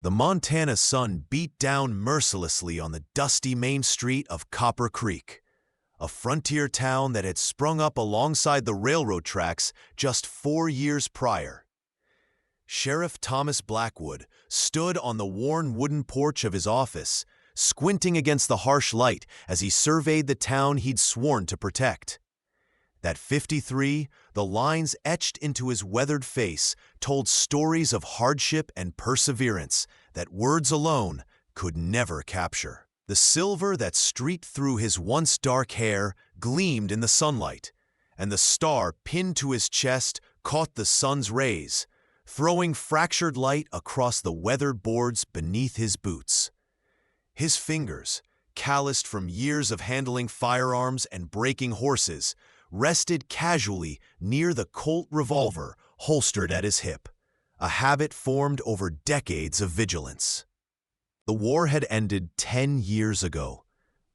The Montana sun beat down mercilessly on the dusty main street of Copper Creek, a frontier town that had sprung up alongside the railroad tracks just 4 years prior. Sheriff Thomas Blackwood stood on the worn wooden porch of his office, squinting against the harsh light as he surveyed the town he'd sworn to protect. At 53, the lines etched into his weathered face told stories of hardship and perseverance that words alone could never capture. The silver that streaked through his once dark hair gleamed in the sunlight, and the star pinned to his chest caught the sun's rays, throwing fractured light across the weathered boards beneath his boots. His fingers, calloused from years of handling firearms and breaking horses, rested casually near the Colt revolver holstered at his hip, a habit formed over decades of vigilance. The war had ended 10 years ago,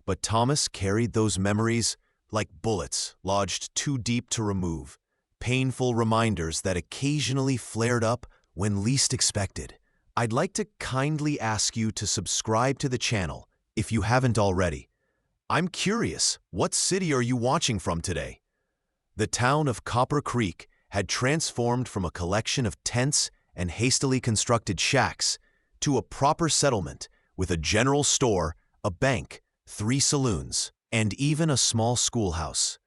but Thomas carried those memories like bullets lodged too deep to remove, painful reminders that occasionally flared up when least expected. I'd like to kindly ask you to subscribe to the channel if you haven't already. I'm curious, what city are you watching from today? The town of Copper Creek had transformed from a collection of tents and hastily constructed shacks to a proper settlement with a general store, a bank, 3 saloons, and even a small schoolhouse.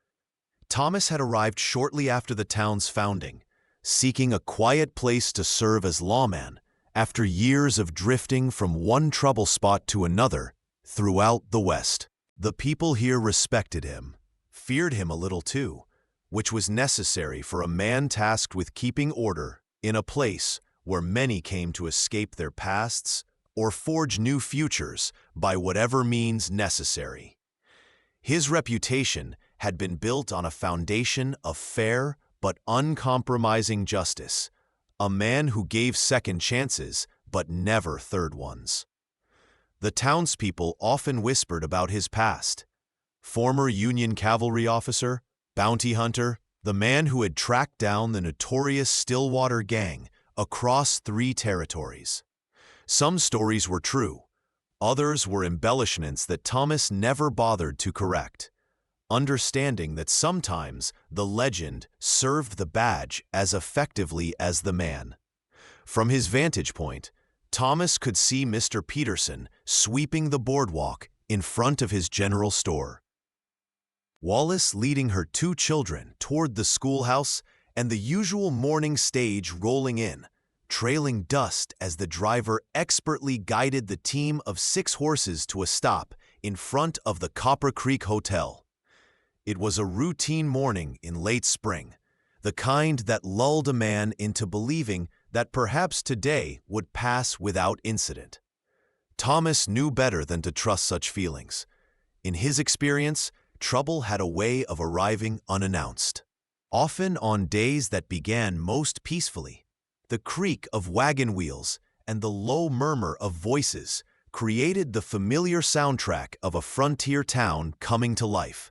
Thomas had arrived shortly after the town's founding, seeking a quiet place to serve as lawman after years of drifting from one trouble spot to another throughout the West. The people here respected him, feared him a little too, which was necessary for a man tasked with keeping order in a place where many came to escape their pasts or forge new futures by whatever means necessary. His reputation had been built on a foundation of fair but uncompromising justice, a man who gave second chances but never third ones. The townspeople often whispered about his past. Former Union cavalry officer, bounty hunter, the man who had tracked down the notorious Stillwater Gang across 3 territories. Some stories were true. Others were embellishments that Thomas never bothered to correct, understanding that sometimes the legend served the badge as effectively as the man. From his vantage point, Thomas could see Mr. Peterson sweeping the boardwalk in front of his general store, Wallace leading her 2 children toward the schoolhouse, and the usual morning stage rolling in, trailing dust as the driver expertly guided the team of 6 horses to a stop in front of the Copper Creek Hotel. It was a routine morning in late spring, the kind that lulled a man into believing that perhaps today would pass without incident. Thomas knew better than to trust such feelings. In his experience, trouble had a way of arriving unannounced. Often on days that began most peacefully, the creak of wagon wheels and the low murmur of voices created the familiar soundtrack of a frontier town coming to life,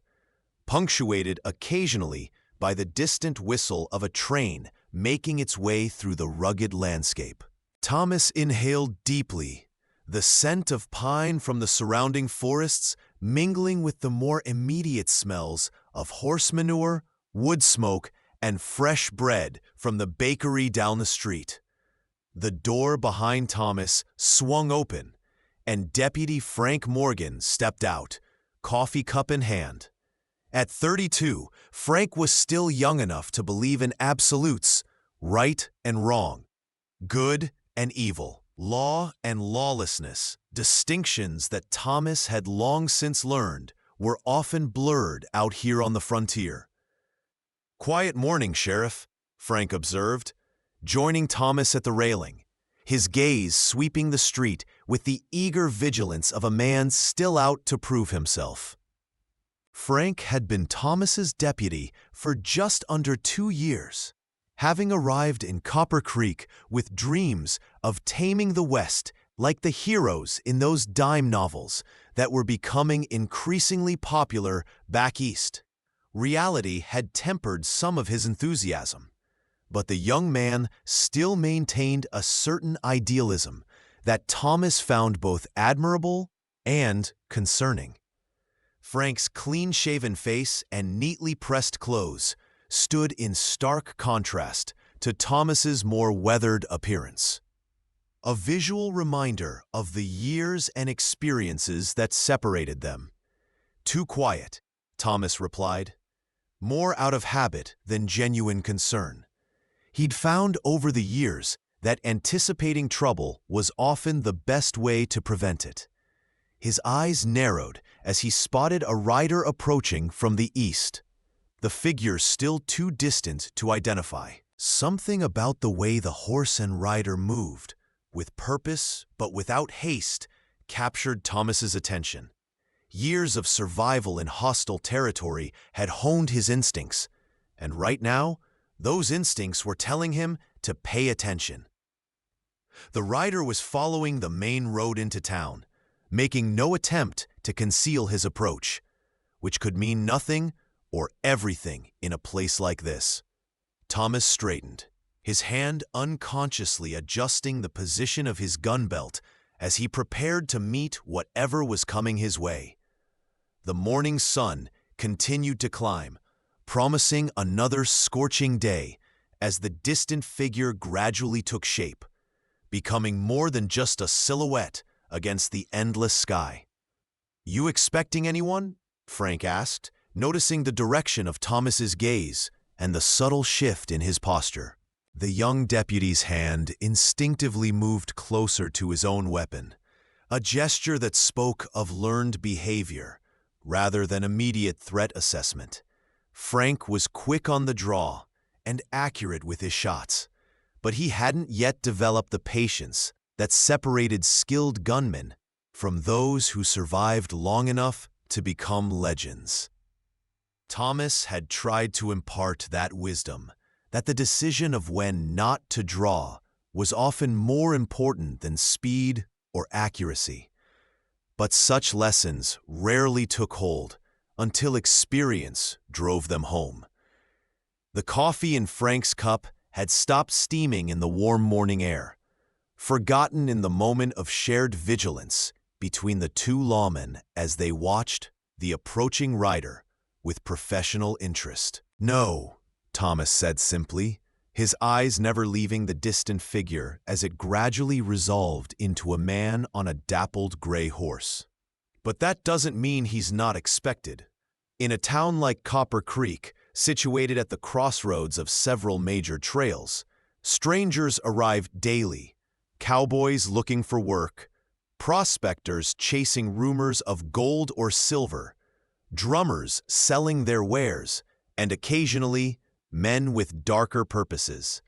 punctuated occasionally by the distant whistle of a train making its way through the rugged landscape. Thomas inhaled deeply, the scent of pine from the surrounding forests mingling with the more immediate smells of horse manure, wood smoke, and fresh bread from the bakery down the street. The door behind Thomas swung open, and Deputy Frank Morgan stepped out, coffee cup in hand. At 32, Frank was still young enough to believe in absolutes, right and wrong, good and evil, law and lawlessness. Distinctions that Thomas had long since learned were often blurred out here on the frontier. "Quiet morning, Sheriff," Frank observed, joining Thomas at the railing, his gaze sweeping the street with the eager vigilance of a man still out to prove himself. Frank had been Thomas's deputy for just under 2 years, having arrived in Copper Creek with dreams of taming the West like the heroes in those dime novels that were becoming increasingly popular back east. Reality had tempered some of his enthusiasm, but the young man still maintained a certain idealism that Thomas found both admirable and concerning. Frank's clean-shaven face and neatly pressed clothes stood in stark contrast to Thomas's more weathered appearance. A visual reminder of the years and experiences that separated them. "Too quiet," Thomas replied, more out of habit than genuine concern. He'd found over the years that anticipating trouble was often the best way to prevent it. His eyes narrowed as he spotted a rider approaching from the east, the figure still too distant to identify. Something about the way the horse and rider moved, with purpose but without haste, captured Thomas's attention. Years of survival in hostile territory had honed his instincts, and right now, those instincts were telling him to pay attention. The rider was following the main road into town, making no attempt to conceal his approach, which could mean nothing or everything in a place like this. Thomas straightened, his hand unconsciously adjusting the position of his gun belt as he prepared to meet whatever was coming his way. The morning sun continued to climb, promising another scorching day as the distant figure gradually took shape, becoming more than just a silhouette against the endless sky. "You expecting anyone?" Frank asked, noticing the direction of Thomas's gaze and the subtle shift in his posture. The young deputy's hand instinctively moved closer to his own weapon, a gesture that spoke of learned behavior rather than immediate threat assessment. Frank was quick on the draw and accurate with his shots, but he hadn't yet developed the patience that separated skilled gunmen from those who survived long enough to become legends. Thomas had tried to impart that wisdom, that the decision of when not to draw was often more important than speed or accuracy. But such lessons rarely took hold until experience drove them home. The coffee in Frank's cup had stopped steaming in the warm morning air, forgotten in the moment of shared vigilance between the two lawmen as they watched the approaching rider with professional interest. "No," Thomas said simply, his eyes never leaving the distant figure as it gradually resolved into a man on a dappled gray horse. "But that doesn't mean he's not expected." In a town like Copper Creek, situated at the crossroads of several major trails, strangers arrived daily, cowboys looking for work, prospectors chasing rumors of gold or silver, drummers selling their wares, and occasionally, men with darker purposes.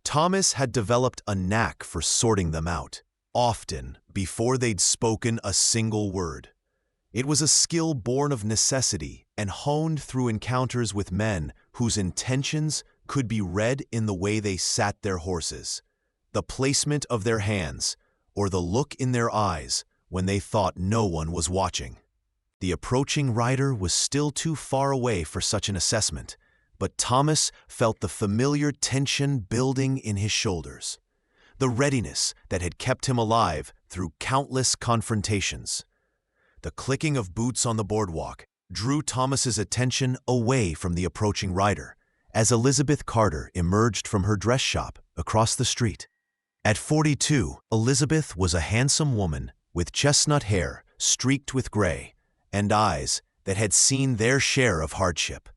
Thomas had developed a knack for sorting them out, often before they'd spoken a single word. It was a skill born of necessity and honed through encounters with men whose intentions could be read in the way they sat their horses, the placement of their hands, or the look in their eyes when they thought no one was watching. The approaching rider was still too far away for such an assessment, but Thomas felt the familiar tension building in his shoulders, the readiness that had kept him alive through countless confrontations. The clicking of boots on the boardwalk drew Thomas's attention away from the approaching rider as Elizabeth Carter emerged from her dress shop across the street. At 42, Elizabeth was a handsome woman with chestnut hair streaked with gray and eyes that had seen their share of hardship.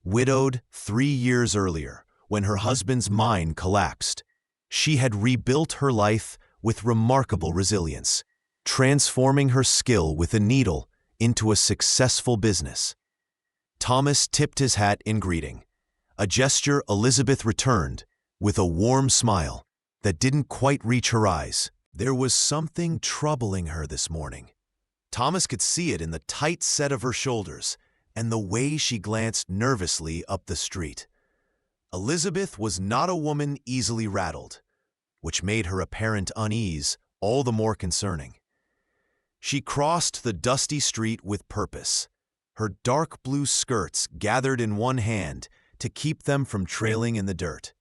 Widowed 3 years earlier, when her husband's mine collapsed, she had rebuilt her life with remarkable resilience, transforming her skill with a needle into a successful business. Thomas tipped his hat in greeting, a gesture Elizabeth returned with a warm smile that didn't quite reach her eyes. There was something troubling her this morning. Thomas could see it in the tight set of her shoulders and the way she glanced nervously up the street. Elizabeth was not a woman easily rattled, which made her apparent unease all the more concerning. She crossed the dusty street with purpose, her dark blue skirts gathered in one hand to keep them from trailing in the dirt.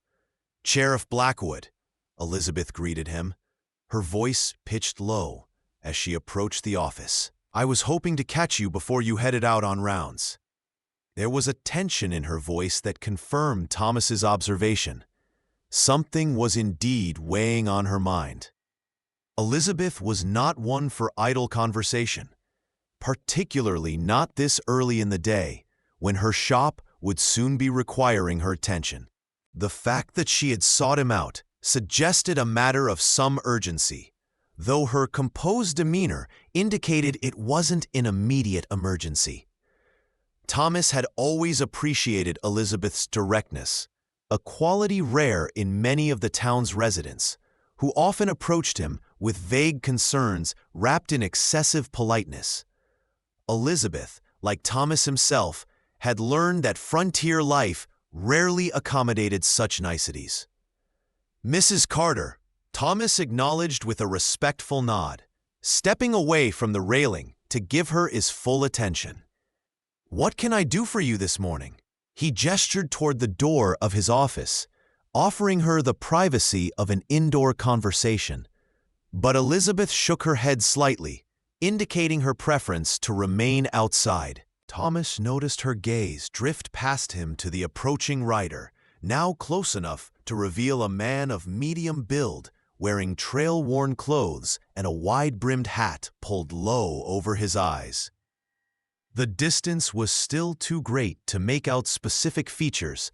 "Sheriff Blackwood," Elizabeth greeted him, her voice pitched low as she approached the office. "I was hoping to catch you before you headed out on rounds." There was a tension in her voice that confirmed Thomas's observation. Something was indeed weighing on her mind. Elizabeth was not one for idle conversation, particularly not this early in the day, when her shop would soon be requiring her attention. The fact that she had sought him out suggested a matter of some urgency, though her composed demeanor indicated it wasn't an immediate emergency. Thomas had always appreciated Elizabeth's directness, a quality rare in many of the town's residents, who often approached him with vague concerns wrapped in excessive politeness. Elizabeth, like Thomas himself, had learned that frontier life rarely accommodated such niceties. "Mrs. Carter," Thomas acknowledged with a respectful nod, stepping away from the railing to give her his full attention. "What can I do for you this morning?" He gestured toward the door of his office, offering her the privacy of an indoor conversation. But Elizabeth shook her head slightly, indicating her preference to remain outside. Thomas noticed her gaze drift past him to the approaching rider, now close enough to reveal a man of medium build, wearing trail-worn clothes and a wide-brimmed hat pulled low over his eyes. The distance was still too great to make out specific features,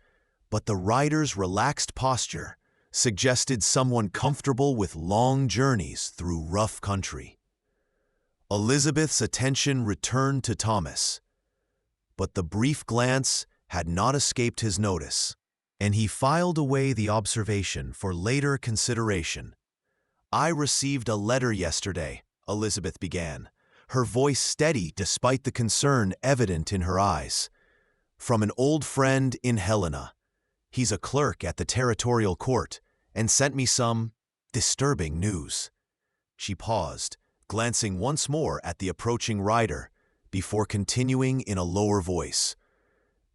but the rider's relaxed posture suggested someone comfortable with long journeys through rough country. Elizabeth's attention returned to Thomas, but the brief glance had not escaped his notice, and he filed away the observation for later consideration. "I received a letter yesterday," Elizabeth began, her voice steady despite the concern evident in her eyes, "from an old friend in Helena. He's a clerk at the territorial court and sent me some disturbing news." She paused, glancing once more at the approaching rider, before continuing in a lower voice.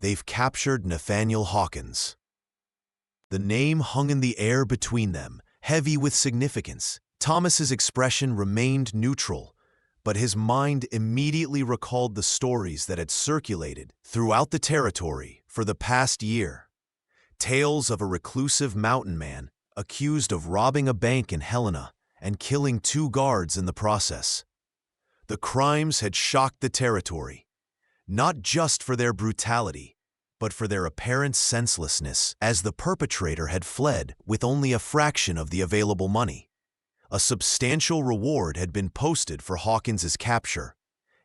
"They've captured Nathaniel Hawkins." The name hung in the air between them, heavy with significance. Thomas's expression remained neutral, but his mind immediately recalled the stories that had circulated throughout the territory for the past year. Tales of a reclusive mountain man accused of robbing a bank in Helena and killing 2 guards in the process. The crimes had shocked the territory, not just for their brutality, but for their apparent senselessness, as the perpetrator had fled with only a fraction of the available money. A substantial reward had been posted for Hawkins's capture,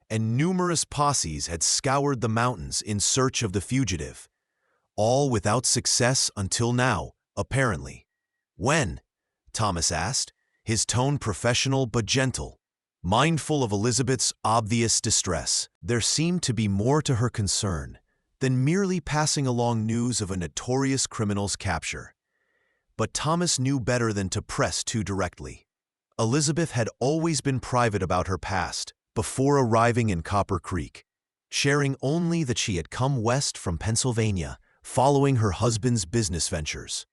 and numerous posses had scoured the mountains in search of the fugitive, all without success until now, apparently. "When?" Thomas asked, his tone professional but gentle. Mindful of Elizabeth's obvious distress, there seemed to be more to her concern than merely passing along news of a notorious criminal's capture. But Thomas knew better than to press too directly. Elizabeth had always been private about her past before arriving in Copper Creek, sharing only that she had come west from Pennsylvania following her husband's business ventures.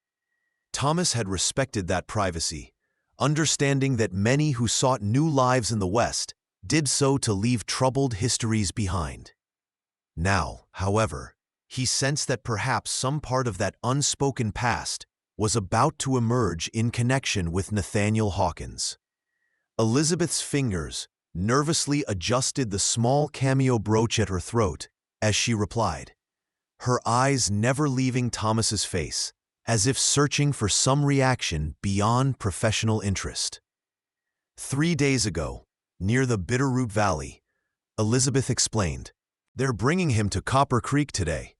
Thomas had respected that privacy, understanding that many who sought new lives in the West did so to leave troubled histories behind. Now, however, he sensed that perhaps some part of that unspoken past was about to emerge in connection with Nathaniel Hawkins. Elizabeth's fingers nervously adjusted the small cameo brooch at her throat as she replied, her eyes never leaving Thomas's face, as if searching for some reaction beyond professional interest. 3 days ago, near the Bitterroot Valley, Elizabeth explained, "They're bringing him to Copper Creek today.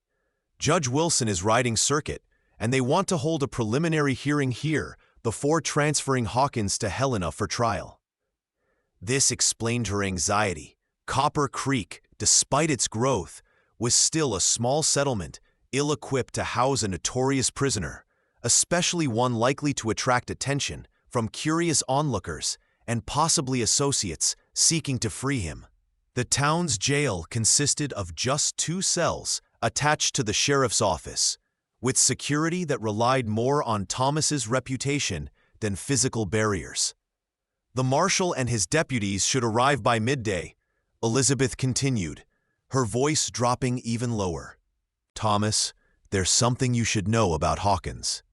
Judge Wilson is riding circuit, and they want to hold a preliminary hearing here before transferring Hawkins to Helena for trial." This explained her anxiety. Copper Creek, despite its growth, was still a small settlement ill-equipped to house a notorious prisoner, especially one likely to attract attention from curious onlookers and possibly associates seeking to free him. The town's jail consisted of just 2 cells attached to the sheriff's office, with security that relied more on Thomas's reputation than physical barriers. The marshal and his deputies should arrive by midday, Elizabeth continued, her voice dropping even lower. Thomas, there's something you should know about Hawkins.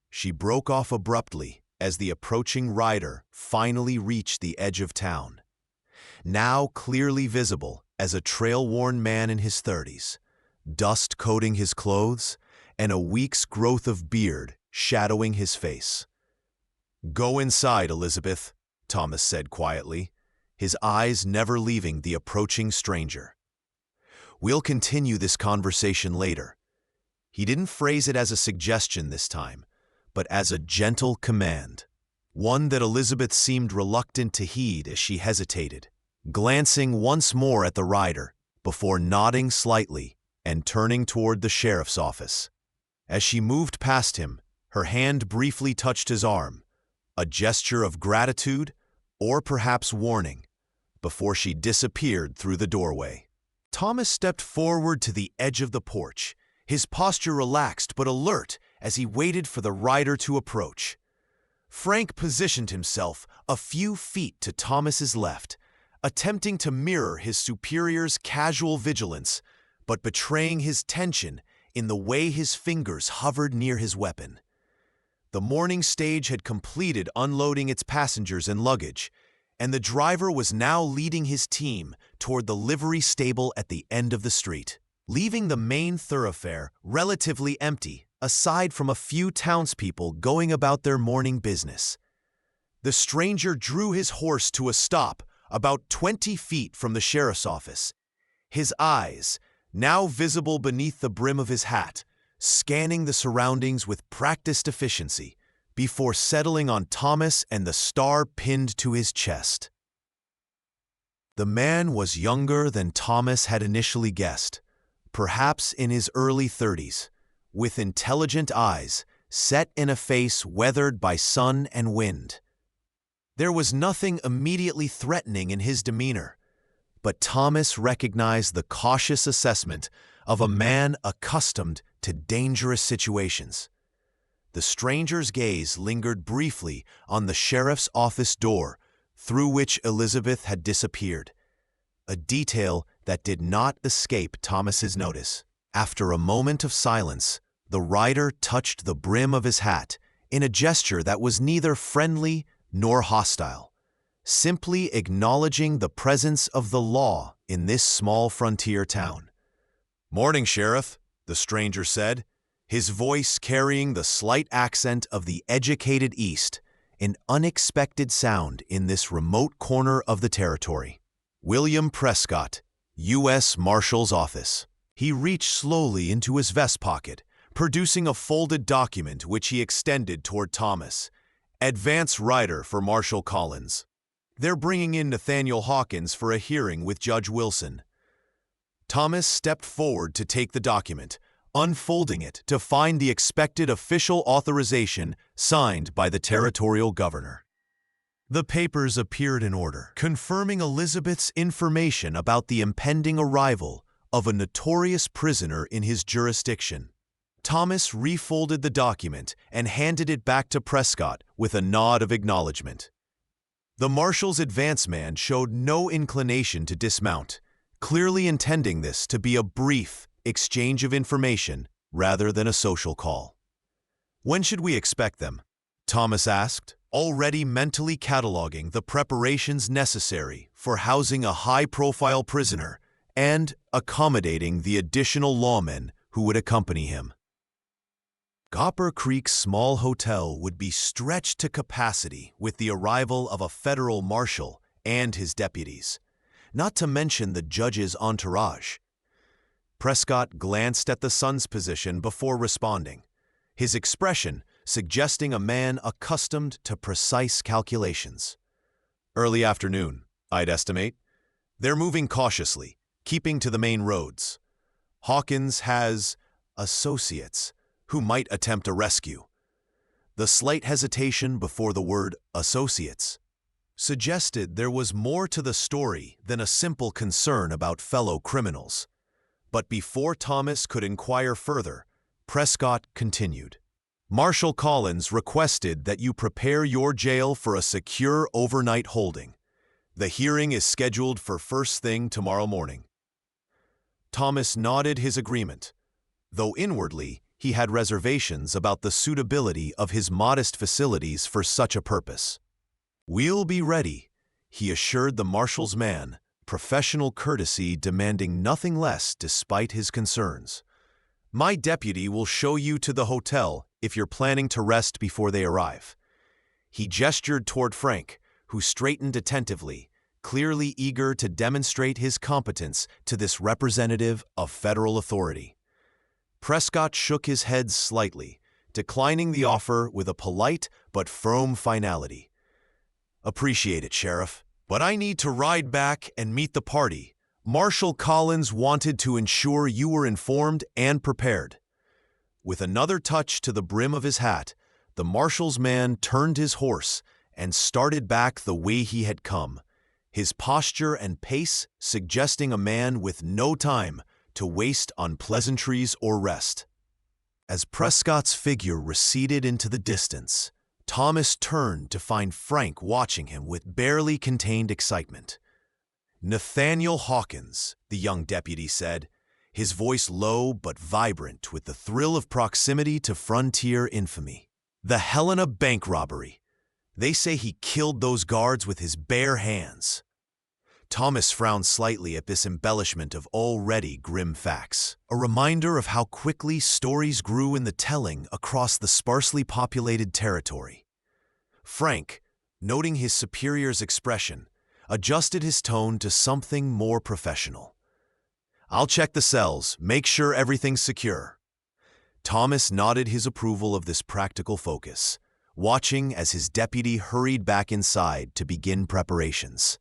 She broke off abruptly as the approaching rider finally reached the edge of town. Now clearly visible as a trail-worn man in his 30s, dust coating his clothes and a week's growth of beard shadowing his face. "Go inside, Elizabeth," Thomas said quietly, his eyes never leaving the approaching stranger. "We'll continue this conversation later." He didn't phrase it as a suggestion this time, but as a gentle command, one that Elizabeth seemed reluctant to heed as she hesitated, glancing once more at the rider before nodding slightly and turning toward the sheriff's office. As she moved past him, her hand briefly touched his arm, a gesture of gratitude or perhaps warning, before she disappeared through the doorway. Thomas stepped forward to the edge of the porch, his posture relaxed but alert as he waited for the rider to approach. Frank positioned himself a few feet to Thomas's left, attempting to mirror his superior's casual vigilance, but betraying his tension in the way his fingers hovered near his weapon. The morning stage had completed unloading its passengers and luggage, and the driver was now leading his team toward the livery stable at the end of the street, leaving the main thoroughfare relatively empty, aside from a few townspeople going about their morning business. The stranger drew his horse to a stop about 20 feet from the sheriff's office, his eyes, now visible beneath the brim of his hat, scanning the surroundings with practiced efficiency before settling on Thomas and the star pinned to his chest. The man was younger than Thomas had initially guessed, perhaps in his early 30s, with intelligent eyes set in a face weathered by sun and wind. There was nothing immediately threatening in his demeanor, but Thomas recognized the cautious assessment of a man accustomed to dangerous situations. The stranger's gaze lingered briefly on the sheriff's office door through which Elizabeth had disappeared, a detail that did not escape Thomas's notice. After a moment of silence, the rider touched the brim of his hat in a gesture that was neither friendly nor hostile, simply acknowledging the presence of the law in this small frontier town. "Morning, Sheriff," the stranger said, his voice carrying the slight accent of the educated East, an unexpected sound in this remote corner of the territory. "William Prescott, U.S. Marshal's Office." He reached slowly into his vest pocket, producing a folded document which he extended toward Thomas. "Advance rider for Marshal Collins. They're bringing in Nathaniel Hawkins for a hearing with Judge Wilson." Thomas stepped forward to take the document, unfolding it to find the expected official authorization signed by the territorial governor. The papers appeared in order, confirming Elizabeth's information about the impending arrival of a notorious prisoner in his jurisdiction. Thomas refolded the document and handed it back to Prescott with a nod of acknowledgement. The marshal's advance man showed no inclination to dismount, clearly intending this to be a brief exchange of information rather than a social call. "When should we expect them?" Thomas asked, already mentally cataloging the preparations necessary for housing a high-profile prisoner and accommodating the additional lawmen who would accompany him. Copper Creek's small hotel would be stretched to capacity with the arrival of a federal marshal and his deputies, not to mention the judge's entourage. Prescott glanced at the sun's position before responding, his expression suggesting a man accustomed to precise calculations. "Early afternoon, I'd estimate. They're moving cautiously, keeping to the main roads. Hawkins has associates who might attempt a rescue." The slight hesitation before the word associates suggested there was more to the story than a simple concern about fellow criminals. But before Thomas could inquire further, Prescott continued. Marshal Collins requested that you prepare your jail for a secure overnight holding. The hearing is scheduled for first thing tomorrow morning." Thomas nodded his agreement, though inwardly he had reservations about the suitability of his modest facilities for such a purpose. "We'll be ready," he assured the marshal's man, professional courtesy demanding nothing less despite his concerns. "My deputy will show you to the hotel if you're planning to rest before they arrive." He gestured toward Frank, who straightened attentively, clearly eager to demonstrate his competence to this representative of federal authority. Prescott shook his head slightly, declining the offer with a polite but firm finality. "Appreciate it, Sheriff, but I need to ride back and meet the party. Marshal Collins wanted to ensure you were informed and prepared." With another touch to the brim of his hat, the marshal's man turned his horse and started back the way he had come, his posture and pace suggesting a man with no time to waste on pleasantries or rest. As Prescott's figure receded into the distance, Thomas turned to find Frank watching him with barely contained excitement. "Nathaniel Hawkins," the young deputy said, his voice low but vibrant with the thrill of proximity to frontier infamy. "The Helena bank robbery. They say he killed those guards with his bare hands." Thomas frowned slightly at this embellishment of already grim facts, a reminder of how quickly stories grew in the telling across the sparsely populated territory. Frank, noting his superior's expression, adjusted his tone to something more professional. "I'll check the cells, make sure everything's secure." Thomas nodded his approval of this practical focus, watching as his deputy hurried back inside to begin preparations.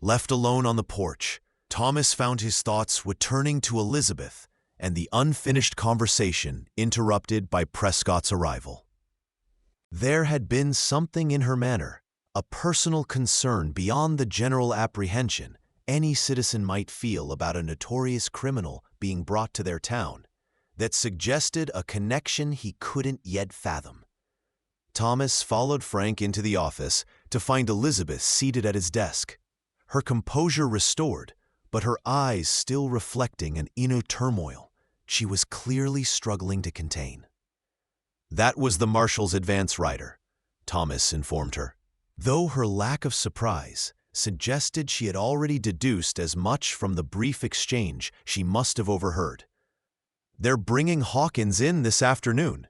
Left alone on the porch, Thomas found his thoughts returning to Elizabeth and the unfinished conversation interrupted by Prescott's arrival. There had been something in her manner, a personal concern beyond the general apprehension any citizen might feel about a notorious criminal being brought to their town, that suggested a connection he couldn't yet fathom. Thomas followed Frank into the office to find Elizabeth seated at his desk, her composure restored, but her eyes still reflecting an inner turmoil she was clearly struggling to contain. "That was the marshal's advance rider," Thomas informed her, though her lack of surprise suggested she had already deduced as much from the brief exchange she must have overheard. "They're bringing Hawkins in this afternoon."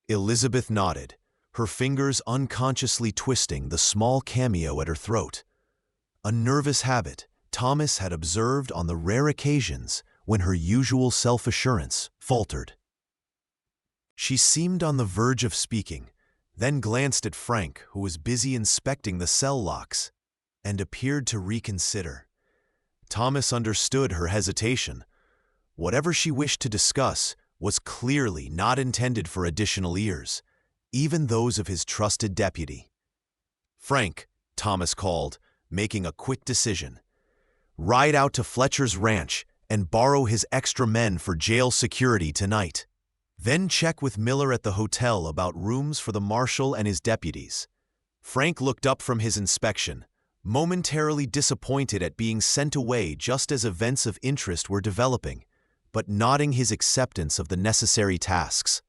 Elizabeth nodded, her fingers unconsciously twisting the small cameo at her throat. A nervous habit Thomas had observed on the rare occasions when her usual self-assurance faltered. She seemed on the verge of speaking, then glanced at Frank, who was busy inspecting the cell locks, and appeared to reconsider. Thomas understood her hesitation. Whatever she wished to discuss was clearly not intended for additional ears, even those of his trusted deputy. "Frank," Thomas called, making a quick decision. "Ride out to Fletcher's ranch and borrow his extra men for jail security tonight. Then check with Miller at the hotel about rooms for the marshal and his deputies." Frank looked up from his inspection, momentarily disappointed at being sent away just as events of interest were developing, but nodding his acceptance of the necessary tasks.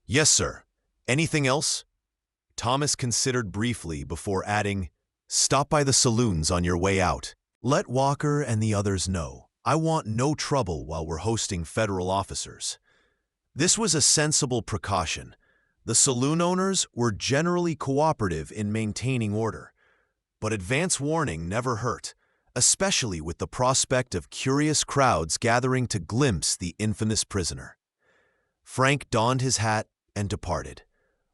"Yes, sir. Anything else?" Thomas considered briefly before adding, "Stop by the saloons on your way out. Let Walker and the others know. I want no trouble while we're hosting federal officers." This was a sensible precaution. The saloon owners were generally cooperative in maintaining order, but advance warning never hurt, especially with the prospect of curious crowds gathering to glimpse the infamous prisoner. Frank donned his hat and departed,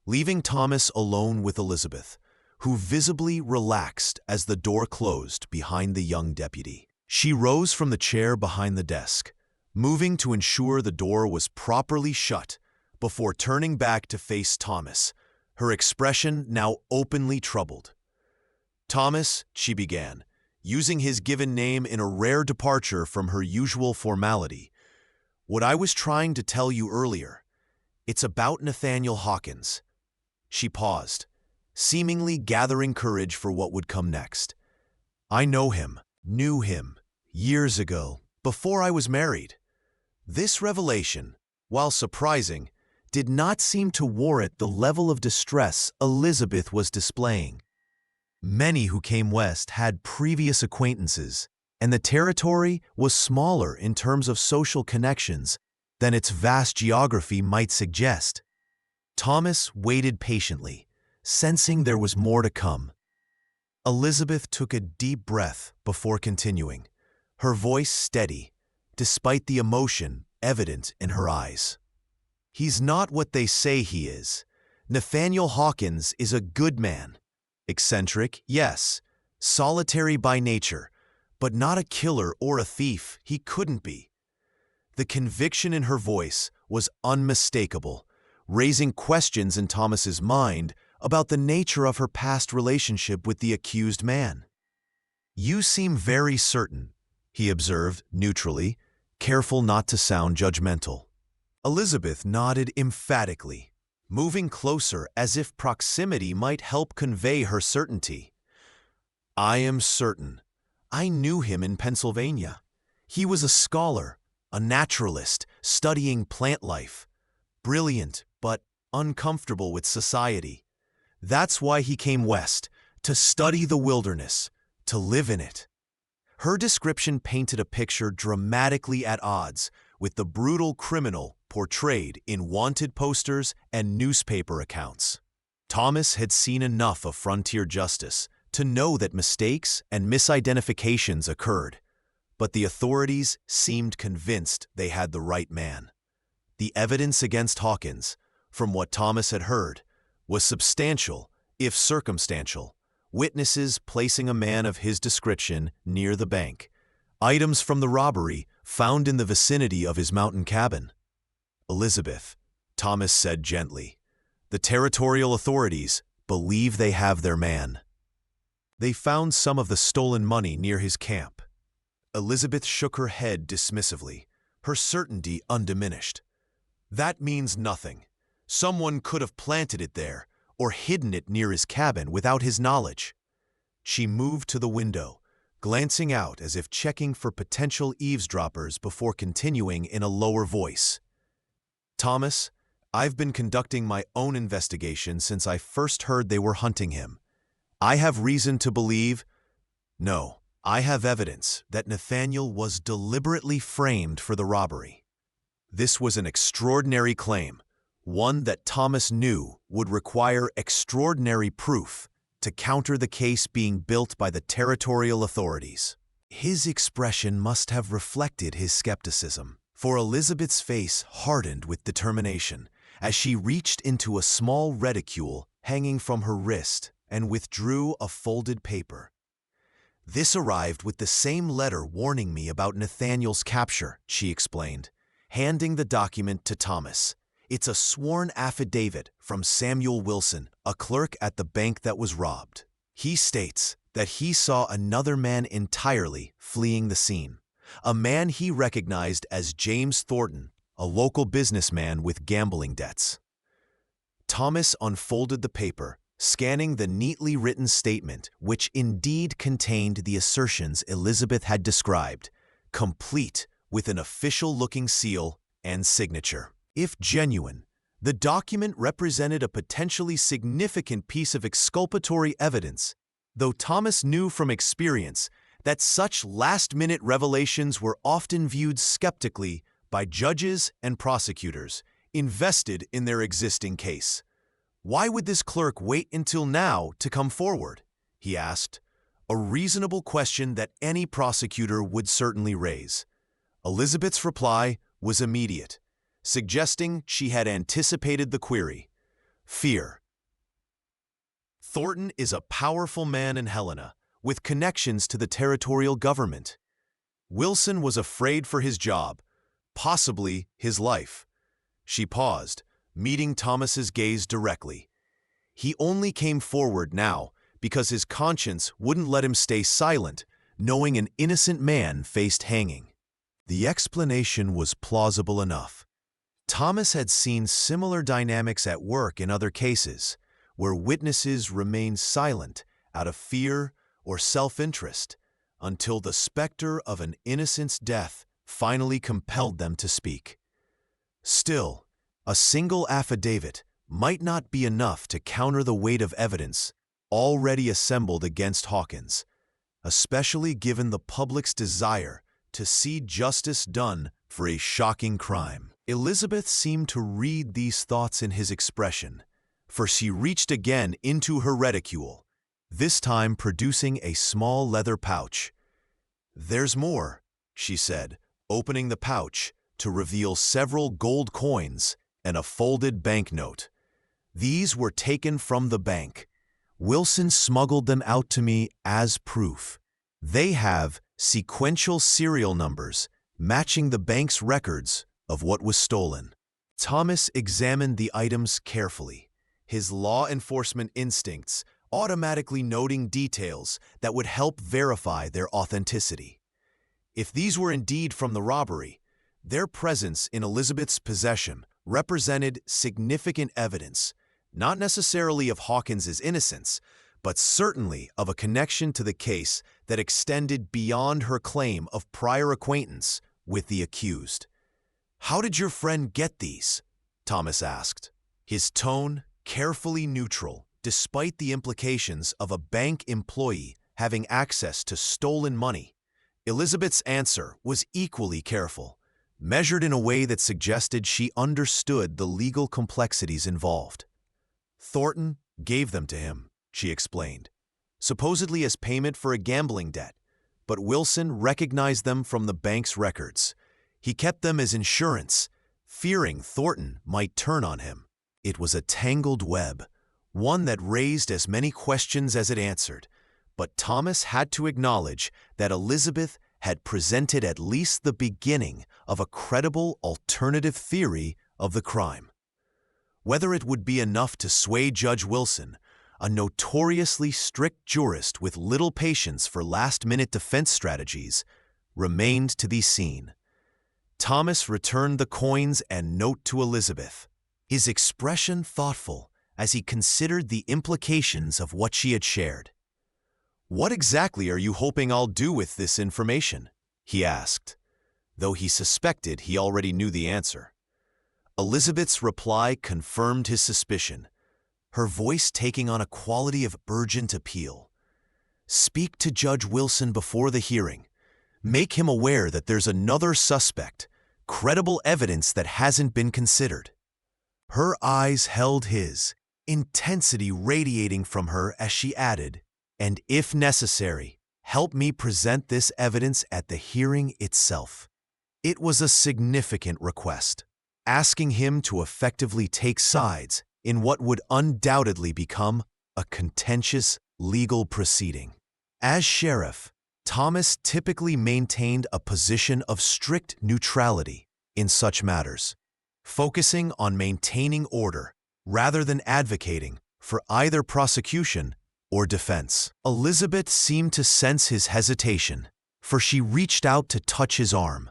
leaving Thomas alone with Elizabeth, who visibly relaxed as the door closed behind the young deputy. She rose from the chair behind the desk, moving to ensure the door was properly shut before turning back to face Thomas, her expression now openly troubled. "Thomas," she began, using his given name in a rare departure from her usual formality, "what I was trying to tell you earlier, It's about Nathaniel Hawkins. She paused, seemingly gathering courage for what would come next. I knew him, years ago, before I was married. This revelation, while surprising, did not seem to warrant the level of distress Elizabeth was displaying. Many who came west had previous acquaintances, and the territory was smaller in terms of social connections than its vast geography might suggest. Thomas waited patiently, sensing there was more to come. Elizabeth took a deep breath before continuing, her voice steady, despite the emotion evident in her eyes. He's not what they say he is. Nathaniel Hawkins is a good man. Eccentric, yes. Solitary by nature, but not a killer or a thief. He couldn't be. The conviction in her voice was unmistakable, raising questions in Thomas's mind about the nature of her past relationship with the accused man. You seem very certain, he observed neutrally, careful not to sound judgmental. Elizabeth nodded emphatically, moving closer as if proximity might help convey her certainty. I am certain. I knew him in Pennsylvania. He was a scholar, a naturalist, studying plant life. Brilliant, but uncomfortable with society. That's why he came west, to study the wilderness, to live in it. Her description painted a picture dramatically at odds with the brutal criminal portrayed in wanted posters and newspaper accounts. Thomas had seen enough of frontier justice to know that mistakes and misidentifications occurred, but the authorities seemed convinced they had the right man. The evidence against Hawkins, from what Thomas had heard, was substantial, if circumstantial. Witnesses placing a man of his description near the bank. Items from the robbery found in the vicinity of his mountain cabin. Elizabeth, Thomas said gently, the territorial authorities believe they have their man. They found some of the stolen money near his camp. Elizabeth shook her head dismissively, her certainty undiminished. That means nothing. Someone could have planted it there or hidden it near his cabin without his knowledge. She moved to the window, glancing out as if checking for potential eavesdroppers before continuing in a lower voice. Thomas, I've been conducting my own investigation since I first heard they were hunting him. I have reason to believe, no, I have evidence that Nathaniel was deliberately framed for the robbery. This was an extraordinary claim, one that Thomas knew would require extraordinary proof to counter the case being built by the territorial authorities. His expression must have reflected his skepticism, for Elizabeth's face hardened with determination as she reached into a small reticule hanging from her wrist and withdrew a folded paper. This arrived with the same letter warning me about Nathaniel's capture, she explained, handing the document to Thomas. It's a sworn affidavit from Samuel Wilson, a clerk at the bank that was robbed. He states that he saw another man entirely fleeing the scene, a man he recognized as James Thornton, a local businessman with gambling debts. Thomas unfolded the paper, scanning the neatly written statement, which indeed contained the assertions Elizabeth had described, complete with an official-looking seal and signature. If genuine, the document represented a potentially significant piece of exculpatory evidence, though Thomas knew from experience that such last-minute revelations were often viewed skeptically by judges and prosecutors invested in their existing case. Why would this clerk wait until now to come forward? He asked, a reasonable question that any prosecutor would certainly raise. Elizabeth's reply was immediate, suggesting she had anticipated the query. Fear. Thornton is a powerful man in Helena, with connections to the territorial government. Wilson was afraid for his job, possibly his life. She paused, meeting Thomas's gaze directly. He only came forward now because his conscience wouldn't let him stay silent, knowing an innocent man faced hanging. The explanation was plausible enough. Thomas had seen similar dynamics at work in other cases, where witnesses remained silent out of fear or self-interest until the specter of an innocent's death finally compelled them to speak. Still, a single affidavit might not be enough to counter the weight of evidence already assembled against Hawkins, especially given the public's desire to see justice done for a shocking crime. Elizabeth seemed to read these thoughts in his expression, for she reached again into her reticule, this time producing a small leather pouch. "There's more," she said, opening the pouch to reveal several gold coins and a folded banknote. "These were taken from the bank. Wilson smuggled them out to me as proof. They have sequential serial numbers matching the bank's records of what was stolen." Thomas examined the items carefully, his law enforcement instincts automatically noting details that would help verify their authenticity. If these were indeed from the robbery, their presence in Elizabeth's possession represented significant evidence, not necessarily of Hawkins's innocence, but certainly of a connection to the case that extended beyond her claim of prior acquaintance with the accused. "How did your friend get these?" Thomas asked, his tone carefully neutral, despite the implications of a bank employee having access to stolen money. Elizabeth's answer was equally careful, measured in a way that suggested she understood the legal complexities involved. "Thornton gave them to him," she explained, "supposedly as payment for a gambling debt, but Wilson recognized them from the bank's records. He kept them as insurance, fearing Thornton might turn on him." It was a tangled web, one that raised as many questions as it answered, but Thomas had to acknowledge that Elizabeth had presented at least the beginning of a credible alternative theory of the crime. Whether it would be enough to sway Judge Wilson, a notoriously strict jurist with little patience for last-minute defense strategies, remained to be seen. Thomas returned the coins and note to Elizabeth, his expression thoughtful as he considered the implications of what she had shared. "What exactly are you hoping I'll do with this information?" he asked, though he suspected he already knew the answer. Elizabeth's reply confirmed his suspicion, her voice taking on a quality of urgent appeal. "Speak to Judge Wilson before the hearing. Make him aware that there's another suspect, credible evidence that hasn't been considered." Her eyes held his, intensity radiating from her as she added, "And if necessary, help me present this evidence at the hearing itself." It was a significant request, asking him to effectively take sides in what would undoubtedly become a contentious legal proceeding. As sheriff, Thomas typically maintained a position of strict neutrality in such matters, focusing on maintaining order rather than advocating for either prosecution or defense. Elizabeth seemed to sense his hesitation, for she reached out to touch his arm,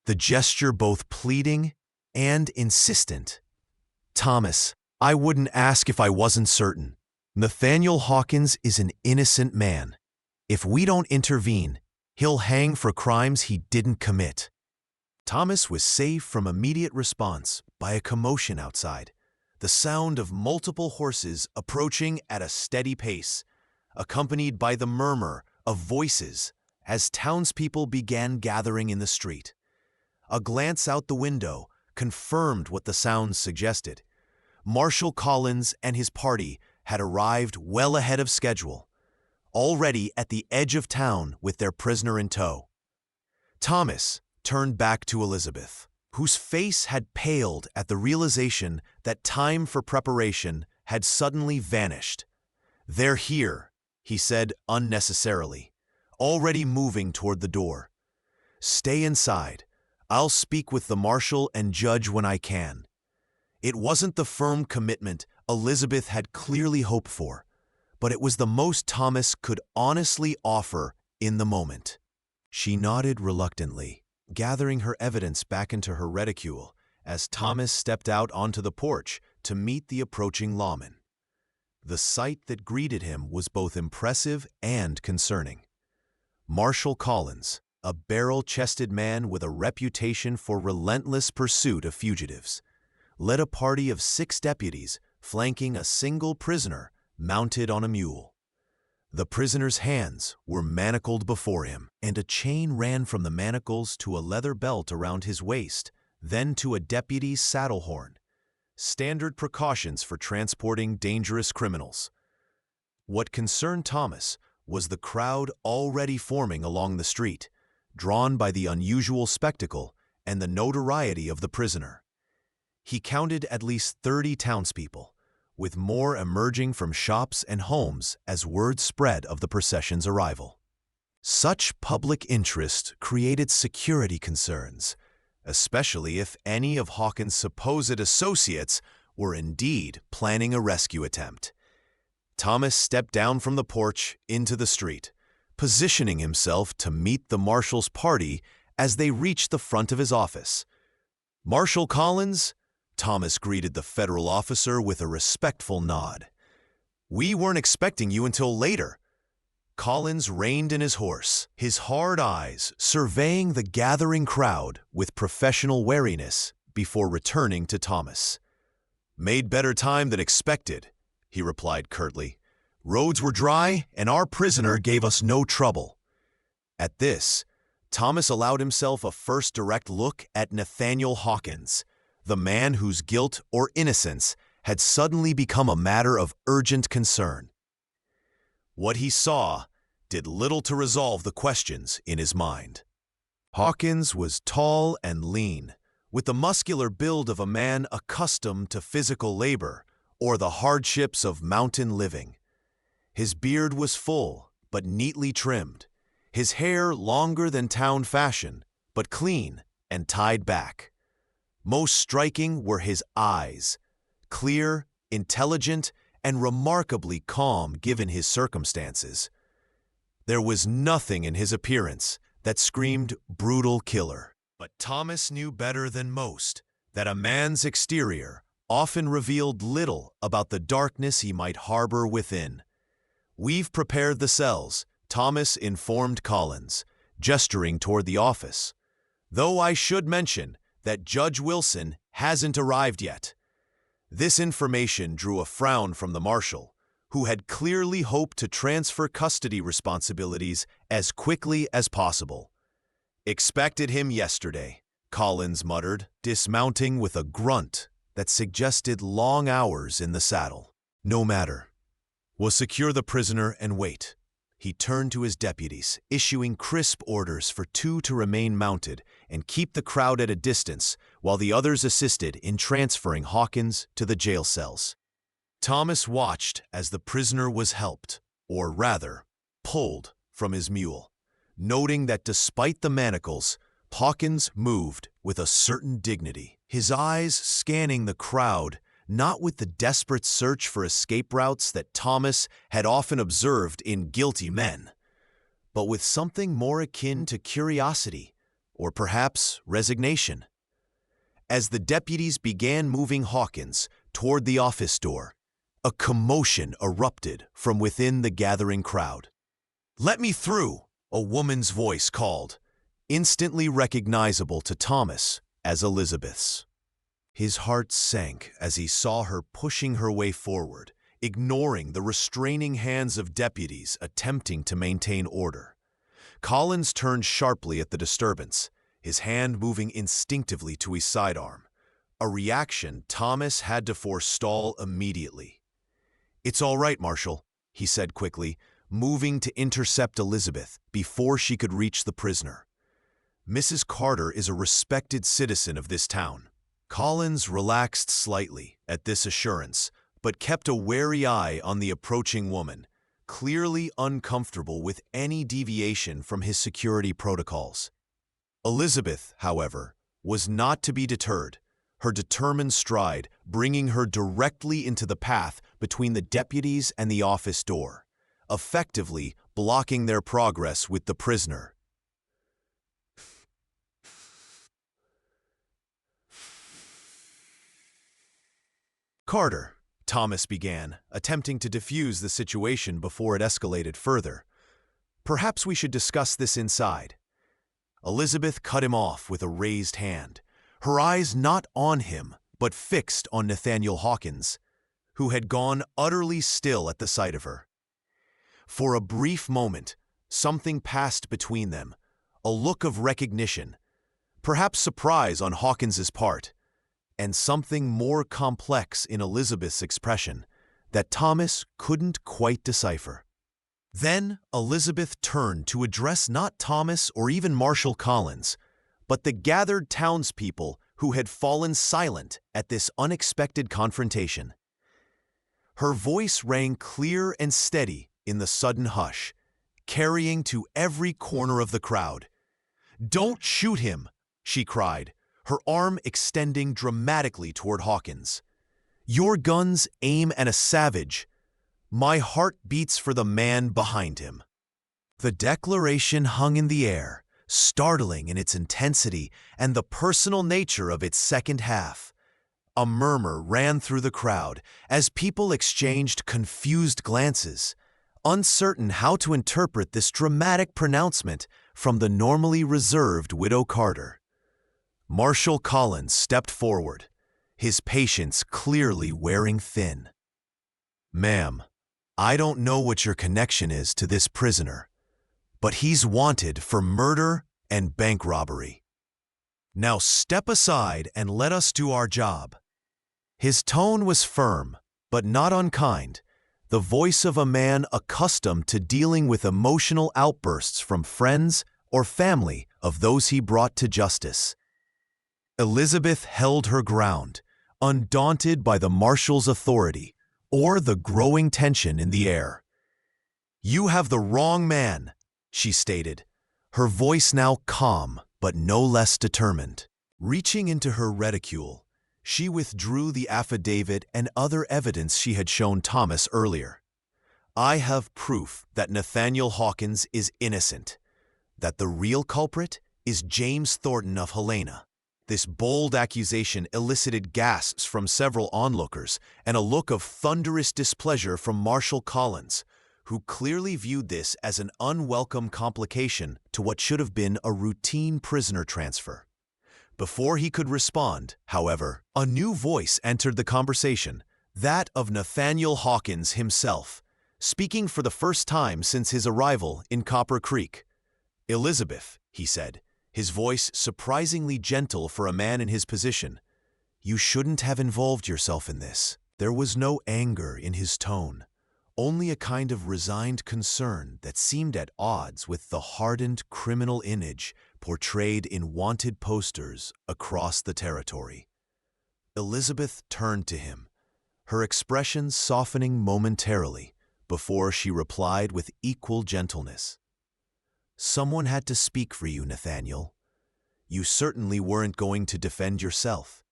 the gesture both pleading and insistent. "Thomas, I wouldn't ask if I wasn't certain. Nathaniel Hawkins is an innocent man. If we don't intervene, he'll hang for crimes he didn't commit." Thomas was saved from immediate response by a commotion outside, the sound of multiple horses approaching at a steady pace, accompanied by the murmur of voices as townspeople began gathering in the street. A glance out the window confirmed what the sounds suggested. Marshal Collins and his party had arrived well ahead of schedule, already at the edge of town with their prisoner in tow. Thomas turned back to Elizabeth, whose face had paled at the realization that time for preparation had suddenly vanished. "They're here," he said unnecessarily, already moving toward the door. "Stay inside. I'll speak with the marshal and judge when I can." It wasn't the firm commitment Elizabeth had clearly hoped for, but it was the most Thomas could honestly offer in the moment. She nodded reluctantly, gathering her evidence back into her reticule as Thomas stepped out onto the porch to meet the approaching lawman. The sight that greeted him was both impressive and concerning. Marshal Collins, a barrel-chested man with a reputation for relentless pursuit of fugitives, led a party of 6 deputies flanking a single prisoner mounted on a mule. The prisoner's hands were manacled before him, and a chain ran from the manacles to a leather belt around his waist, then to a deputy's saddle horn. Standard precautions for transporting dangerous criminals. What concerned Thomas was the crowd already forming along the street, drawn by the unusual spectacle and the notoriety of the prisoner. He counted at least 30 townspeople, with more emerging from shops and homes as word spread of the procession's arrival. Such public interest created security concerns, especially if any of Hawkins' supposed associates were indeed planning a rescue attempt. Thomas stepped down from the porch into the street, positioning himself to meet the marshal's party as they reached the front of his office. "Marshal Collins," Thomas greeted the federal officer with a respectful nod. "We weren't expecting you until later." Collins reined in his horse, his hard eyes surveying the gathering crowd with professional wariness before returning to Thomas. "Made better time than expected," he replied curtly. "Roads were dry, and our prisoner gave us no trouble." At this, Thomas allowed himself a first direct look at Nathaniel Hawkins, the man whose guilt or innocence had suddenly become a matter of urgent concern. What he saw did little to resolve the questions in his mind. Hawkins was tall and lean, with the muscular build of a man accustomed to physical labor or the hardships of mountain living. His beard was full, but neatly trimmed, his hair longer than town fashion, but clean and tied back. Most striking were his eyes, clear, intelligent, and remarkably calm given his circumstances. There was nothing in his appearance that screamed brutal killer. But Thomas knew better than most that a man's exterior often revealed little about the darkness he might harbor within. "We've prepared the cells," Thomas informed Collins, gesturing toward the office. "Though I should mention that Judge Wilson hasn't arrived yet." This information drew a frown from the marshal, who had clearly hoped to transfer custody responsibilities as quickly as possible. "Expected him yesterday," Collins muttered, dismounting with a grunt that suggested long hours in the saddle. "No matter. We'll secure the prisoner and wait." He turned to his deputies, issuing crisp orders for 2 to remain mounted and keep the crowd at a distance while the others assisted in transferring Hawkins to the jail cells. Thomas watched as the prisoner was helped, or rather, pulled from his mule, noting that despite the manacles, Hawkins moved with a certain dignity, his eyes scanning the crowd, not with the desperate search for escape routes that Thomas had often observed in guilty men, but with something more akin to curiosity, or perhaps resignation. As the deputies began moving Hawkins toward the office door, a commotion erupted from within the gathering crowd. "Let me through," a woman's voice called, instantly recognizable to Thomas as Elizabeth's. His heart sank as he saw her pushing her way forward, ignoring the restraining hands of deputies attempting to maintain order. Collins turned sharply at the disturbance, his hand moving instinctively to his sidearm, a reaction Thomas had to forestall immediately. "It's all right, Marshal," he said quickly, moving to intercept Elizabeth before she could reach the prisoner. "Mrs. Carter is a respected citizen of this town." Collins relaxed slightly at this assurance, but kept a wary eye on the approaching woman, clearly uncomfortable with any deviation from his security protocols. Elizabeth, however, was not to be deterred, her determined stride bringing her directly into the path between the deputies and the office door, effectively blocking their progress with the prisoner. "Carter," Thomas began, attempting to defuse the situation before it escalated further. "Perhaps we should discuss this inside." Elizabeth cut him off with a raised hand, her eyes not on him, but fixed on Nathaniel Hawkins, who had gone utterly still at the sight of her. For a brief moment, something passed between them, a look of recognition, perhaps surprise on Hawkins's part, and something more complex in Elizabeth's expression that Thomas couldn't quite decipher. Then Elizabeth turned to address not Thomas or even Marshall Collins, but the gathered townspeople who had fallen silent at this unexpected confrontation. Her voice rang clear and steady in the sudden hush, carrying to every corner of the crowd. "Don't shoot him!" she cried, her arm extending dramatically toward Hawkins. "Your guns aim at a savage. My heart beats for the man behind him." The declaration hung in the air, startling in its intensity and the personal nature of its second half. A murmur ran through the crowd as people exchanged confused glances, uncertain how to interpret this dramatic pronouncement from the normally reserved Widow Carter. Marshall Collins stepped forward, his patience clearly wearing thin. "Ma'am, I don't know what your connection is to this prisoner, but he's wanted for murder and bank robbery. Now step aside and let us do our job." His tone was firm, but not unkind, the voice of a man accustomed to dealing with emotional outbursts from friends or family of those he brought to justice. Elizabeth held her ground, undaunted by the marshal's authority or the growing tension in the air. "You have the wrong man," she stated, her voice now calm but no less determined. Reaching into her reticule, she withdrew the affidavit and other evidence she had shown Thomas earlier. "I have proof that Nathaniel Hawkins is innocent, that the real culprit is James Thornton of Helena." This bold accusation elicited gasps from several onlookers and a look of thunderous displeasure from Marshall Collins, who clearly viewed this as an unwelcome complication to what should have been a routine prisoner transfer. Before he could respond, however, a new voice entered the conversation, that of Nathaniel Hawkins himself, speaking for the first time since his arrival in Copper Creek. "Elizabeth," he said, his voice surprisingly gentle for a man in his position, "you shouldn't have involved yourself in this." There was no anger in his tone, only a kind of resigned concern that seemed at odds with the hardened criminal image portrayed in wanted posters across the territory. Elizabeth turned to him, her expression softening momentarily before she replied with equal gentleness. "Someone had to speak for you, Nathaniel. You certainly weren't going to defend yourself."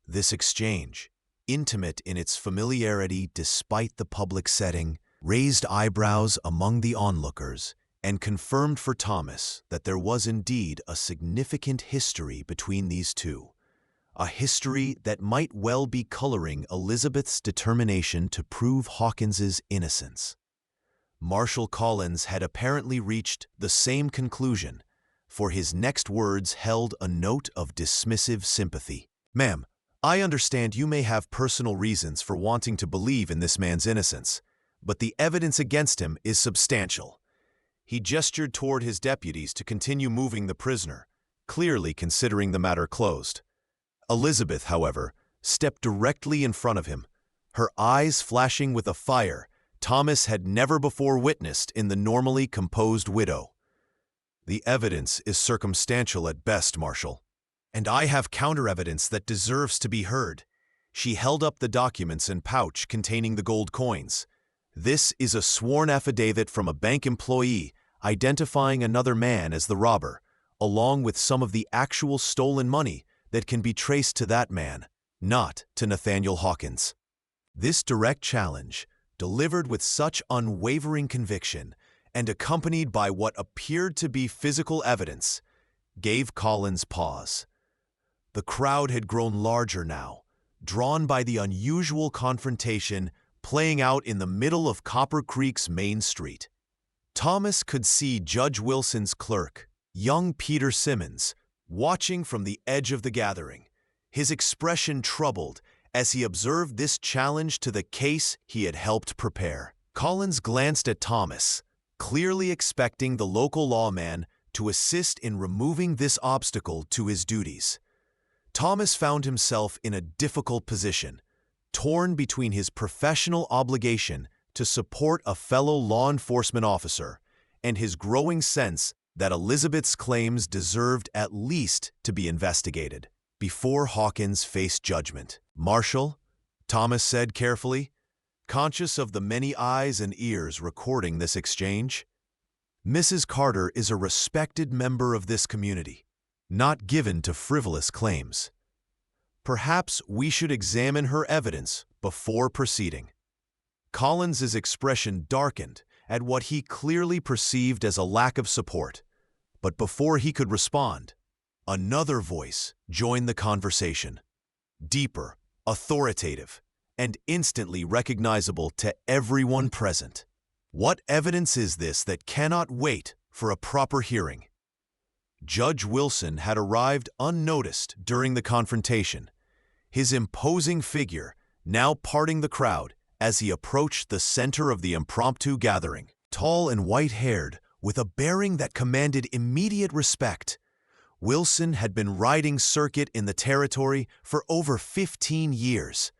This exchange, intimate in its familiarity despite the public setting, raised eyebrows among the onlookers and confirmed for Thomas that there was indeed a significant history between these two, a history that might well be coloring Elizabeth's determination to prove Hawkins's innocence. Marshall Collins had apparently reached the same conclusion, for his next words held a note of dismissive sympathy. "Ma'am, I understand you may have personal reasons for wanting to believe in this man's innocence, but the evidence against him is substantial." He gestured toward his deputies to continue moving the prisoner, clearly considering the matter closed. Elizabeth, however, stepped directly in front of him, her eyes flashing with a fire Thomas had never before witnessed in the normally composed widow. "The evidence is circumstantial at best, Marshal, and I have counter-evidence that deserves to be heard." She held up the documents and pouch containing the gold coins. "This is a sworn affidavit from a bank employee identifying another man as the robber, along with some of the actual stolen money that can be traced to that man, not to Nathaniel Hawkins." This direct challenge, delivered with such unwavering conviction and accompanied by what appeared to be physical evidence, gave Collins pause. The crowd had grown larger now, drawn by the unusual confrontation playing out in the middle of Copper Creek's main street. Thomas could see Judge Wilson's clerk, young Peter Simmons, watching from the edge of the gathering, his expression troubled as he observed this challenge to the case he had helped prepare. Collins glanced at Thomas, clearly expecting the local lawman to assist in removing this obstacle to his duties. Thomas found himself in a difficult position, torn between his professional obligation to support a fellow law enforcement officer and his growing sense that Elizabeth's claims deserved at least to be investigated before Hawkins faced judgment. "Marshal," Thomas said carefully, conscious of the many eyes and ears recording this exchange, "Mrs. Carter is a respected member of this community, not given to frivolous claims. Perhaps we should examine her evidence before proceeding." Collins's expression darkened at what he clearly perceived as a lack of support, but before he could respond, another voice joined the conversation, deeper, authoritative, and instantly recognizable to everyone present. "What evidence is this that cannot wait for a proper hearing?" Judge Wilson had arrived unnoticed during the confrontation, his imposing figure now parting the crowd as he approached the center of the impromptu gathering. Tall and white-haired, with a bearing that commanded immediate respect, Wilson had been riding circuit in the territory for over 15 years,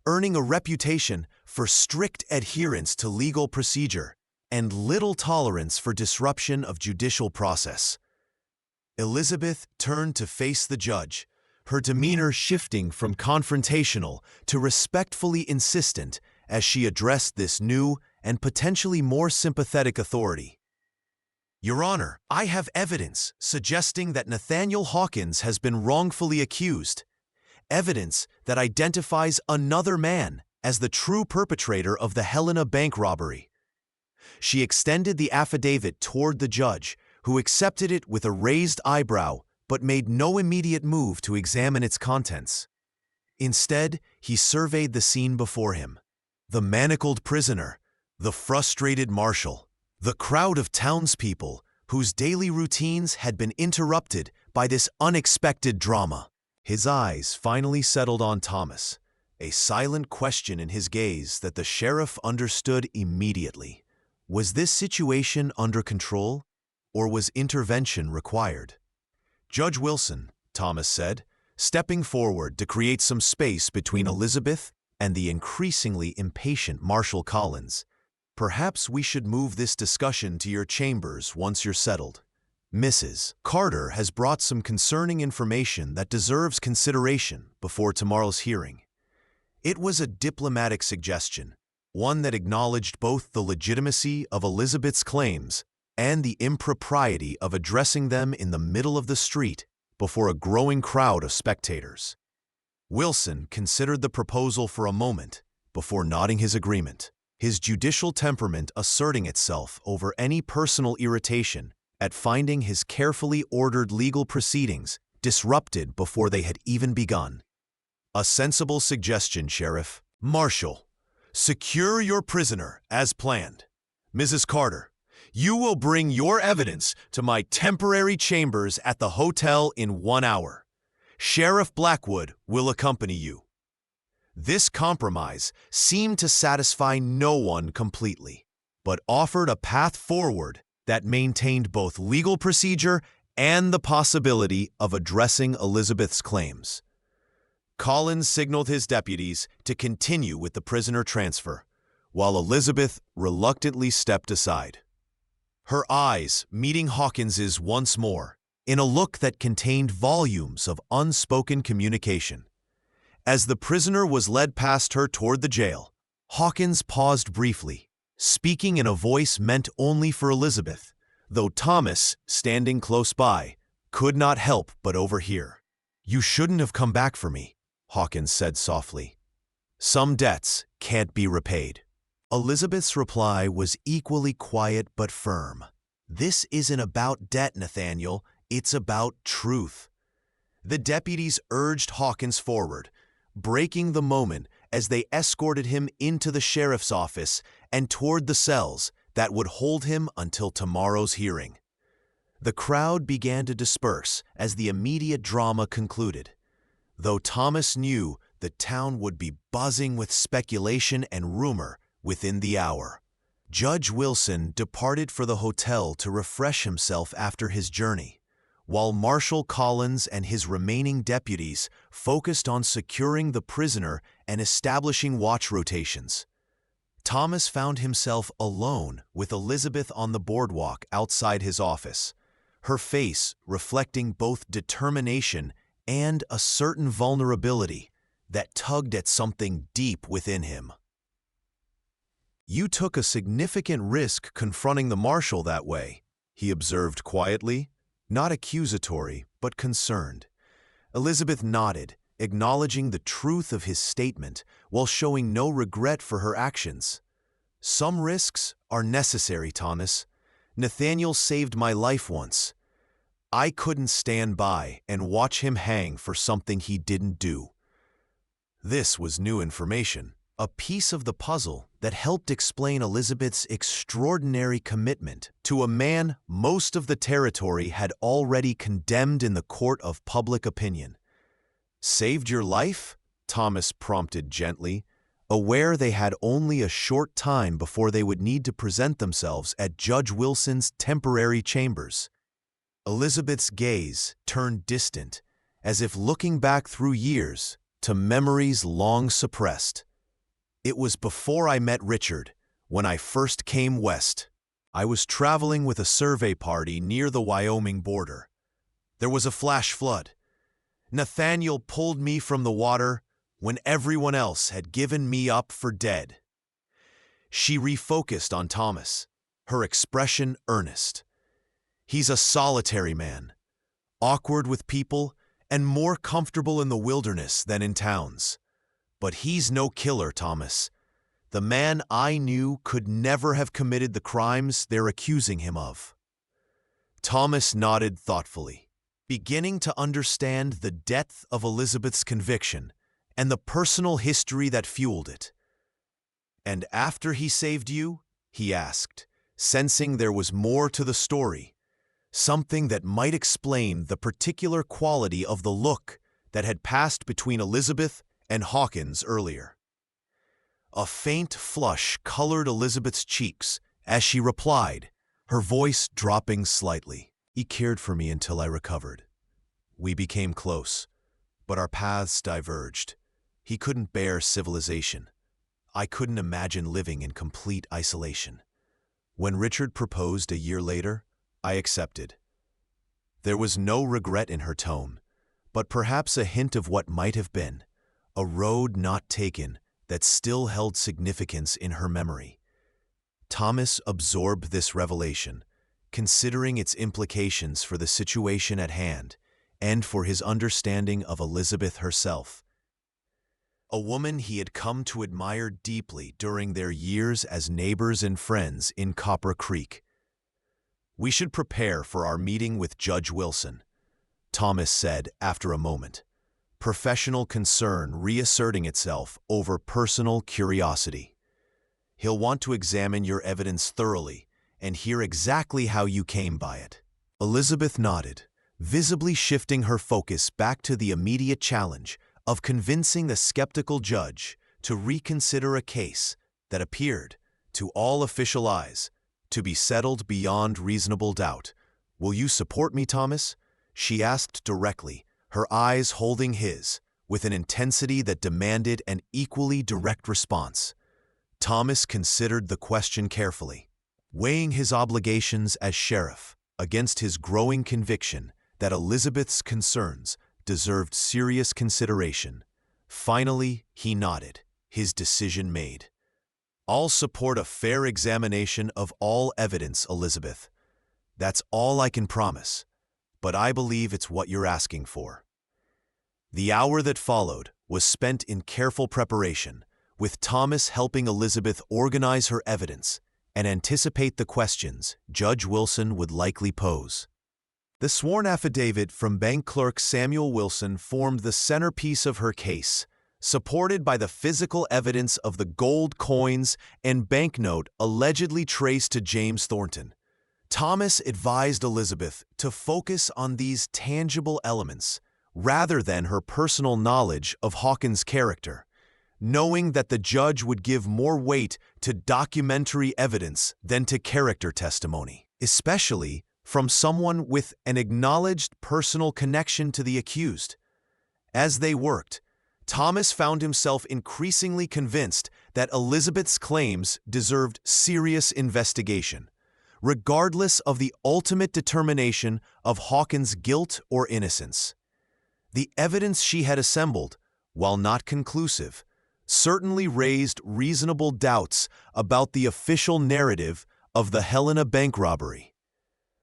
earning a reputation for strict adherence to legal procedure and little tolerance for disruption of judicial process. Elizabeth turned to face the judge, her demeanor shifting from confrontational to respectfully insistent as she addressed this new and potentially more sympathetic authority. "Your Honor, I have evidence suggesting that Nathaniel Hawkins has been wrongfully accused, evidence that identifies another man as the true perpetrator of the Helena bank robbery." She extended the affidavit toward the judge, who accepted it with a raised eyebrow but made no immediate move to examine its contents. Instead, he surveyed the scene before him. The manacled prisoner, the frustrated marshal, the crowd of townspeople whose daily routines had been interrupted by this unexpected drama. His eyes finally settled on Thomas, a silent question in his gaze that the sheriff understood immediately. Was this situation under control, or was intervention required? "Judge Wilson," Thomas said, stepping forward to create some space between Elizabeth and the increasingly impatient Marshal Collins, "perhaps we should move this discussion to your chambers once you're settled. Mrs. Carter has brought some concerning information that deserves consideration before tomorrow's hearing." It was a diplomatic suggestion, one that acknowledged both the legitimacy of Elizabeth's claims and the impropriety of addressing them in the middle of the street before a growing crowd of spectators. Wilson considered the proposal for a moment before nodding his agreement, his judicial temperament asserting itself over any personal irritation at finding his carefully ordered legal proceedings disrupted before they had even begun. "A sensible suggestion, Sheriff. Marshal, secure your prisoner as planned. Mrs. Carter, you will bring your evidence to my temporary chambers at the hotel in 1 hour. Sheriff Blackwood will accompany you." This compromise seemed to satisfy no one completely, but offered a path forward that maintained both legal procedure and the possibility of addressing Elizabeth's claims. Collins signaled his deputies to continue with the prisoner transfer, while Elizabeth reluctantly stepped aside. Her eyes meeting Hawkins's once more, in a look that contained volumes of unspoken communication. As the prisoner was led past her toward the jail, Hawkins paused briefly, speaking in a voice meant only for Elizabeth, though Thomas, standing close by, could not help but overhear. "You shouldn't have come back for me," Hawkins said softly. "Some debts can't be repaid." Elizabeth's reply was equally quiet but firm. "This isn't about debt, Nathaniel. It's about truth." The deputies urged Hawkins forward, breaking the moment as they escorted him into the sheriff's office and toward the cells that would hold him until tomorrow's hearing. The crowd began to disperse as the immediate drama concluded, though Thomas knew the town would be buzzing with speculation and rumor within the hour. Judge Wilson departed for the hotel to refresh himself after his journey, while Marshal Collins and his remaining deputies focused on securing the prisoner and establishing watch rotations. Thomas found himself alone with Elizabeth on the boardwalk outside his office, her face reflecting both determination and a certain vulnerability that tugged at something deep within him. "You took a significant risk confronting the marshal that way," he observed quietly, not accusatory, but concerned. Elizabeth nodded, acknowledging the truth of his statement while showing no regret for her actions. "Some risks are necessary, Thomas. Nathaniel saved my life once. I couldn't stand by and watch him hang for something he didn't do." This was new information, a piece of the puzzle that helped explain Elizabeth's extraordinary commitment to a man most of the territory had already condemned in the court of public opinion. "Saved your life?" Thomas prompted gently, aware they had only a short time before they would need to present themselves at Judge Wilson's temporary chambers. Elizabeth's gaze turned distant, as if looking back through years to memories long suppressed. "It was before I met Richard, when I first came west. I was traveling with a survey party near the Wyoming border. There was a flash flood. Nathaniel pulled me from the water when everyone else had given me up for dead." She refocused on Thomas, her expression earnest. "He's a solitary man, awkward with people, and more comfortable in the wilderness than in towns. But he's no killer, Thomas. The man I knew could never have committed the crimes they're accusing him of." Thomas nodded thoughtfully, beginning to understand the depth of Elizabeth's conviction and the personal history that fueled it. "And after he saved you?" he asked, sensing there was more to the story, something that might explain the particular quality of the look that had passed between Elizabeth and Hawkins earlier. A faint flush colored Elizabeth's cheeks as she replied, her voice dropping slightly. "He cared for me until I recovered. We became close, but our paths diverged. He couldn't bear civilization. I couldn't imagine living in complete isolation. When Richard proposed a year later, I accepted." There was no regret in her tone, but perhaps a hint of what might have been, a road not taken that still held significance in her memory. Thomas absorbed this revelation, considering its implications for the situation at hand and for his understanding of Elizabeth herself, a woman he had come to admire deeply during their years as neighbors and friends in Copper Creek. "We should prepare for our meeting with Judge Wilson," Thomas said after a moment, professional concern reasserting itself over personal curiosity. "He'll want to examine your evidence thoroughly and hear exactly how you came by it." Elizabeth nodded, visibly shifting her focus back to the immediate challenge of convincing the skeptical judge to reconsider a case that appeared, to all official eyes, to be settled beyond reasonable doubt. "Will you support me, Thomas?" she asked directly, her eyes holding his, with an intensity that demanded an equally direct response. Thomas considered the question carefully, weighing his obligations as sheriff against his growing conviction that Elizabeth's concerns deserved serious consideration. Finally, he nodded, his decision made. "I'll support a fair examination of all evidence, Elizabeth. That's all I can promise, but I believe it's what you're asking for." The hour that followed was spent in careful preparation, with Thomas helping Elizabeth organize her evidence and anticipate the questions Judge Wilson would likely pose. The sworn affidavit from bank clerk Samuel Wilson formed the centerpiece of her case, supported by the physical evidence of the gold coins and banknote allegedly traced to James Thornton. Thomas advised Elizabeth to focus on these tangible elements rather than her personal knowledge of Hawkins' character, knowing that the judge would give more weight to documentary evidence than to character testimony, especially from someone with an acknowledged personal connection to the accused. As they worked, Thomas found himself increasingly convinced that Elizabeth's claims deserved serious investigation, regardless of the ultimate determination of Hawkins' guilt or innocence. The evidence she had assembled, while not conclusive, certainly raised reasonable doubts about the official narrative of the Helena bank robbery.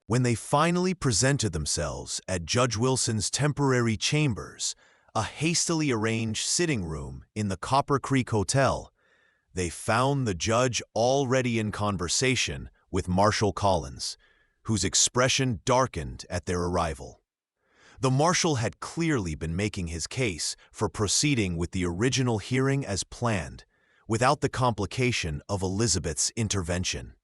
When they finally presented themselves at Judge Wilson's temporary chambers, a hastily arranged sitting room in the Copper Creek Hotel, they found the judge already in conversation with Marshall Collins, whose expression darkened at their arrival. The marshal had clearly been making his case for proceeding with the original hearing as planned, without the complication of Elizabeth's intervention.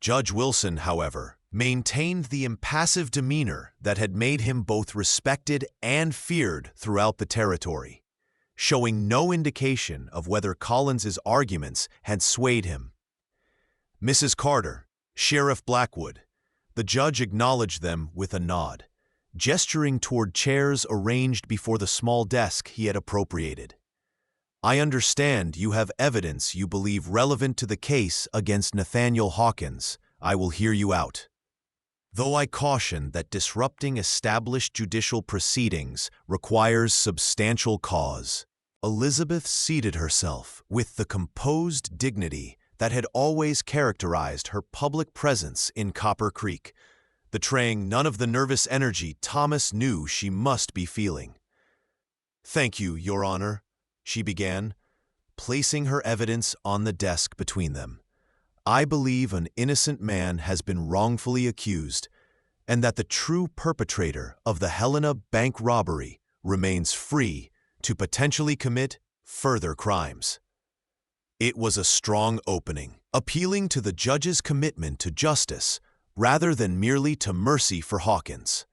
Judge Wilson, however, maintained the impassive demeanor that had made him both respected and feared throughout the territory, showing no indication of whether Collins's arguments had swayed him. "Mrs. Carter, Sheriff Blackwood," the judge acknowledged them with a nod, gesturing toward chairs arranged before the small desk he had appropriated. "I understand you have evidence you believe relevant to the case against Nathaniel Hawkins. I will hear you out. Though I caution that disrupting established judicial proceedings requires substantial cause." Elizabeth seated herself with the composed dignity that had always characterized her public presence in Copper Creek, betraying none of the nervous energy Thomas knew she must be feeling. "Thank you, Your Honor," she began, placing her evidence on the desk between them. "I believe an innocent man has been wrongfully accused, and that the true perpetrator of the Helena bank robbery remains free to potentially commit further crimes." It was a strong opening, appealing to the judge's commitment to justice rather than merely to mercy for Hawkins.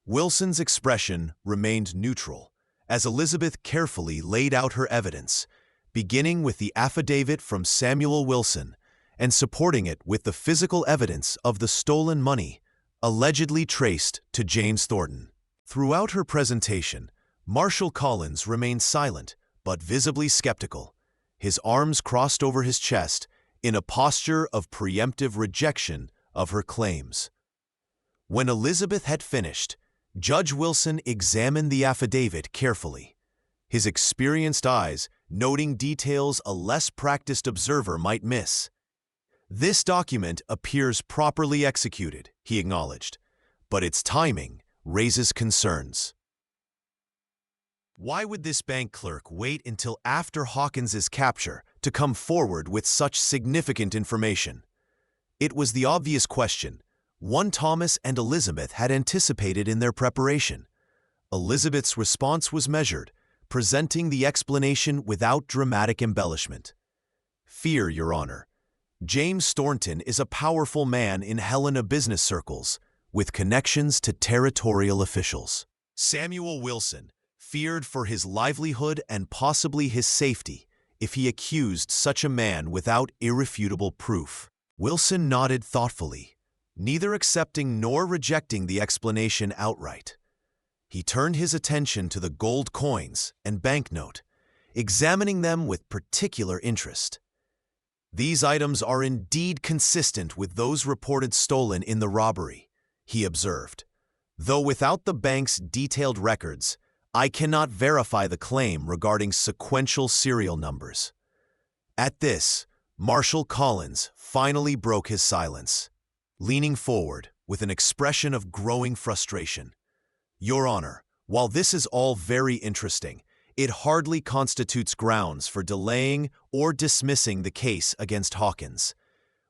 Wilson's expression remained neutral as Elizabeth carefully laid out her evidence, beginning with the affidavit from Samuel Wilson and supporting it with the physical evidence of the stolen money, allegedly traced to James Thornton. Throughout her presentation, Marshall Collins remained silent but visibly skeptical, his arms crossed over his chest in a posture of preemptive rejection of her claims. When Elizabeth had finished, Judge Wilson examined the affidavit carefully, his experienced eyes noting details a less practiced observer might miss. "This document appears properly executed," he acknowledged, "but its timing raises concerns." Why would this bank clerk wait until after Hawkins's capture to come forward with such significant information? It was the obvious question, one Thomas and Elizabeth had anticipated in their preparation. Elizabeth's response was measured, presenting the explanation without dramatic embellishment. "Fear, Your Honor. James Thornton is a powerful man in Helena business circles, with connections to territorial officials. Samuel Wilson feared for his livelihood and possibly his safety if he accused such a man without irrefutable proof." Wilson nodded thoughtfully, neither accepting nor rejecting the explanation outright. He turned his attention to the gold coins and banknote, examining them with particular interest. "These items are indeed consistent with those reported stolen in the robbery," he observed. "Though without the bank's detailed records, I cannot verify the claim regarding sequential serial numbers." At this, Marshall Collins finally broke his silence, leaning forward with an expression of growing frustration. "Your Honor, while this is all very interesting, it hardly constitutes grounds for delaying or dismissing the case against Hawkins.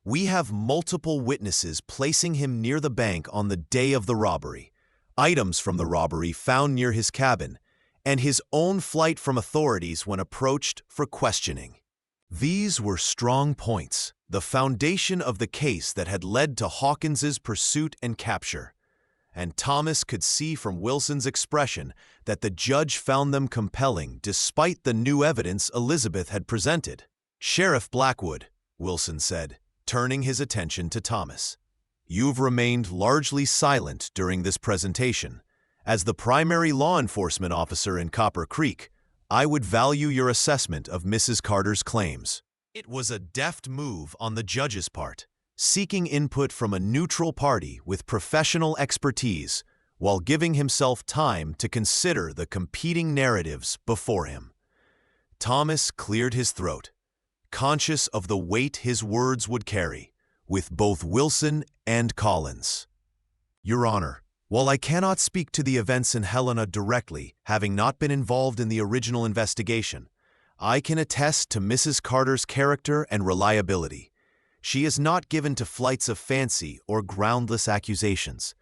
We have multiple witnesses placing him near the bank on the day of the robbery, items from the robbery found near his cabin, and his own flight from authorities when approached for questioning. These were strong points, the foundation of the case that had led to Hawkins's pursuit and capture. And Thomas could see from Wilson's expression that the judge found them compelling despite the new evidence Elizabeth had presented. "Sheriff Blackwood," Wilson said, turning his attention to Thomas, "you've remained largely silent during this presentation. As the primary law enforcement officer in Copper Creek, I would value your assessment of Mrs. Carter's claims." It was a deft move on the judge's part, seeking input from a neutral party with professional expertise while giving himself time to consider the competing narratives before him. Thomas cleared his throat, conscious of the weight his words would carry, with both Wilson and Collins. "Your Honor, while I cannot speak to the events in Helena directly, having not been involved in the original investigation, I can attest to Mrs. Carter's character and reliability. She is not given to flights of fancy or groundless accusations.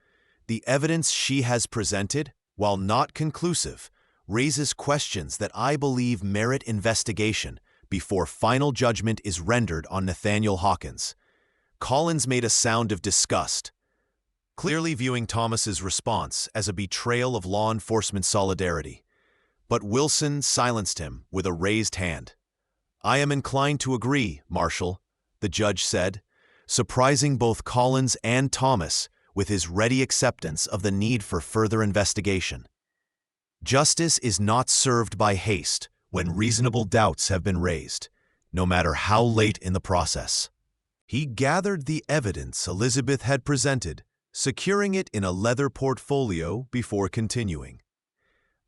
The evidence she has presented, while not conclusive, raises questions that I believe merit investigation before final judgment is rendered on Nathaniel Hawkins." Collins made a sound of disgust, clearly viewing Thomas's response as a betrayal of law enforcement solidarity. But Wilson silenced him with a raised hand. "I am inclined to agree, Marshal," the judge said, surprising both Collins and Thomas with his ready acceptance of the need for further investigation. "Justice is not served by haste when reasonable doubts have been raised, no matter how late in the process." He gathered the evidence Elizabeth had presented, securing it in a leather portfolio before continuing.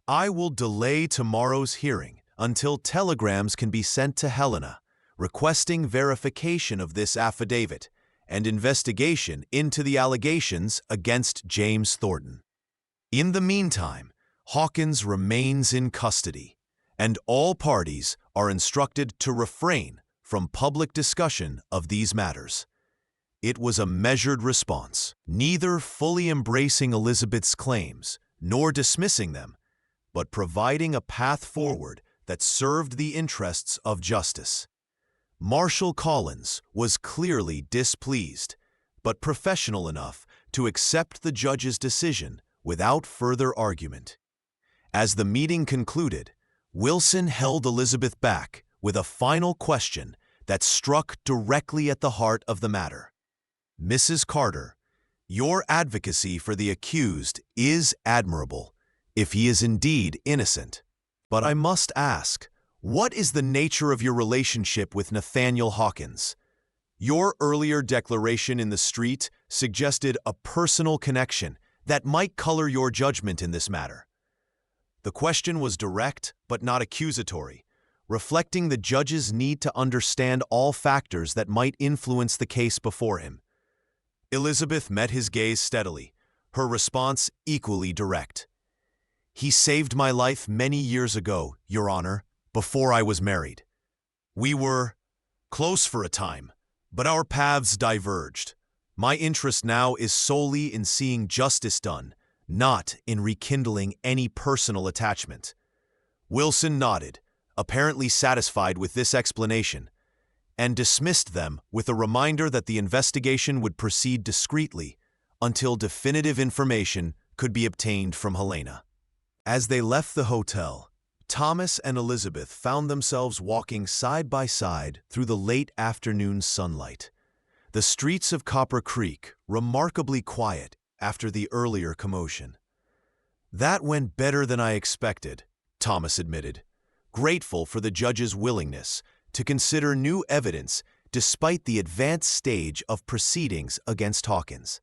"I will delay tomorrow's hearing until telegrams can be sent to Helena, requesting verification of this affidavit and investigation into the allegations against James Thornton. In the meantime, Hawkins remains in custody, and all parties are instructed to refrain from public discussion of these matters." It was a measured response, neither fully embracing Elizabeth's claims nor dismissing them, but providing a path forward that served the interests of justice. Marshal Collins was clearly displeased, but professional enough to accept the judge's decision without further argument. As the meeting concluded, Wilson held Elizabeth back with a final question that struck directly at the heart of the matter. "Mrs. Carter, your advocacy for the accused is admirable, if he is indeed innocent. But I must ask, what is the nature of your relationship with Nathaniel Hawkins? Your earlier declaration in the street suggested a personal connection that might color your judgment in this matter." The question was direct but not accusatory, reflecting the judge's need to understand all factors that might influence the case before him. Elizabeth met his gaze steadily, her response equally direct. "He saved my life many years ago, Your Honor, before I was married. We were close for a time, but our paths diverged. My interest now is solely in seeing justice done, not in rekindling any personal attachment." Wilson nodded, apparently satisfied with this explanation, and dismissed them with a reminder that the investigation would proceed discreetly until definitive information could be obtained from Helena. As they left the hotel, Thomas and Elizabeth found themselves walking side by side through the late afternoon sunlight. The streets of Copper Creek remarkably quiet after the earlier commotion. "That went better than I expected," Thomas admitted, grateful for the judge's willingness to consider new evidence despite the advanced stage of proceedings against Hawkins.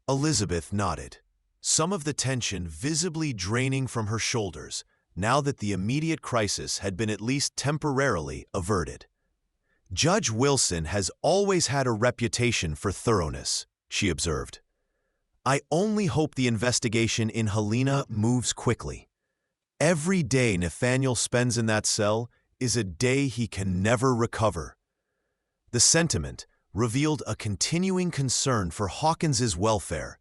Elizabeth nodded, some of the tension visibly draining from her shoulders now that the immediate crisis had been at least temporarily averted. "Judge Wilson has always had a reputation for thoroughness," she observed. "I only hope the investigation in Helena moves quickly. Every day Nathaniel spends in that cell is a day he can never recover." The sentiment revealed a continuing concern for Hawkins's welfare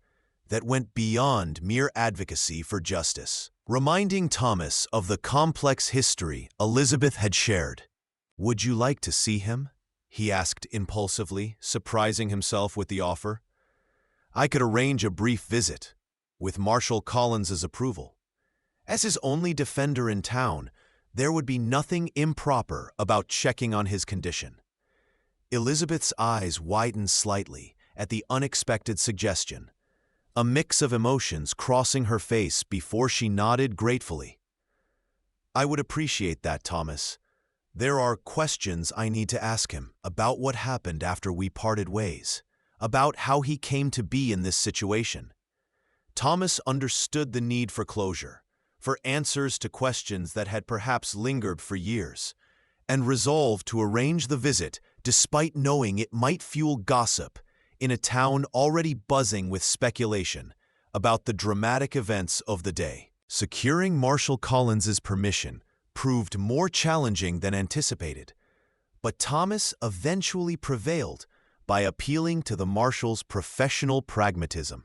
that went beyond mere advocacy for justice. reminding Thomas of the complex history Elizabeth had shared. "Would you like to see him?" he asked impulsively, surprising himself with the offer. "I could arrange a brief visit, with Marshal Collins's approval. As his only defender in town, there would be nothing improper about checking on his condition." Elizabeth's eyes widened slightly at the unexpected suggestion, a mix of emotions crossing her face before she nodded gratefully. "I would appreciate that, Thomas. There are questions I need to ask him about what happened after we parted ways, about how he came to be in this situation." Thomas understood the need for closure, for answers to questions that had perhaps lingered for years, and resolved to arrange the visit despite knowing it might fuel gossip in a town already buzzing with speculation about the dramatic events of the day. Securing Marshal Collins's permission proved more challenging than anticipated, but Thomas eventually prevailed by appealing to the Marshal's professional pragmatism.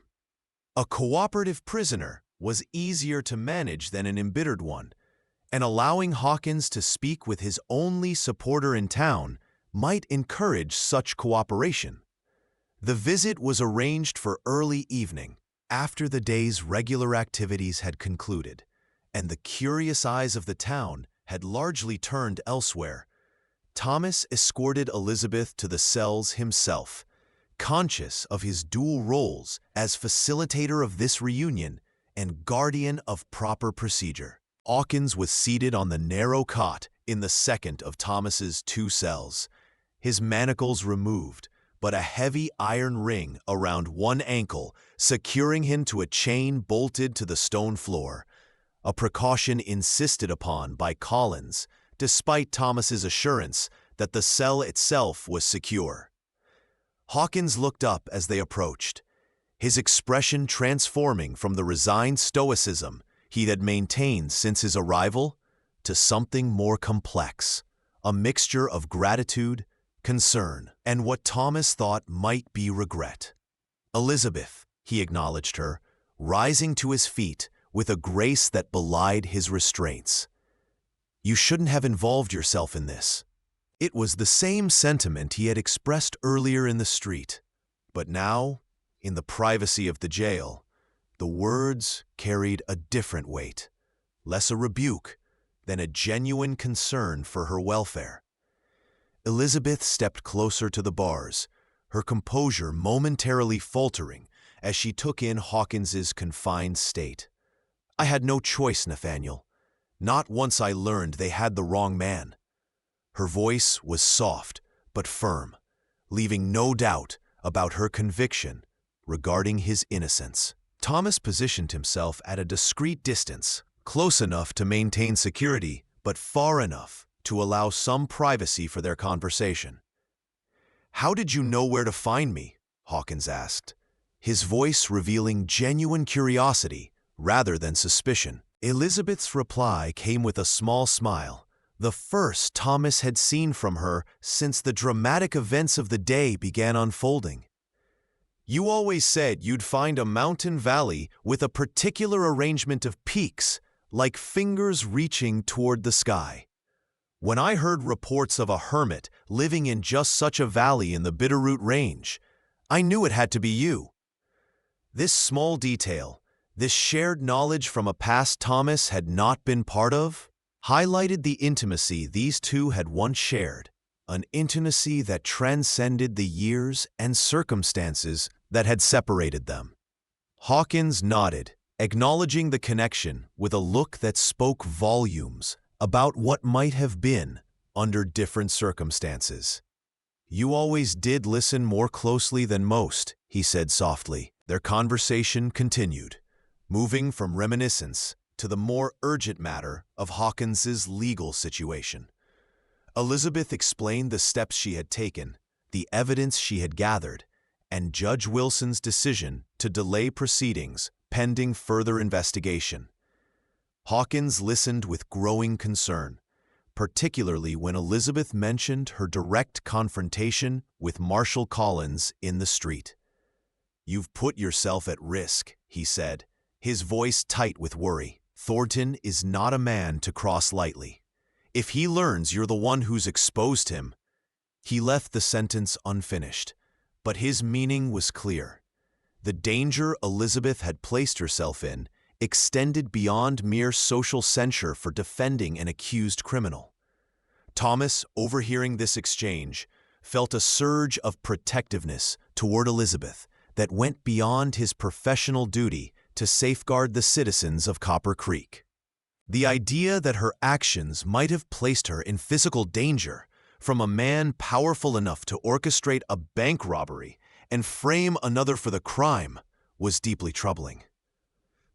A cooperative prisoner was easier to manage than an embittered one, and allowing Hawkins to speak with his only supporter in town might encourage such cooperation. The visit was arranged for early evening, after the day's regular activities had concluded, and the curious eyes of the town had largely turned elsewhere. Thomas escorted Elizabeth to the cells himself, conscious of his dual roles as facilitator of this reunion and guardian of proper procedure. Hawkins was seated on the narrow cot in the second of Thomas's 2 cells, his manacles removed, but a heavy iron ring around one ankle securing him to a chain bolted to the stone floor, a precaution insisted upon by Collins, despite Thomas's assurance that the cell itself was secure. Hawkins looked up as they approached, his expression transforming from the resigned stoicism he had maintained since his arrival to something more complex, a mixture of gratitude, concern, and what Thomas thought might be regret. "Elizabeth," he acknowledged her, rising to his feet with a grace that belied his restraints. "You shouldn't have involved yourself in this." It was the same sentiment he had expressed earlier in the street, but now, in the privacy of the jail, the words carried a different weight, less a rebuke than a genuine concern for her welfare. Elizabeth stepped closer to the bars, her composure momentarily faltering as she took in Hawkins's confined state. "I had no choice, Nathaniel. Not once I learned they had the wrong man." Her voice was soft but firm, leaving no doubt about her conviction regarding his innocence. Thomas positioned himself at a discreet distance, close enough to maintain security, but far enough to allow some privacy for their conversation. "How did you know where to find me?" Hawkins asked, his voice revealing genuine curiosity rather than suspicion. Elizabeth's reply came with a small smile, the first Thomas had seen from her since the dramatic events of the day began unfolding. "You always said you'd find a mountain valley with a particular arrangement of peaks, like fingers reaching toward the sky. When I heard reports of a hermit living in just such a valley in the Bitterroot Range, I knew it had to be you." This small detail, this shared knowledge from a past Thomas had not been part of, highlighted the intimacy these two had once shared, an intimacy that transcended the years and circumstances that had separated them. Hawkins nodded, acknowledging the connection with a look that spoke volumes about what might have been under different circumstances. "You always did listen more closely than most," he said softly. Their conversation continued, moving from reminiscence to the more urgent matter of Hawkins's legal situation. Elizabeth explained the steps she had taken, the evidence she had gathered, and Judge Wilson's decision to delay proceedings pending further investigation. Hawkins listened with growing concern, particularly when Elizabeth mentioned her direct confrontation with Marshal Collins in the street. "You've put yourself at risk," he said, his voice tight with worry. Thornton is not a man to cross lightly. If he learns you're the one who's exposed him—" He left the sentence unfinished, but his meaning was clear. The danger Elizabeth had placed herself in extended beyond mere social censure for defending an accused criminal. Thomas, overhearing this exchange, felt a surge of protectiveness toward Elizabeth that went beyond his professional duty to safeguard the citizens of Copper Creek. The idea that her actions might have placed her in physical danger from a man powerful enough to orchestrate a bank robbery and frame another for the crime was deeply troubling.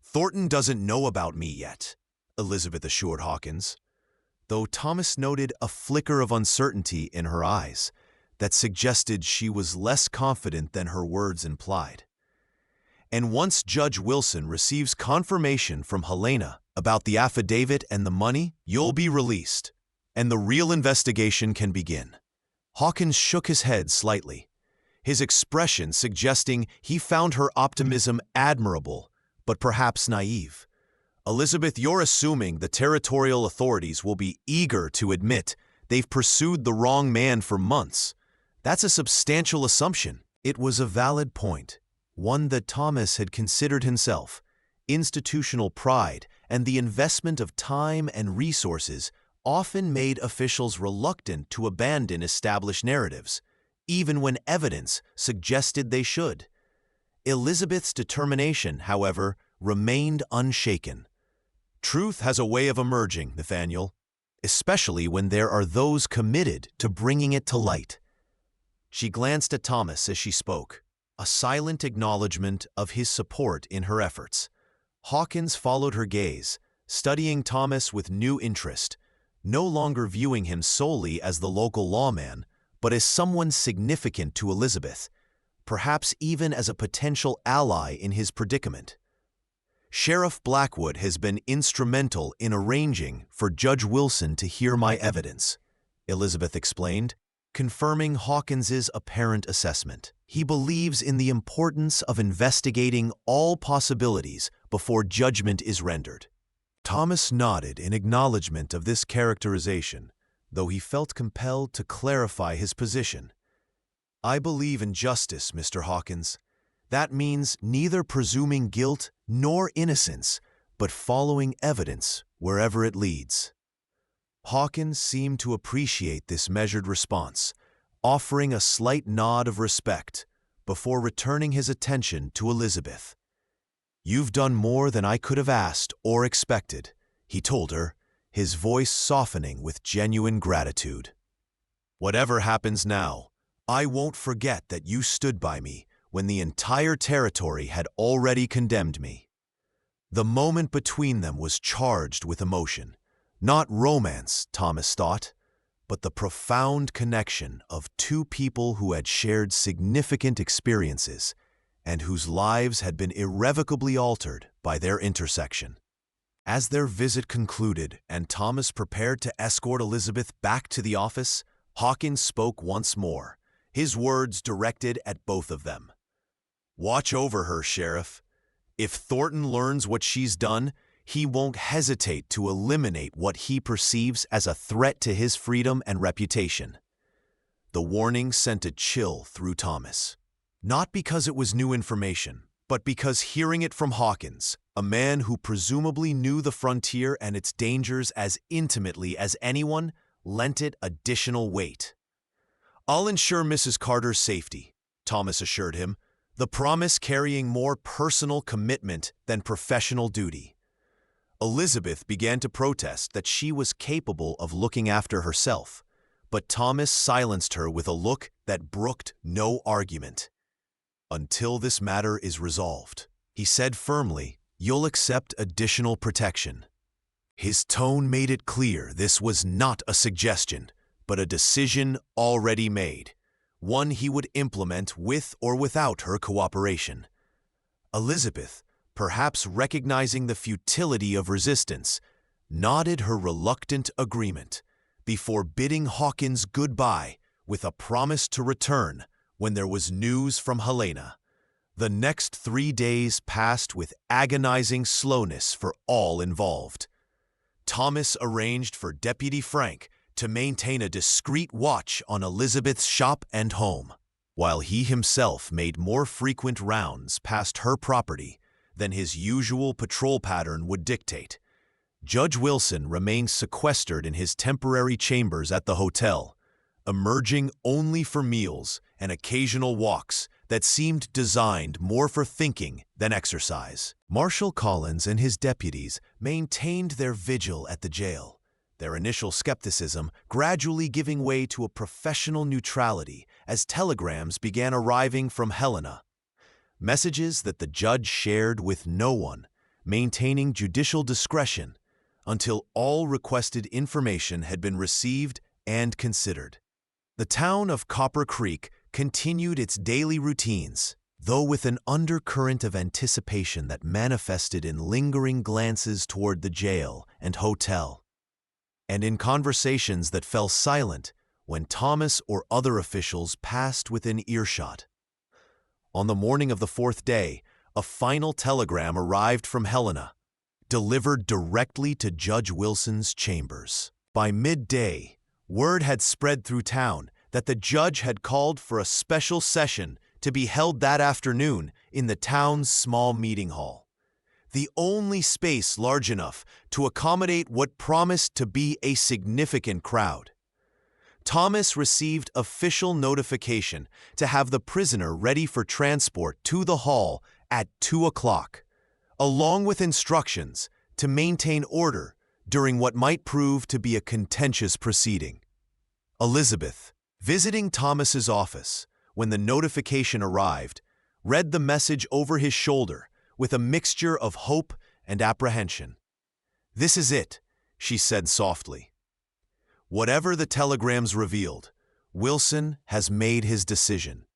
"Thornton doesn't know about me yet," Elizabeth assured Hawkins, though Thomas noted a flicker of uncertainty in her eyes that suggested she was less confident than her words implied. "And once Judge Wilson receives confirmation from Helena about the affidavit and the money, you'll be released, and the real investigation can begin." Hawkins shook his head slightly, his expression suggesting he found her optimism admirable, but perhaps naive. "Elizabeth, you're assuming the territorial authorities will be eager to admit they've pursued the wrong man for months. That's a substantial assumption." It was a valid point, one that Thomas had considered himself. Institutional pride and the investment of time and resources often made officials reluctant to abandon established narratives, even when evidence suggested they should. Elizabeth's determination, however, remained unshaken. "Truth has a way of emerging, Nathaniel, especially when there are those committed to bringing it to light." She glanced at Thomas as she spoke, a silent acknowledgement of his support in her efforts. Hawkins followed her gaze, studying Thomas with new interest, no longer viewing him solely as the local lawman, but as someone significant to Elizabeth, perhaps even as a potential ally in his predicament. "Sheriff Blackwood has been instrumental in arranging for Judge Wilson to hear my evidence," Elizabeth explained, confirming Hawkins's apparent assessment. "He believes in the importance of investigating all possibilities before judgment is rendered." Thomas nodded in acknowledgement of this characterization, though he felt compelled to clarify his position. "I believe in justice, Mr. Hawkins. That means neither presuming guilt nor innocence, but following evidence wherever it leads." Hawkins seemed to appreciate this measured response, offering a slight nod of respect before returning his attention to Elizabeth. "You've done more than I could have asked or expected," he told her, his voice softening with genuine gratitude. "Whatever happens now, I won't forget that you stood by me when the entire territory had already condemned me." The moment between them was charged with emotion. Not romance, Thomas thought, but the profound connection of two people who had shared significant experiences and whose lives had been irrevocably altered by their intersection. As their visit concluded and Thomas prepared to escort Elizabeth back to the office, Hawkins spoke once more, his words directed at both of them. "Watch over her, Sheriff. If Thornton learns what she's done, he won't hesitate to eliminate what he perceives as a threat to his freedom and reputation." The warning sent a chill through Thomas. Not because it was new information, but because hearing it from Hawkins, a man who presumably knew the frontier and its dangers as intimately as anyone, lent it additional weight. "I'll ensure Mrs. Carter's safety," Thomas assured him, the promise carrying more personal commitment than professional duty. Elizabeth began to protest that she was capable of looking after herself, but Thomas silenced her with a look that brooked no argument. "Until this matter is resolved," he said firmly, "you'll accept additional protection." His tone made it clear this was not a suggestion, but a decision already made, one he would implement with or without her cooperation. Elizabeth, perhaps recognizing the futility of resistance, nodded her reluctant agreement before bidding Hawkins goodbye with a promise to return when there was news from Helena. The next 3 days passed with agonizing slowness for all involved. Thomas arranged for Deputy Frank to maintain a discreet watch on Elizabeth's shop and home, while he himself made more frequent rounds past her property than his usual patrol pattern would dictate. Judge Wilson remained sequestered in his temporary chambers at the hotel, emerging only for meals and occasional walks that seemed designed more for thinking than exercise. Marshal Collins and his deputies maintained their vigil at the jail, their initial skepticism gradually giving way to a professional neutrality as telegrams began arriving from Helena. Messages that the judge shared with no one, maintaining judicial discretion until all requested information had been received and considered. The town of Copper Creek continued its daily routines, though with an undercurrent of anticipation that manifested in lingering glances toward the jail and hotel, and in conversations that fell silent when Thomas or other officials passed within earshot. On the morning of the 4th day, a final telegram arrived from Helena, delivered directly to Judge Wilson's chambers. By midday, word had spread through town that the judge had called for a special session to be held that afternoon in the town's small meeting hall, the only space large enough to accommodate what promised to be a significant crowd. Thomas received official notification to have the prisoner ready for transport to the hall at 2 o'clock, along with instructions to maintain order during what might prove to be a contentious proceeding. Elizabeth, visiting Thomas's office when the notification arrived, read the message over his shoulder with a mixture of hope and apprehension. "This is it," she said softly. Whatever the telegrams revealed, Wilson has made his decision.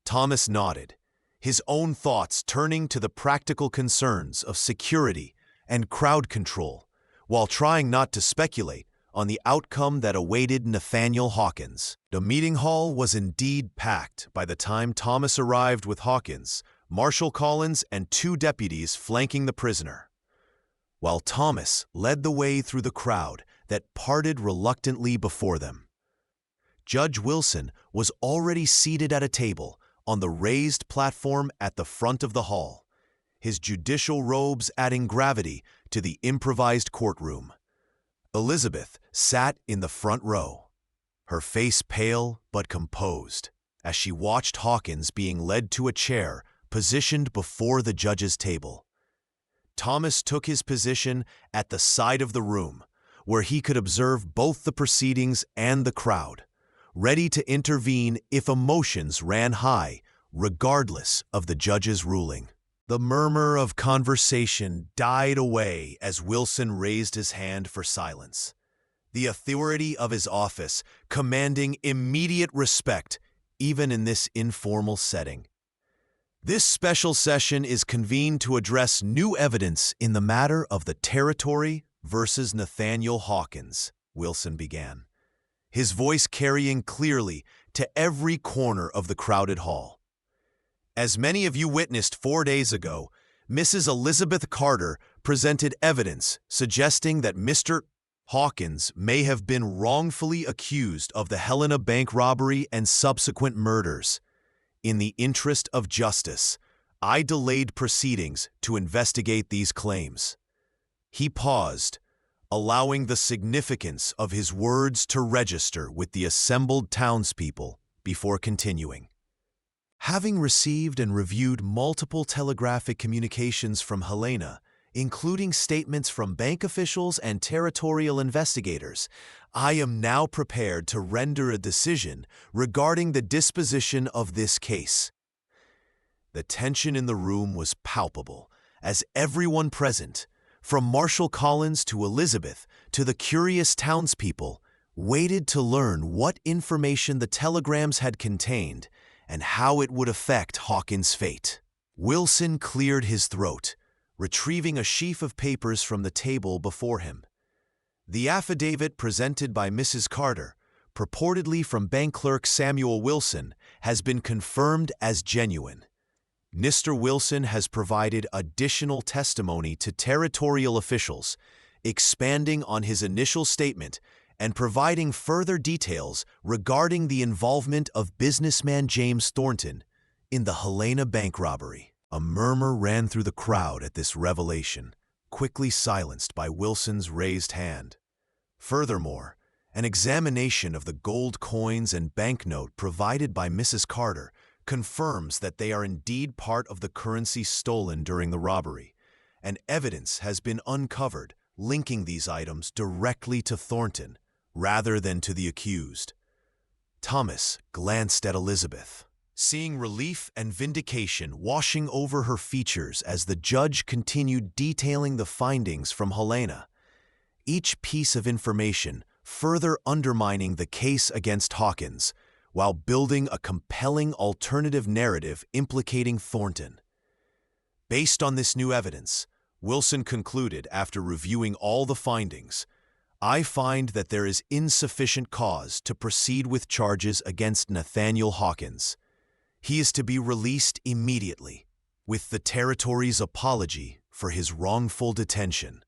Thomas nodded, his own thoughts turning to the practical concerns of security and crowd control, while trying not to speculate on the outcome that awaited Nathaniel Hawkins. The meeting hall was indeed packed by the time Thomas arrived with Hawkins, Marshal Collins, and 2 deputies flanking the prisoner, while Thomas led the way through the crowd that parted reluctantly before them. Judge Wilson was already seated at a table on the raised platform at the front of the hall, his judicial robes adding gravity to the improvised courtroom. Elizabeth sat in the front row, her face pale but composed, as she watched Hawkins being led to a chair positioned before the judge's table. Thomas took his position at the side of the room, where he could observe both the proceedings and the crowd, ready to intervene if emotions ran high, regardless of the judge's ruling. The murmur of conversation died away as Wilson raised his hand for silence, the authority of his office commanding immediate respect even in this informal setting. "This special session is convened to address new evidence in the matter of the Territory versus Nathaniel Hawkins," Wilson began, his voice carrying clearly to every corner of the crowded hall. "As many of you witnessed 4 days ago, Mrs. Elizabeth Carter presented evidence suggesting that Mr. Hawkins may have been wrongfully accused of the Helena bank robbery and subsequent murders. In the interest of justice, I delayed proceedings to investigate these claims." He paused, allowing the significance of his words to register with the assembled townspeople before continuing. "Having received and reviewed multiple telegraphic communications from Helena, including statements from bank officials and territorial investigators, I am now prepared to render a decision regarding the disposition of this case." The tension in the room was palpable, as everyone present, from Marshal Collins to Elizabeth to the curious townspeople, waited to learn what information the telegrams had contained and how it would affect Hawkins' fate. Wilson cleared his throat, retrieving a sheaf of papers from the table before him. The affidavit presented by Mrs. Carter, purportedly from bank clerk Samuel Wilson, has been confirmed as genuine. Mr. Wilson has provided additional testimony to territorial officials, expanding on his initial statement and providing further details regarding the involvement of businessman James Thornton in the Helena bank robbery. A murmur ran through the crowd at this revelation, quickly silenced by Wilson's raised hand. Furthermore, an examination of the gold coins and banknote provided by Mrs. Carter confirms that they are indeed part of the currency stolen during the robbery, and evidence has been uncovered linking these items directly to Thornton rather than to the accused. Thomas glanced at Elizabeth, seeing relief and vindication washing over her features as the judge continued detailing the findings from Helena, each piece of information further undermining the case against Hawkins, while building a compelling alternative narrative implicating Thornton. Based on this new evidence, Wilson concluded after reviewing all the findings, "I find that there is insufficient cause to proceed with charges against Nathaniel Hawkins. He is to be released immediately, with the territory's apology for his wrongful detention."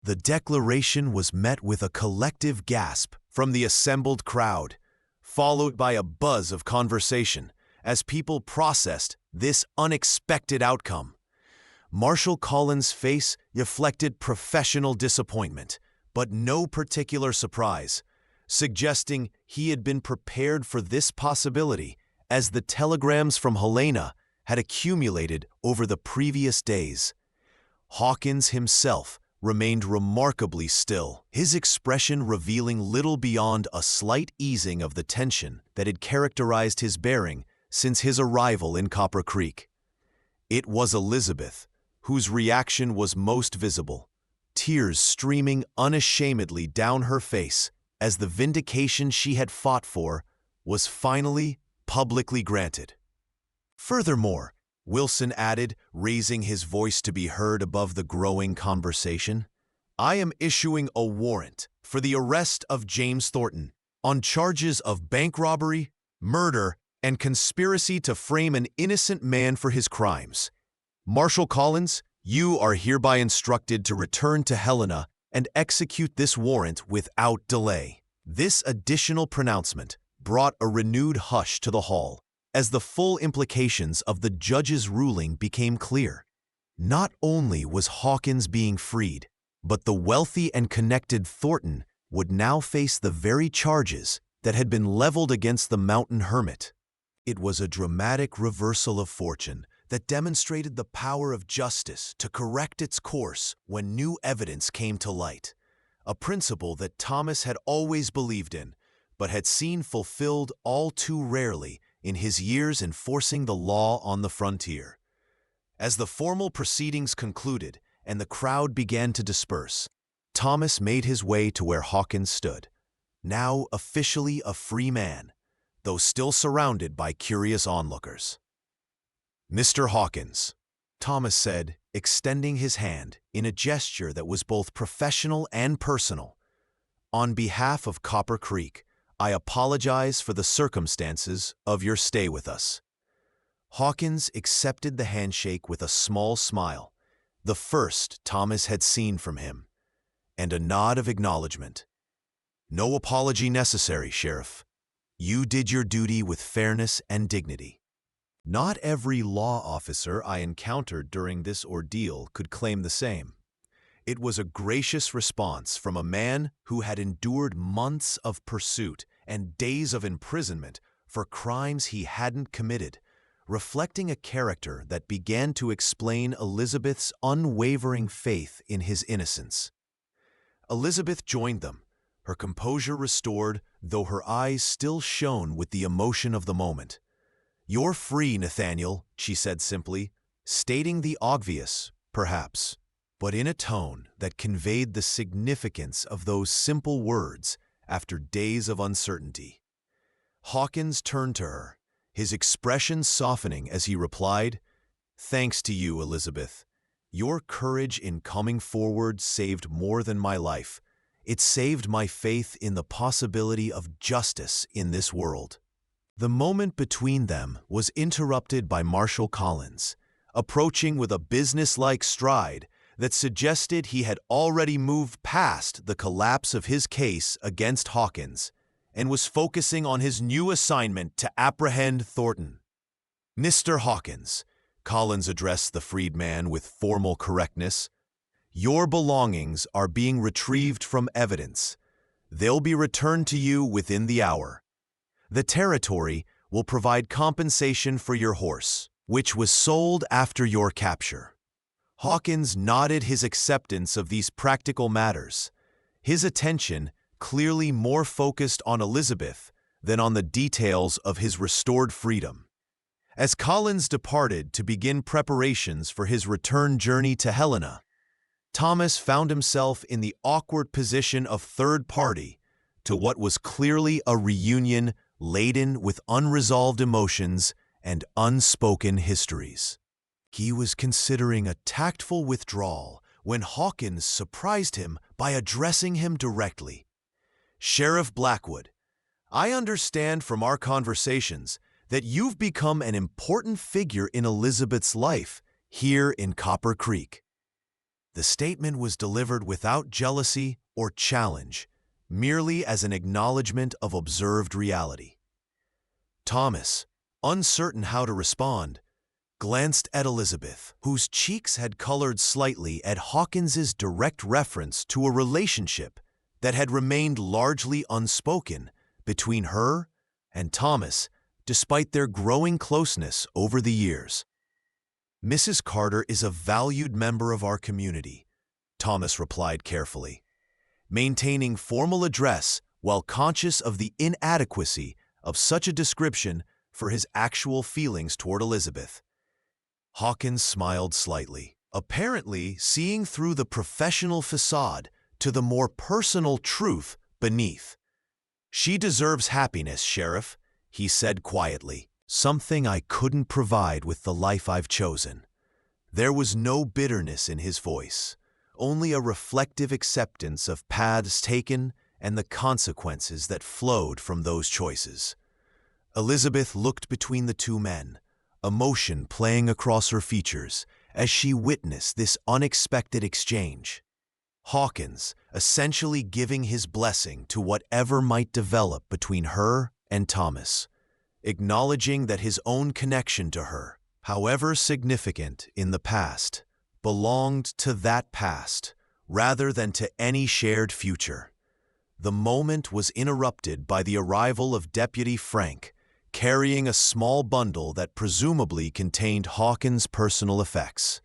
The declaration was met with a collective gasp from the assembled crowd, followed by a buzz of conversation as people processed this unexpected outcome. Marshall Collins' face reflected professional disappointment, but no particular surprise, suggesting he had been prepared for this possibility as the telegrams from Helena had accumulated over the previous days. Hawkins himself remained remarkably still, his expression revealing little beyond a slight easing of the tension that had characterized his bearing since his arrival in Copper Creek. It was Elizabeth whose reaction was most visible, tears streaming unashamedly down her face as the vindication she had fought for was finally publicly granted. Furthermore, Wilson added, raising his voice to be heard above the growing conversation, "I am issuing a warrant for the arrest of James Thornton on charges of bank robbery, murder, and conspiracy to frame an innocent man for his crimes. Marshall Collins, you are hereby instructed to return to Helena and execute this warrant without delay." This additional pronouncement brought a renewed hush to the hall, as the full implications of the judge's ruling became clear. Not only was Hawkins being freed, but the wealthy and connected Thornton would now face the very charges that had been leveled against the mountain hermit. It was a dramatic reversal of fortune that demonstrated the power of justice to correct its course when new evidence came to light, a principle that Thomas had always believed in, but had seen fulfilled all too rarely in his years enforcing the law on the frontier. As the formal proceedings concluded and the crowd began to disperse, Thomas made his way to where Hawkins stood, now officially a free man, though still surrounded by curious onlookers. "Mr. Hawkins," Thomas said, extending his hand in a gesture that was both professional and personal, "on behalf of Copper Creek, I apologize for the circumstances of your stay with us." Hawkins accepted the handshake with a small smile, the first Thomas had seen from him, and a nod of acknowledgement. "No apology necessary, Sheriff. You did your duty with fairness and dignity." Not every law officer I encountered during this ordeal could claim the same. It was a gracious response from a man who had endured months of pursuit and days of imprisonment for crimes he hadn't committed, reflecting a character that began to explain Elizabeth's unwavering faith in his innocence. Elizabeth joined them, her composure restored, though her eyes still shone with the emotion of the moment. "You're free, Nathaniel," she said simply, stating the obvious, perhaps, but in a tone that conveyed the significance of those simple words after days of uncertainty. Hawkins turned to her, his expression softening as he replied, "Thanks to you, Elizabeth. Your courage in coming forward saved more than my life. It saved my faith in the possibility of justice in this world." The moment between them was interrupted by Marshall Collins, approaching with a businesslike stride that suggested he had already moved past the collapse of his case against Hawkins and was focusing on his new assignment to apprehend Thornton. "Mr. Hawkins," Collins addressed the freedman with formal correctness, "your belongings are being retrieved from evidence. They'll be returned to you within the hour. The territory will provide compensation for your horse, which was sold after your capture." Hawkins nodded his acceptance of these practical matters, his attention clearly more focused on Elizabeth than on the details of his restored freedom. As Collins departed to begin preparations for his return journey to Helena, Thomas found himself in the awkward position of third party to what was clearly a reunion laden with unresolved emotions and unspoken histories. He was considering a tactful withdrawal when Hawkins surprised him by addressing him directly. "Sheriff Blackwood, I understand from our conversations that you've become an important figure in Elizabeth's life here in Copper Creek." The statement was delivered without jealousy or challenge, merely as an acknowledgement of observed reality. Thomas, uncertain how to respond, glanced at Elizabeth, whose cheeks had colored slightly at Hawkins's direct reference to a relationship that had remained largely unspoken between her and Thomas despite their growing closeness over the years. "Mrs. Carter is a valued member of our community," Thomas replied carefully, maintaining formal address while conscious of the inadequacy of such a description for his actual feelings toward Elizabeth. Hawkins smiled slightly, apparently seeing through the professional facade to the more personal truth beneath. "She deserves happiness, Sheriff," he said quietly, "something I couldn't provide with the life I've chosen." There was no bitterness in his voice, only a reflective acceptance of paths taken and the consequences that flowed from those choices. Elizabeth looked between the two men, emotion playing across her features as she witnessed this unexpected exchange. Hawkins essentially giving his blessing to whatever might develop between her and Thomas, acknowledging that his own connection to her, however significant in the past, belonged to that past rather than to any shared future. The moment was interrupted by the arrival of Deputy Frank, carrying a small bundle that presumably contained Hawkins' personal effects.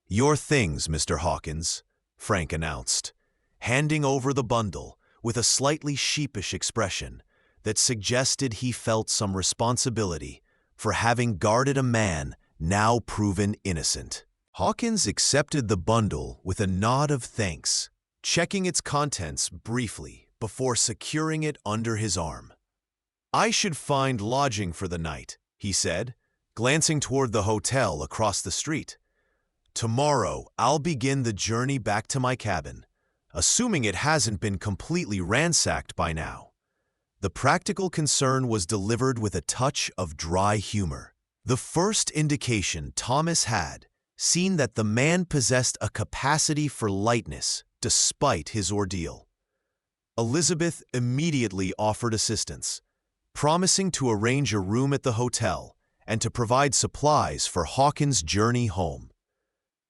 "Your things, Mr. Hawkins," Frank announced, handing over the bundle with a slightly sheepish expression that suggested he felt some responsibility for having guarded a man now proven innocent. Hawkins accepted the bundle with a nod of thanks, checking its contents briefly before securing it under his arm. "I should find lodging for the night," he said, glancing toward the hotel across the street. "Tomorrow, I'll begin the journey back to my cabin, assuming it hasn't been completely ransacked by now." The practical concern was delivered with a touch of dry humor. The first indication Thomas had seen that the man possessed a capacity for lightness despite his ordeal. Elizabeth immediately offered assistance, promising to arrange a room at the hotel and to provide supplies for Hawkins' journey home.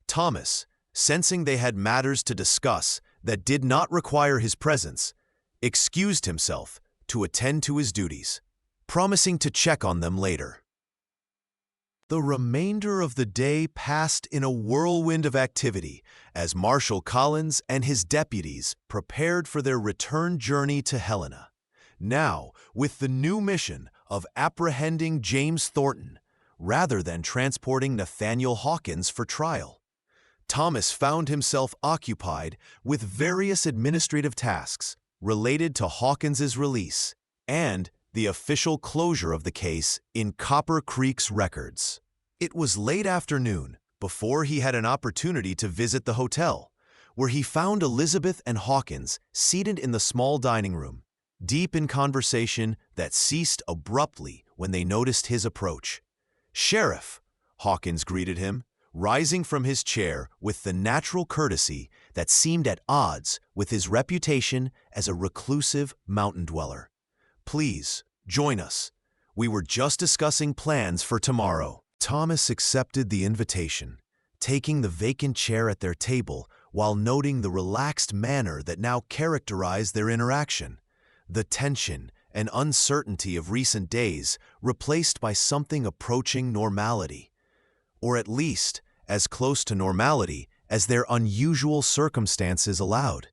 Thomas, sensing they had matters to discuss that did not require his presence, excused himself to attend to his duties, promising to check on them later. The remainder of the day passed in a whirlwind of activity as Marshall Collins and his deputies prepared for their return journey to Helena, now with the new mission of apprehending James Thornton rather than transporting Nathaniel Hawkins for trial. Thomas found himself occupied with various administrative tasks related to Hawkins's release and the official closure of the case in Copper Creek's records. It was late afternoon before he had an opportunity to visit the hotel, where he found Elizabeth and Hawkins seated in the small dining room, deep in conversation that ceased abruptly when they noticed his approach. "Sheriff," Hawkins greeted him, rising from his chair with the natural courtesy that seemed at odds with his reputation as a reclusive mountain dweller. "Please, join us. We were just discussing plans for tomorrow." Thomas accepted the invitation, taking the vacant chair at their table while noting the relaxed manner that now characterized their interaction. The tension and uncertainty of recent days replaced by something approaching normality, or at least as close to normality as their unusual circumstances allowed.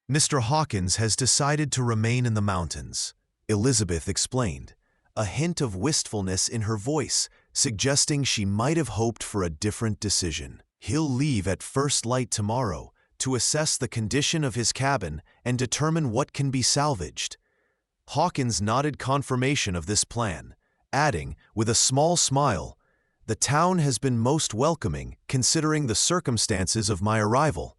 "Mr. Hawkins has decided to remain in the mountains," Elizabeth explained, a hint of wistfulness in her voice suggesting she might have hoped for a different decision. "He'll leave at first light tomorrow to assess the condition of his cabin and determine what can be salvaged." Hawkins nodded confirmation of this plan, adding, with a small smile, "The town has been most welcoming considering the circumstances of my arrival,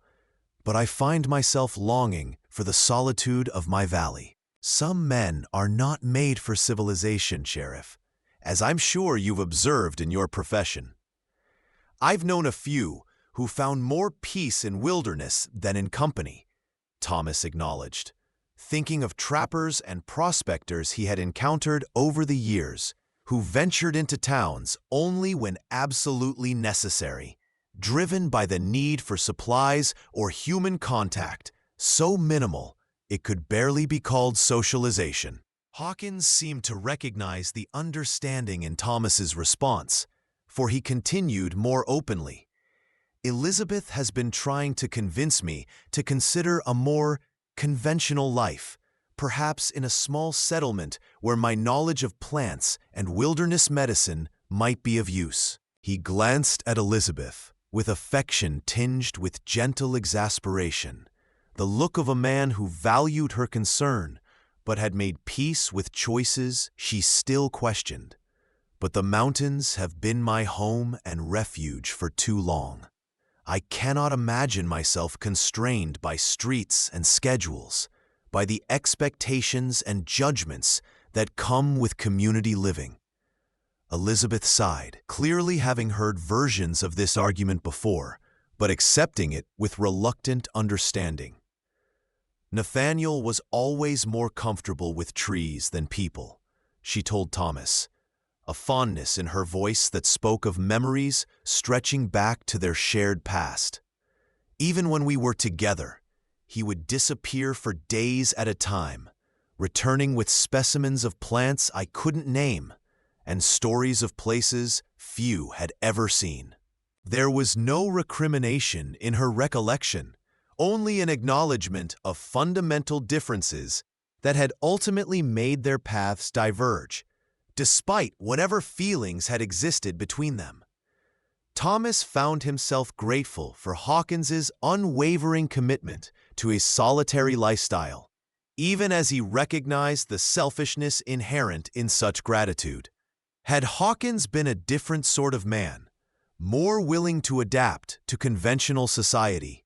but I find myself longing for the solitude of my valley." "Some men are not made for civilization, Sheriff, as I'm sure you've observed in your profession. I've known a few who found more peace in wilderness than in company," Thomas acknowledged, thinking of trappers and prospectors he had encountered over the years who ventured into towns only when absolutely necessary, driven by the need for supplies or human contact, so minimal it could barely be called socialization. Hawkins seemed to recognize the understanding in Thomas's response, for he continued more openly. "Elizabeth has been trying to convince me to consider a more conventional life, perhaps in a small settlement where my knowledge of plants and wilderness medicine might be of use." He glanced at Elizabeth with affection tinged with gentle exasperation, the look of a man who valued her concern but had made peace with choices she still questioned. "But the mountains have been my home and refuge for too long. I cannot imagine myself constrained by streets and schedules, by the expectations and judgments that come with community living." Elizabeth sighed, clearly having heard versions of this argument before, but accepting it with reluctant understanding. "Nathaniel was always more comfortable with trees than people," she told Thomas, a fondness in her voice that spoke of memories stretching back to their shared past. "Even when we were together, he would disappear for days at a time, returning with specimens of plants I couldn't name and stories of places few had ever seen." There was no recrimination in her recollection, only an acknowledgement of fundamental differences that had ultimately made their paths diverge, despite whatever feelings had existed between them. Thomas found himself grateful for Hawkins's unwavering commitment to a solitary lifestyle, even as he recognized the selfishness inherent in such gratitude. Had Hawkins been a different sort of man, more willing to adapt to conventional society,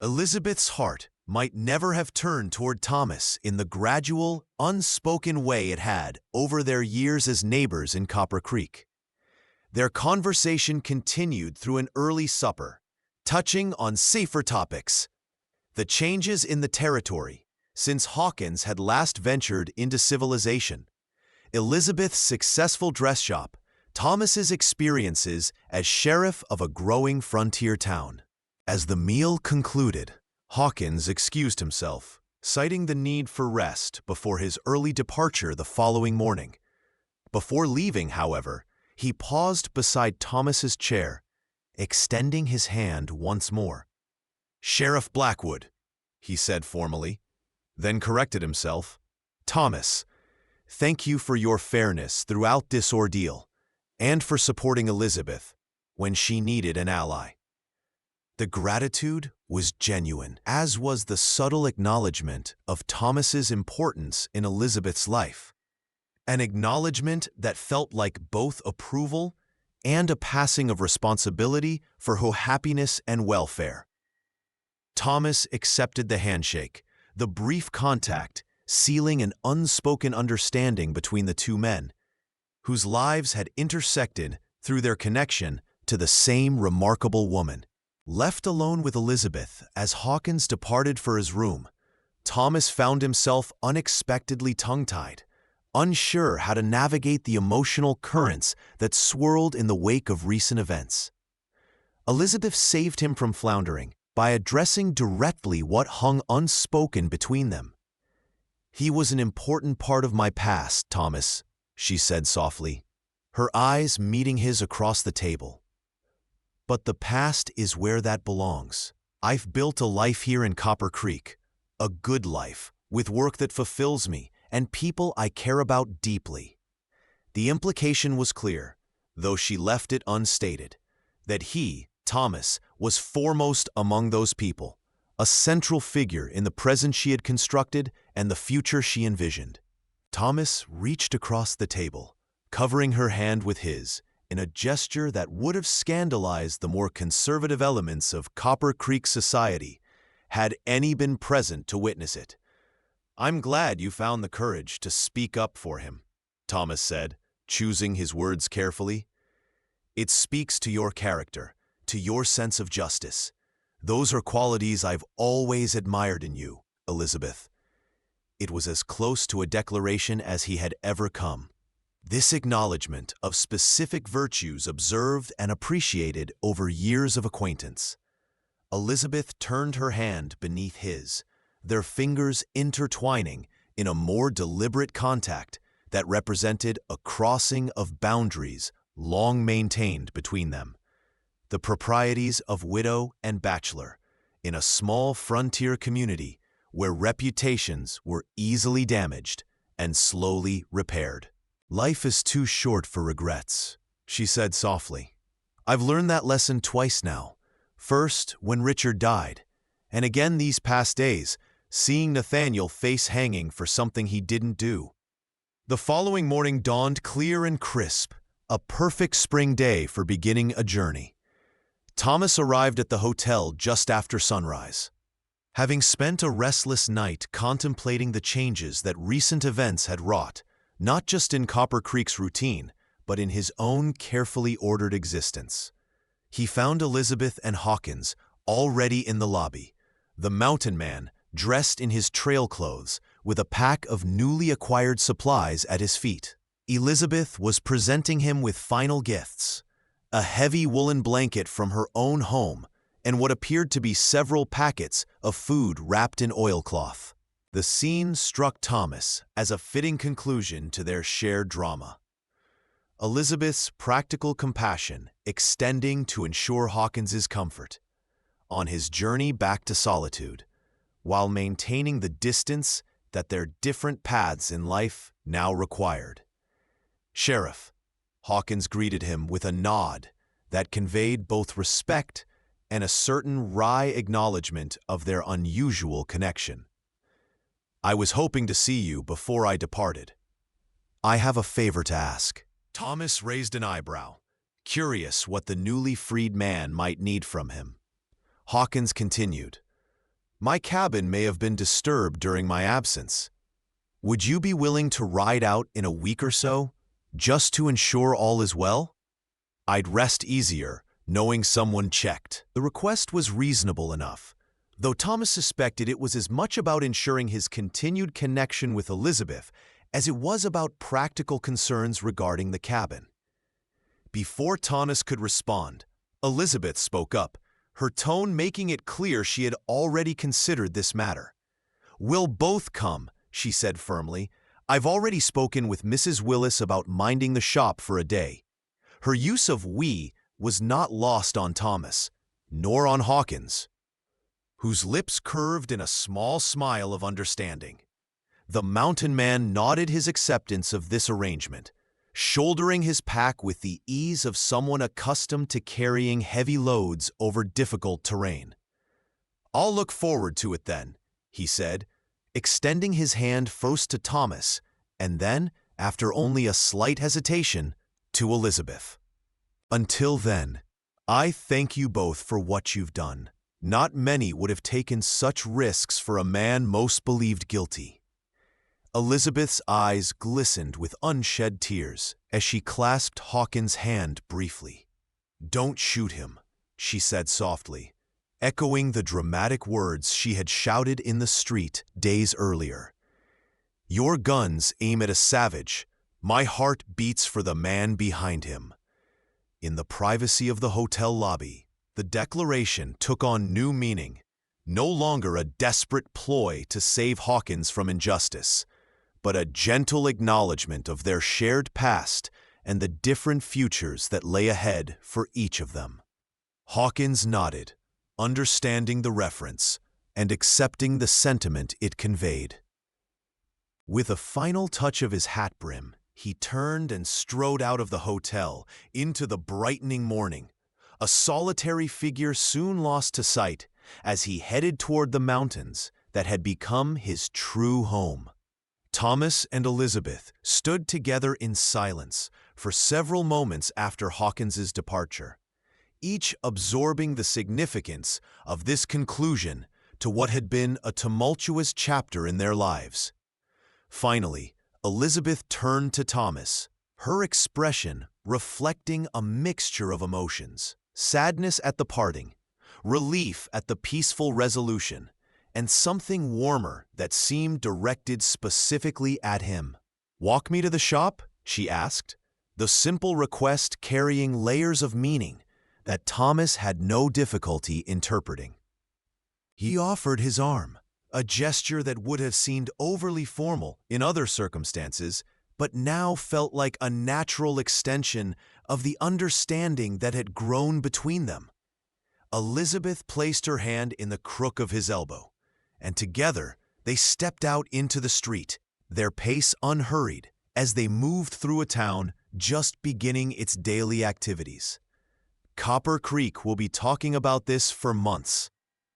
Elizabeth's heart might never have turned toward Thomas in the gradual, unspoken way it had over their years as neighbors in Copper Creek. Their conversation continued through an early supper, touching on safer topics. The changes in the territory since Hawkins had last ventured into civilization, Elizabeth's successful dress shop, Thomas's experiences as sheriff of a growing frontier town. As the meal concluded, Hawkins excused himself, citing the need for rest before his early departure the following morning. Before leaving, however, he paused beside Thomas's chair, extending his hand once more. "Sheriff Blackwood," he said formally, then corrected himself. "Thomas, thank you for your fairness throughout this ordeal, and for supporting Elizabeth when she needed an ally." The gratitude was genuine, as was the subtle acknowledgement of Thomas's importance in Elizabeth's life. An acknowledgement that felt like both approval and a passing of responsibility for her happiness and welfare. Thomas accepted the handshake, the brief contact sealing an unspoken understanding between the two men, whose lives had intersected through their connection to the same remarkable woman. Left alone with Elizabeth as Hawkins departed for his room, Thomas found himself unexpectedly tongue-tied, unsure how to navigate the emotional currents that swirled in the wake of recent events. Elizabeth saved him from floundering by addressing directly what hung unspoken between them. "He was an important part of my past, Thomas," she said softly, her eyes meeting his across the table. "But the past is where that belongs. I've built a life here in Copper Creek, a good life, with work that fulfills me and people I care about deeply." The implication was clear, though she left it unstated, that he, Thomas, was foremost among those people, a central figure in the present she had constructed and the future she envisioned. Thomas reached across the table, covering her hand with his, in a gesture that would have scandalized the more conservative elements of Copper Creek society, had any been present to witness it. "I'm glad you found the courage to speak up for him," Thomas said, choosing his words carefully. "It speaks to your character, to your sense of justice. Those are qualities I've always admired in you, Elizabeth." It was as close to a declaration as he had ever come. This acknowledgement of specific virtues observed and appreciated over years of acquaintance. Elizabeth turned her hand beneath his, their fingers intertwining in a more deliberate contact that represented a crossing of boundaries long maintained between them. The proprieties of widow and bachelor in a small frontier community where reputations were easily damaged and slowly repaired. "Life is too short for regrets," she said softly. "I've learned that lesson twice now. First, when Richard died, and again these past days, seeing Nathaniel face hanging for something he didn't do." The following morning dawned clear and crisp, a perfect spring day for beginning a journey. Thomas arrived at the hotel just after sunrise. Having spent a restless night contemplating the changes that recent events had wrought, not just in Copper Creek's routine, but in his own carefully ordered existence, he found Elizabeth and Hawkins already in the lobby, the mountain man dressed in his trail clothes with a pack of newly acquired supplies at his feet. Elizabeth was presenting him with final gifts, a heavy woolen blanket from her own home and what appeared to be several packets of food wrapped in oilcloth. The scene struck Thomas as a fitting conclusion to their shared drama. Elizabeth's practical compassion extending to ensure Hawkins's comfort on his journey back to solitude, while maintaining the distance that their different paths in life now required. "Sheriff," Hawkins greeted him with a nod that conveyed both respect and a certain wry acknowledgement of their unusual connection. "I was hoping to see you before I departed. I have a favor to ask." Thomas raised an eyebrow, curious what the newly freed man might need from him. Hawkins continued, "My cabin may have been disturbed during my absence. Would you be willing to ride out in a week or so, just to ensure all is well? I'd rest easier knowing someone checked." The request was reasonable enough, though Thomas suspected it was as much about ensuring his continued connection with Elizabeth as it was about practical concerns regarding the cabin. Before Thomas could respond, Elizabeth spoke up, her tone making it clear she had already considered this matter. "We'll both come," she said firmly. "I've already spoken with Mrs. Willis about minding the shop for a day." Her use of "we" was not lost on Thomas, nor on Hawkins, whose lips curved in a small smile of understanding. The mountain man nodded his acceptance of this arrangement, shouldering his pack with the ease of someone accustomed to carrying heavy loads over difficult terrain. "I'll look forward to it then," he said, extending his hand first to Thomas and then, after only a slight hesitation, to Elizabeth. "Until then, I thank you both for what you've done. Not many would have taken such risks for a man most believed guilty. Elizabeth's eyes glistened with unshed tears as she clasped Hawkins' hand briefly. "Don't shoot him," she said softly, echoing the dramatic words she had shouted in the street days earlier. "Your guns aim at a savage. My heart beats for the man behind him." In the privacy of the hotel lobby, the declaration took on new meaning, no longer a desperate ploy to save Hawkins from injustice, but a gentle acknowledgement of their shared past and the different futures that lay ahead for each of them. Hawkins nodded, understanding the reference and accepting the sentiment it conveyed. With a final touch of his hat brim, he turned and strode out of the hotel into the brightening morning, a solitary figure soon lost to sight as he headed toward the mountains that had become his true home. Thomas and Elizabeth stood together in silence for several moments after Hawkins's departure, each absorbing the significance of this conclusion to what had been a tumultuous chapter in their lives. Finally, Elizabeth turned to Thomas, her expression reflecting a mixture of emotions: sadness at the parting, relief at the peaceful resolution, and something warmer that seemed directed specifically at him. "Walk me to the shop?" she asked, the simple request carrying layers of meaning that Thomas had no difficulty interpreting. He offered his arm, a gesture that would have seemed overly formal in other circumstances, but now felt like a natural extension of the understanding that had grown between them. Elizabeth placed her hand in the crook of his elbow, and together they stepped out into the street, their pace unhurried as they moved through a town just beginning its daily activities. "Copper Creek will be talking about this for months,"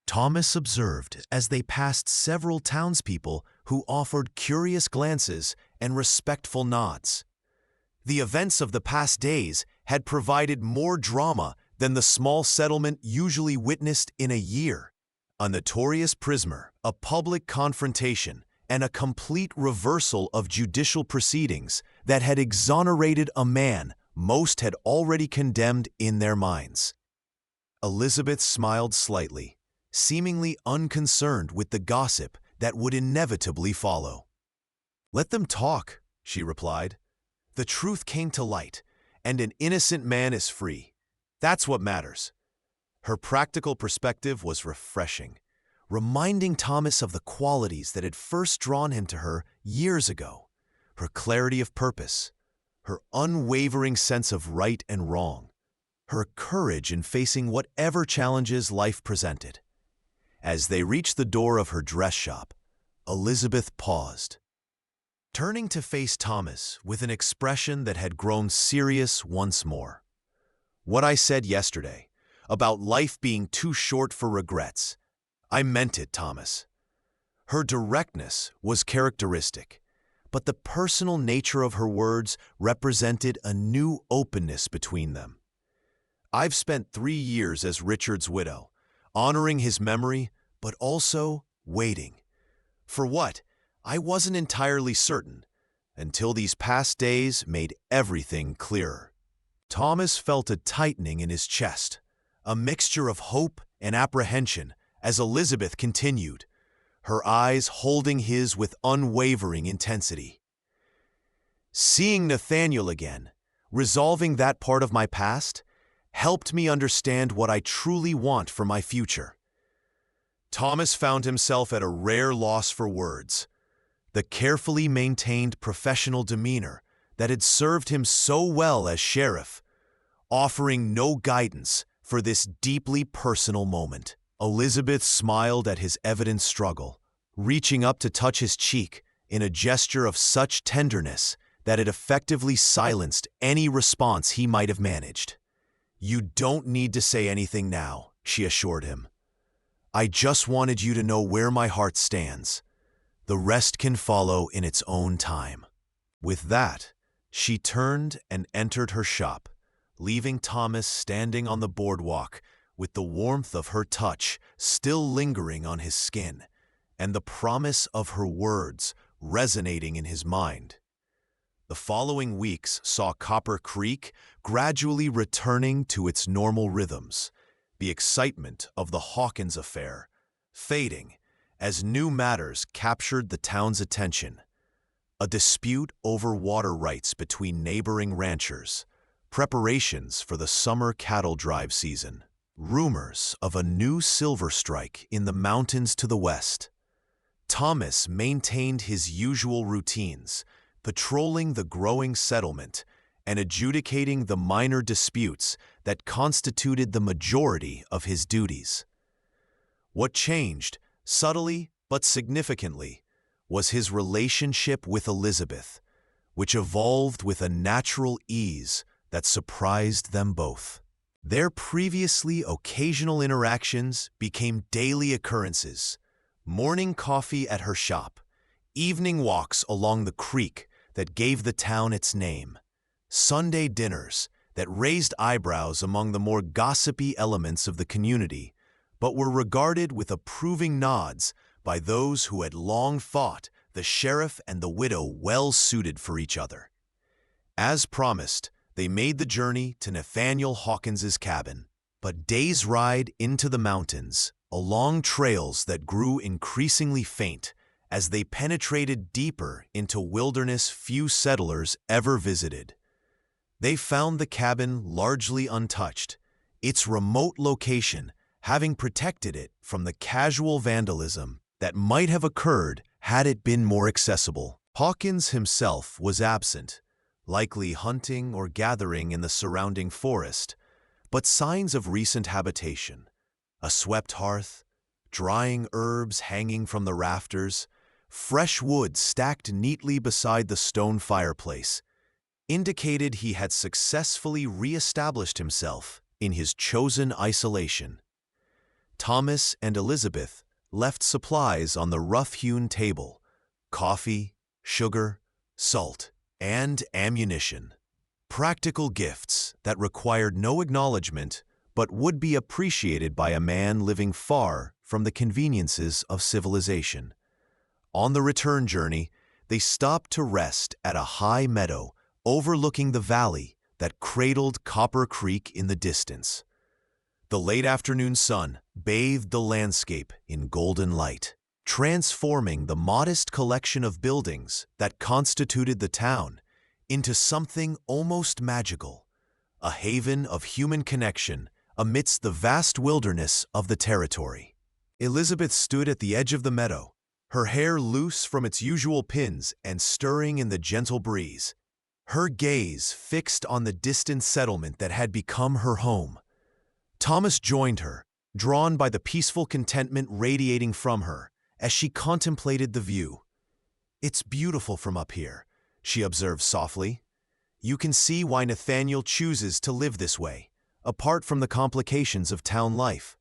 Thomas observed as they passed several townspeople who offered curious glances and respectful nods. The events of the past days had provided more drama than the small settlement usually witnessed in a year. A notorious prisoner, a public confrontation, and a complete reversal of judicial proceedings that had exonerated a man most had already condemned in their minds. Elizabeth smiled slightly, seemingly unconcerned with the gossip that would inevitably follow. "Let them talk," she replied. "The truth came to light, and an innocent man is free. That's what matters." Her practical perspective was refreshing, reminding Thomas of the qualities that had first drawn him to her years ago: her clarity of purpose, her unwavering sense of right and wrong, her courage in facing whatever challenges life presented. As they reached the door of her dress shop, Elizabeth paused, turning to face Thomas with an expression that had grown serious once more. "What I said yesterday, about life being too short for regrets, I meant it, Thomas." Her directness was characteristic, but the personal nature of her words represented a new openness between them. "I've spent 3 years as Richard's widow, honoring his memory, but also waiting. For what? I wasn't entirely certain, until these past days made everything clearer." Thomas felt a tightening in his chest, a mixture of hope and apprehension as Elizabeth continued, her eyes holding his with unwavering intensity. "Seeing Nathaniel again, resolving that part of my past, helped me understand what I truly want for my future." Thomas found himself at a rare loss for words. The carefully maintained professional demeanor that had served him so well as sheriff, offering no guidance for this deeply personal moment. Elizabeth smiled at his evident struggle, reaching up to touch his cheek in a gesture of such tenderness that it effectively silenced any response he might have managed. "You don't need to say anything now," she assured him. "I just wanted you to know where my heart stands. The rest can follow in its own time." With that, she turned and entered her shop, leaving Thomas standing on the boardwalk with the warmth of her touch still lingering on his skin and the promise of her words resonating in his mind. The following weeks saw Copper Creek gradually returning to its normal rhythms, the excitement of the Hawkins affair fading as new matters captured the town's attention. A dispute over water rights between neighboring ranchers, preparations for the summer cattle drive season, rumors of a new silver strike in the mountains to the west. Thomas maintained his usual routines, patrolling the growing settlement and adjudicating the minor disputes that constituted the majority of his duties. What changed, subtly but significantly, was his relationship with Elizabeth, which evolved with a natural ease that surprised them both. Their previously occasional interactions became daily occurrences: morning coffee at her shop, evening walks along the creek that gave the town its name, Sunday dinners that raised eyebrows among the more gossipy elements of the community, but were regarded with approving nods by those who had long thought the sheriff and the widow well suited for each other. As promised, they made the journey to Nathaniel Hawkins's cabin, but days' ride into the mountains, along trails that grew increasingly faint as they penetrated deeper into wilderness few settlers ever visited. They found the cabin largely untouched, its remote location having protected it from the casual vandalism that might have occurred had it been more accessible. Hawkins himself was absent, likely hunting or gathering in the surrounding forest, but signs of recent habitation, a swept hearth, drying herbs hanging from the rafters, fresh wood stacked neatly beside the stone fireplace, indicated he had successfully re-established himself in his chosen isolation. Thomas and Elizabeth left supplies on the rough-hewn table: coffee, sugar, salt, and ammunition. Practical gifts that required no acknowledgement but would be appreciated by a man living far from the conveniences of civilization. On the return journey, they stopped to rest at a high meadow overlooking the valley that cradled Copper Creek in the distance. The late afternoon sun bathed the landscape in golden light, transforming the modest collection of buildings that constituted the town into something almost magical, a haven of human connection amidst the vast wilderness of the territory. Elizabeth stood at the edge of the meadow, her hair loose from its usual pins and stirring in the gentle breeze, her gaze fixed on the distant settlement that had become her home. Thomas joined her, drawn by the peaceful contentment radiating from her as she contemplated the view. "It's beautiful from up here," she observed softly. "You can see why Nathaniel chooses to live this way, apart from the complications of town life."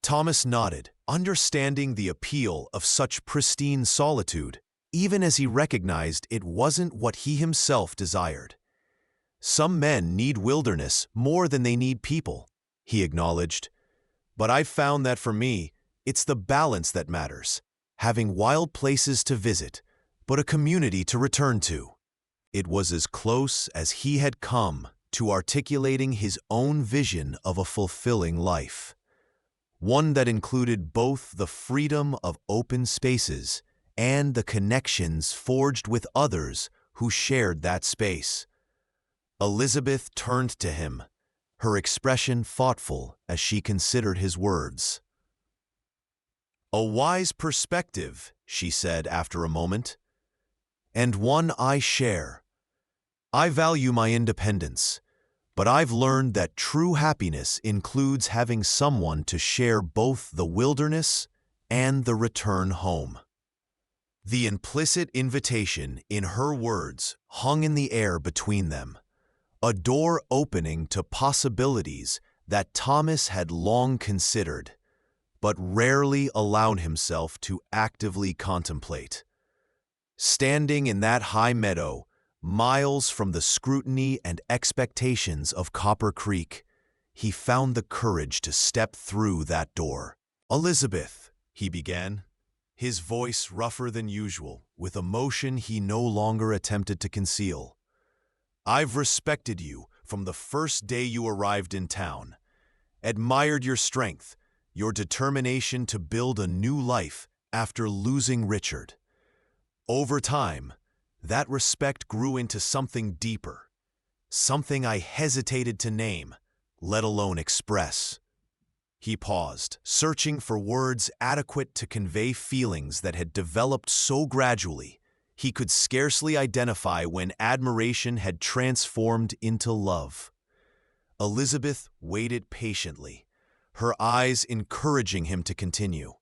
Thomas nodded, understanding the appeal of such pristine solitude, even as he recognized it wasn't what he himself desired. "Some men need wilderness more than they need people," he acknowledged. "But I've found that for me, it's the balance that matters, having wild places to visit, but a community to return to." It was as close as he had come to articulating his own vision of a fulfilling life, one that included both the freedom of open spaces and the connections forged with others who shared that space. Elizabeth turned to him, her expression thoughtful as she considered his words. "A wise perspective," she said after a moment, "and one I share. I value my independence, but I've learned that true happiness includes having someone to share both the wilderness and the return home." The implicit invitation in her words hung in the air between them, a door opening to possibilities that Thomas had long considered, but rarely allowed himself to actively contemplate. Standing in that high meadow, miles from the scrutiny and expectations of Copper Creek, he found the courage to step through that door. "Elizabeth," he began, his voice rougher than usual, with emotion he no longer attempted to conceal. "I've respected you from the first day you arrived in town, admired your strength, your determination to build a new life after losing Richard. Over time, that respect grew into something deeper, something I hesitated to name, let alone express." He paused, searching for words adequate to convey feelings that had developed so gradually he could scarcely identify when admiration had transformed into love. Elizabeth waited patiently, her eyes encouraging him to continue.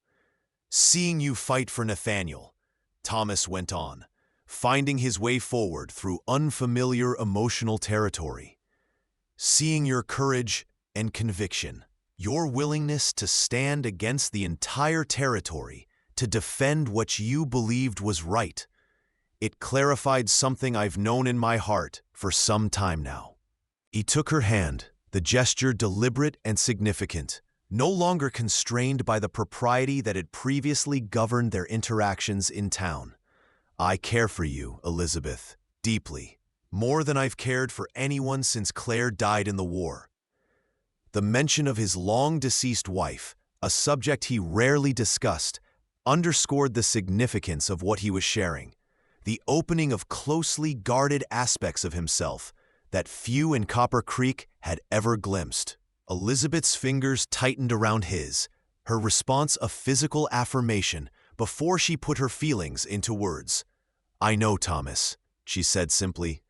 "Seeing you fight for Nathaniel," Thomas went on, finding his way forward through unfamiliar emotional territory. "Seeing your courage and conviction, your willingness to stand against the entire territory to defend what you believed was right. It clarified something I've known in my heart for some time now." He took her hand, the gesture deliberate and significant, no longer constrained by the propriety that had previously governed their interactions in town. "I care for you, Elizabeth, deeply, more than I've cared for anyone since Claire died in the war." The mention of his long-deceased wife, a subject he rarely discussed, underscored the significance of what he was sharing, the opening of closely guarded aspects of himself that few in Copper Creek had ever glimpsed. Elizabeth's fingers tightened around his, her response a physical affirmation before she put her feelings into words. "I know, Thomas," she said simply.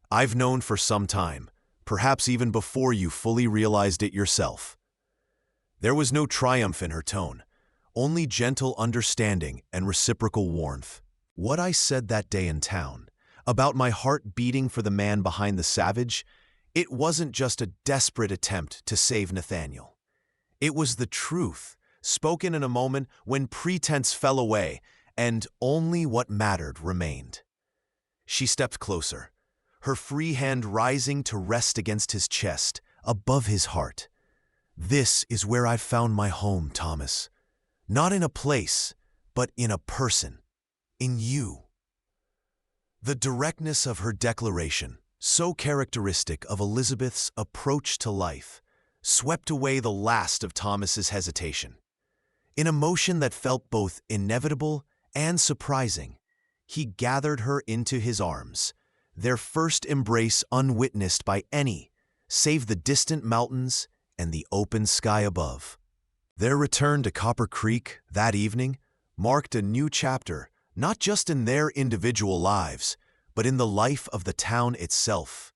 "I've known for some time, perhaps even before you fully realized it yourself." There was no triumph in her tone, only gentle understanding and reciprocal warmth. "What I said that day in town, about my heart beating for the man behind the savage, it wasn't just a desperate attempt to save Nathaniel. It was the truth, spoken in a moment when pretense fell away and only what mattered remained." She stepped closer, her free hand rising to rest against his chest, above his heart. "This is where I've found my home, Thomas. Not in a place, but in a person. In you." The directness of her declaration, so characteristic of Elizabeth's approach to life, swept away the last of Thomas's hesitation. In a motion that felt both inevitable and surprising, he gathered her into his arms, their first embrace unwitnessed by any, save the distant mountains and the open sky above. Their return to Copper Creek that evening marked a new chapter, not just in their individual lives, but in the life of the town itself.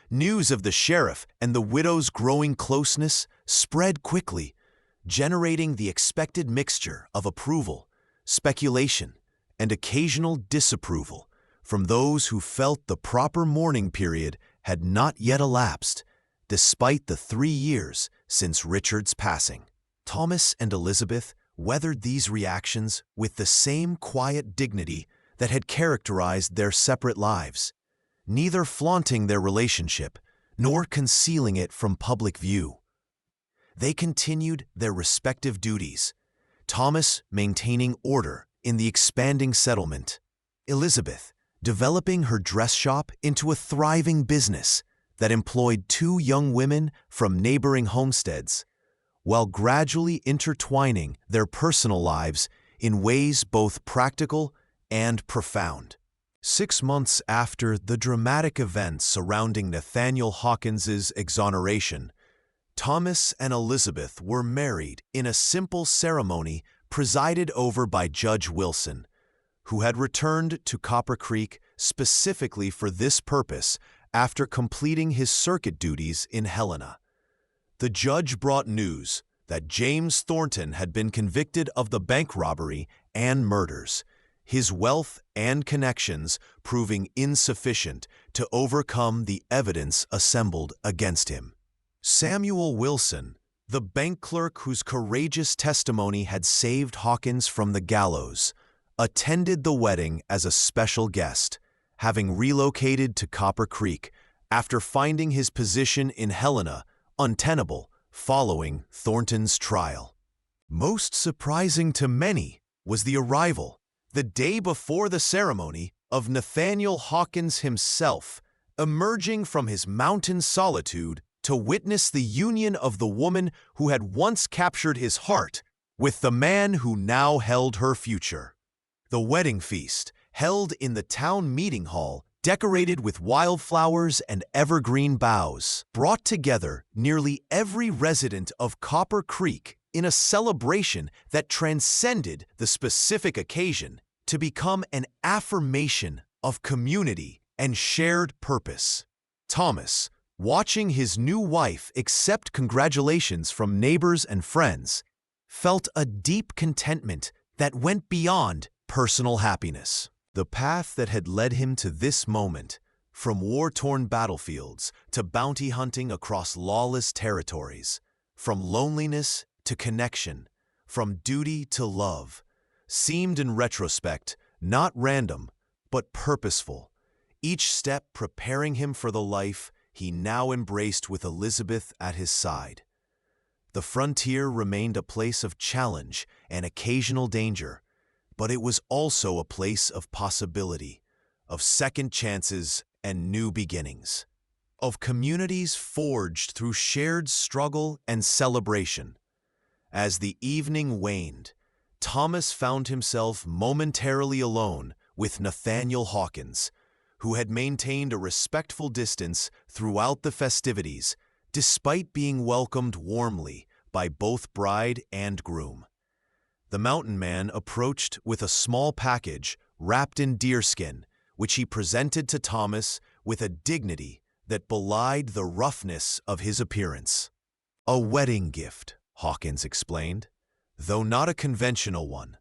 News of the sheriff and the widow's growing closeness spread quickly, generating the expected mixture of approval, speculation, and occasional disapproval from those who felt the proper mourning period had not yet elapsed, despite the 3 years since Richard's passing. Thomas and Elizabeth weathered these reactions with the same quiet dignity that had characterized their separate lives, neither flaunting their relationship nor concealing it from public view. They continued their respective duties, Thomas maintaining order in the expanding settlement, Elizabeth developing her dress shop into a thriving business that employed 2 young women from neighboring homesteads, while gradually intertwining their personal lives in ways both practical and profound. 6 months after the dramatic events surrounding Nathaniel Hawkins's exoneration, Thomas and Elizabeth were married in a simple ceremony presided over by Judge Wilson, who had returned to Copper Creek specifically for this purpose after completing his circuit duties in Helena. The judge brought news that James Thornton had been convicted of the bank robbery and murders, his wealth and connections proving insufficient to overcome the evidence assembled against him. Samuel Wilson, the bank clerk whose courageous testimony had saved Hawkins from the gallows, attended the wedding as a special guest, having relocated to Copper Creek after finding his position in Helena untenable following Thornton's trial. Most surprising to many was the arrival, the day before the ceremony, of Nathaniel Hawkins himself, emerging from his mountain solitude to witness the union of the woman who had once captured his heart with the man who now held her future. The wedding feast, held in the town meeting hall, decorated with wildflowers and evergreen boughs, brought together nearly every resident of Copper Creek in a celebration that transcended the specific occasion to become an affirmation of community and shared purpose. Thomas, watching his new wife accept congratulations from neighbors and friends, felt a deep contentment that went beyond personal happiness. The path that had led him to this moment, from war-torn battlefields to bounty hunting across lawless territories, from loneliness to connection, from duty to love, seemed in retrospect not random, but purposeful, each step preparing him for the life he now embraced with Elizabeth at his side. The frontier remained a place of challenge and occasional danger, but it was also a place of possibility, of second chances and new beginnings, of communities forged through shared struggle and celebration. As the evening waned, Thomas found himself momentarily alone with Nathaniel Hawkins, who had maintained a respectful distance throughout the festivities, despite being welcomed warmly by both bride and groom. The mountain man approached with a small package wrapped in deerskin, which he presented to Thomas with a dignity that belied the roughness of his appearance. "A wedding gift," Hawkins explained, though not a conventional one.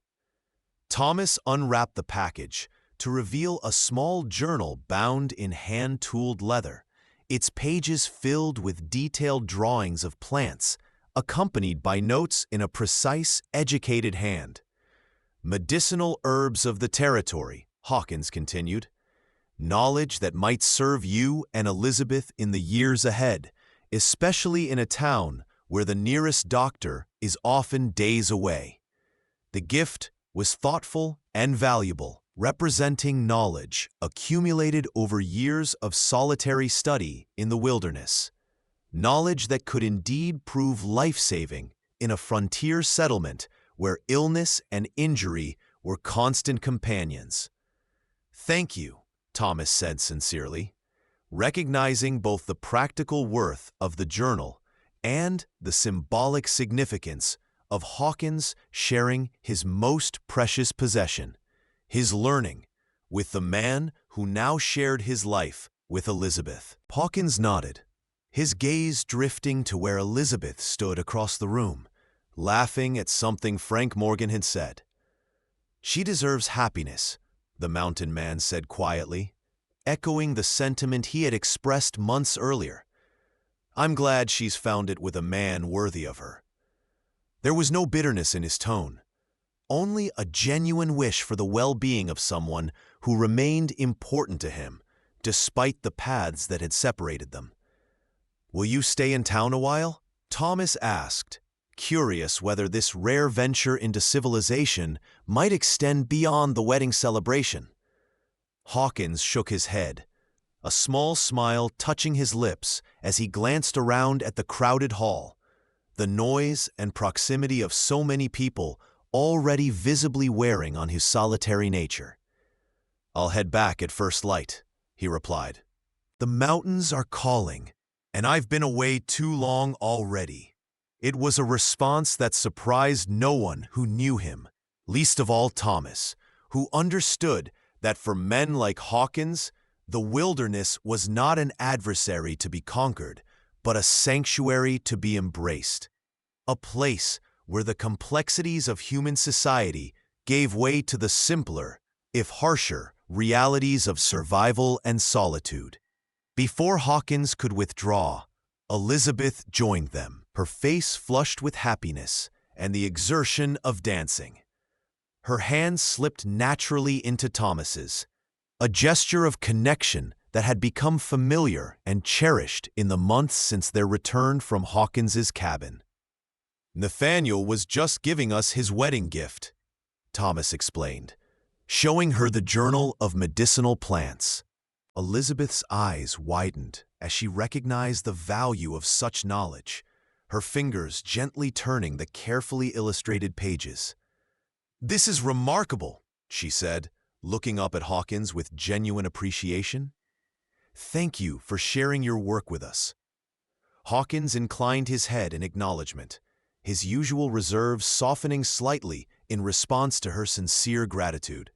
Thomas unwrapped the package to reveal a small journal bound in hand-tooled leather, its pages filled with detailed drawings of plants, accompanied by notes in a precise, educated hand. "Medicinal herbs of the territory," Hawkins continued. "Knowledge that might serve you and Elizabeth in the years ahead, especially in a town where the nearest doctor is often days away." The gift was thoughtful and valuable, representing knowledge accumulated over years of solitary study in the wilderness. Knowledge that could indeed prove life-saving in a frontier settlement where illness and injury were constant companions. "Thank you," Thomas said sincerely, recognizing both the practical worth of the journal and the symbolic significance of Hawkins sharing his most precious possession, his learning, with the man who now shared his life with Elizabeth. Hawkins nodded, his gaze drifting to where Elizabeth stood across the room, laughing at something Frank Morgan had said. "She deserves happiness," the mountain man said quietly, echoing the sentiment he had expressed months earlier. "I'm glad she's found it with a man worthy of her." There was no bitterness in his tone, only a genuine wish for the well-being of someone who remained important to him, despite the paths that had separated them. "Will you stay in town a while?" Thomas asked, curious whether this rare venture into civilization might extend beyond the wedding celebration. Hawkins shook his head, a small smile touching his lips as he glanced around at the crowded hall, the noise and proximity of so many people already visibly wearing on his solitary nature. "I'll head back at first light," he replied. "The mountains are calling, and I've been away too long already." It was a response that surprised no one who knew him, least of all Thomas, who understood that for men like Hawkins, the wilderness was not an adversary to be conquered, but a sanctuary to be embraced, a place where the complexities of human society gave way to the simpler, if harsher, realities of survival and solitude. Before Hawkins could withdraw, Elizabeth joined them, her face flushed with happiness and the exertion of dancing. Her hand slipped naturally into Thomas's, a gesture of connection that had become familiar and cherished in the months since their return from Hawkins's cabin. "Nathaniel was just giving us his wedding gift," Thomas explained, showing her the Journal of Medicinal Plants. Elizabeth's eyes widened as she recognized the value of such knowledge, her fingers gently turning the carefully illustrated pages. "This is remarkable," she said, looking up at Hawkins with genuine appreciation. "Thank you for sharing your work with us." Hawkins inclined his head in acknowledgement, his usual reserve softening slightly in response to her sincere gratitude.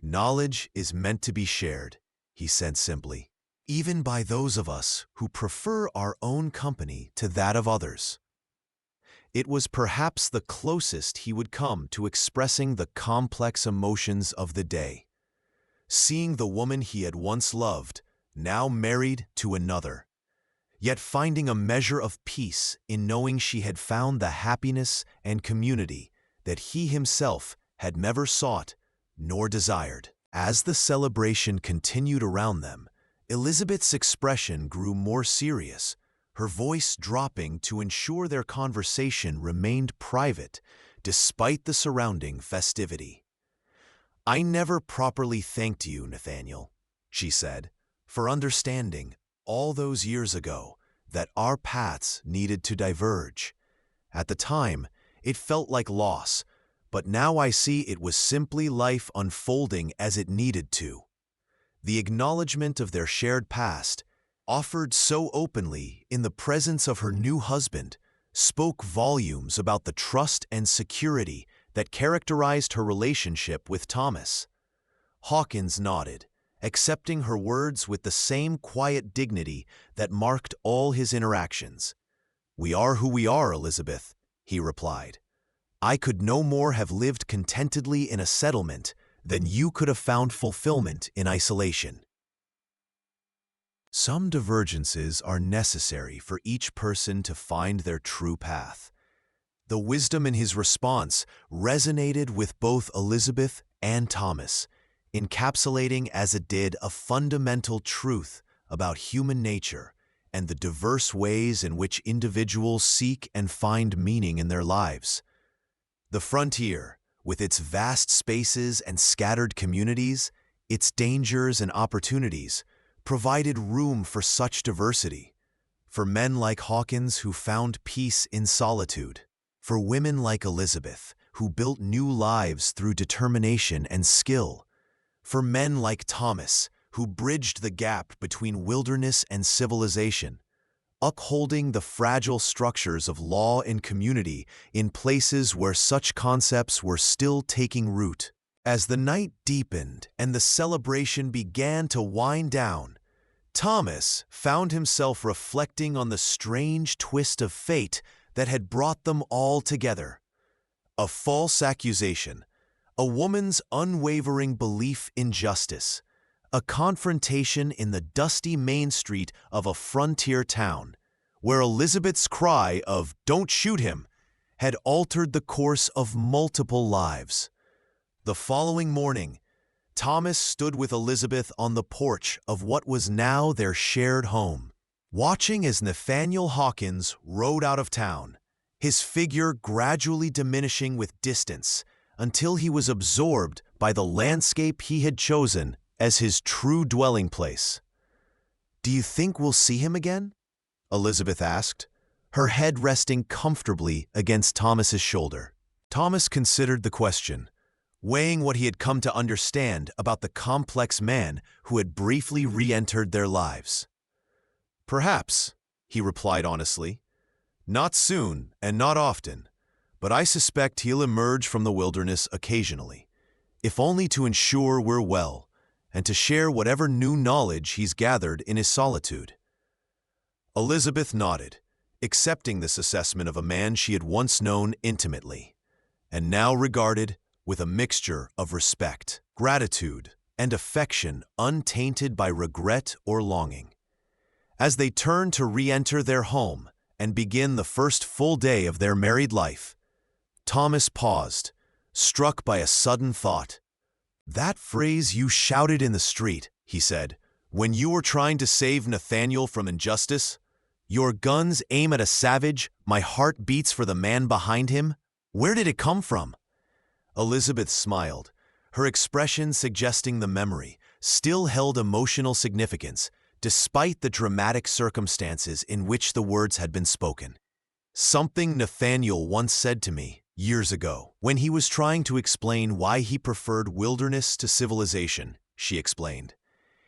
"Knowledge is meant to be shared," he said simply, "even by those of us who prefer our own company to that of others." It was perhaps the closest he would come to expressing the complex emotions of the day. Seeing the woman he had once loved, now married to another, yet finding a measure of peace in knowing she had found the happiness and community that he himself had never sought nor desired. As the celebration continued around them, Elizabeth's expression grew more serious, her voice dropping to ensure their conversation remained private despite the surrounding festivity. "I never properly thanked you, Nathaniel," she said, "for understanding, all those years ago, that our paths needed to diverge. At the time, it felt like loss, but now I see it was simply life unfolding as it needed to." The acknowledgement of their shared past, offered so openly in the presence of her new husband, spoke volumes about the trust and security that characterized her relationship with Thomas. Hawkins nodded, accepting her words with the same quiet dignity that marked all his interactions. "We are who we are, Elizabeth," he replied. "I could no more have lived contentedly in a settlement than you could have found fulfillment in isolation." Some divergences are necessary for each person to find their true path. The wisdom in his response resonated with both Elizabeth and Thomas, encapsulating as it did a fundamental truth about human nature and the diverse ways in which individuals seek and find meaning in their lives. The frontier, with its vast spaces and scattered communities, its dangers and opportunities, provided room for such diversity. For men like Hawkins who found peace in solitude, for women like Elizabeth who built new lives through determination and skill, for men like Thomas who bridged the gap between wilderness and civilization, upholding the fragile structures of law and community in places where such concepts were still taking root. As the night deepened and the celebration began to wind down, Thomas found himself reflecting on the strange twist of fate that had brought them all together. A false accusation, a woman's unwavering belief in justice, a confrontation in the dusty main street of a frontier town, where Elizabeth's cry of "Don't shoot him" had altered the course of multiple lives. The following morning, Thomas stood with Elizabeth on the porch of what was now their shared home, watching as Nathaniel Hawkins rode out of town, his figure gradually diminishing with distance until he was absorbed by the landscape he had chosen as his true dwelling place. "Do you think we'll see him again?" Elizabeth asked, her head resting comfortably against Thomas's shoulder. Thomas considered the question, weighing what he had come to understand about the complex man who had briefly re-entered their lives. "Perhaps," he replied honestly. "Not soon and not often, but I suspect he'll emerge from the wilderness occasionally, if only to ensure we're well and to share whatever new knowledge he's gathered in his solitude." Elizabeth nodded, accepting this assessment of a man she had once known intimately, and now regarded with a mixture of respect, gratitude, and affection untainted by regret or longing. As they turned to re-enter their home and begin the first full day of their married life, Thomas paused, struck by a sudden thought. "That phrase you shouted in the street," he said, "when you were trying to save Nathaniel from injustice, 'Your guns aim at a savage, my heart beats for the man behind him.' Where did it come from?" Elizabeth smiled, her expression suggesting the memory still held emotional significance despite the dramatic circumstances in which the words had been spoken. Something Nathaniel once said to me years ago when he was trying to explain why he preferred wilderness to civilization, she explained.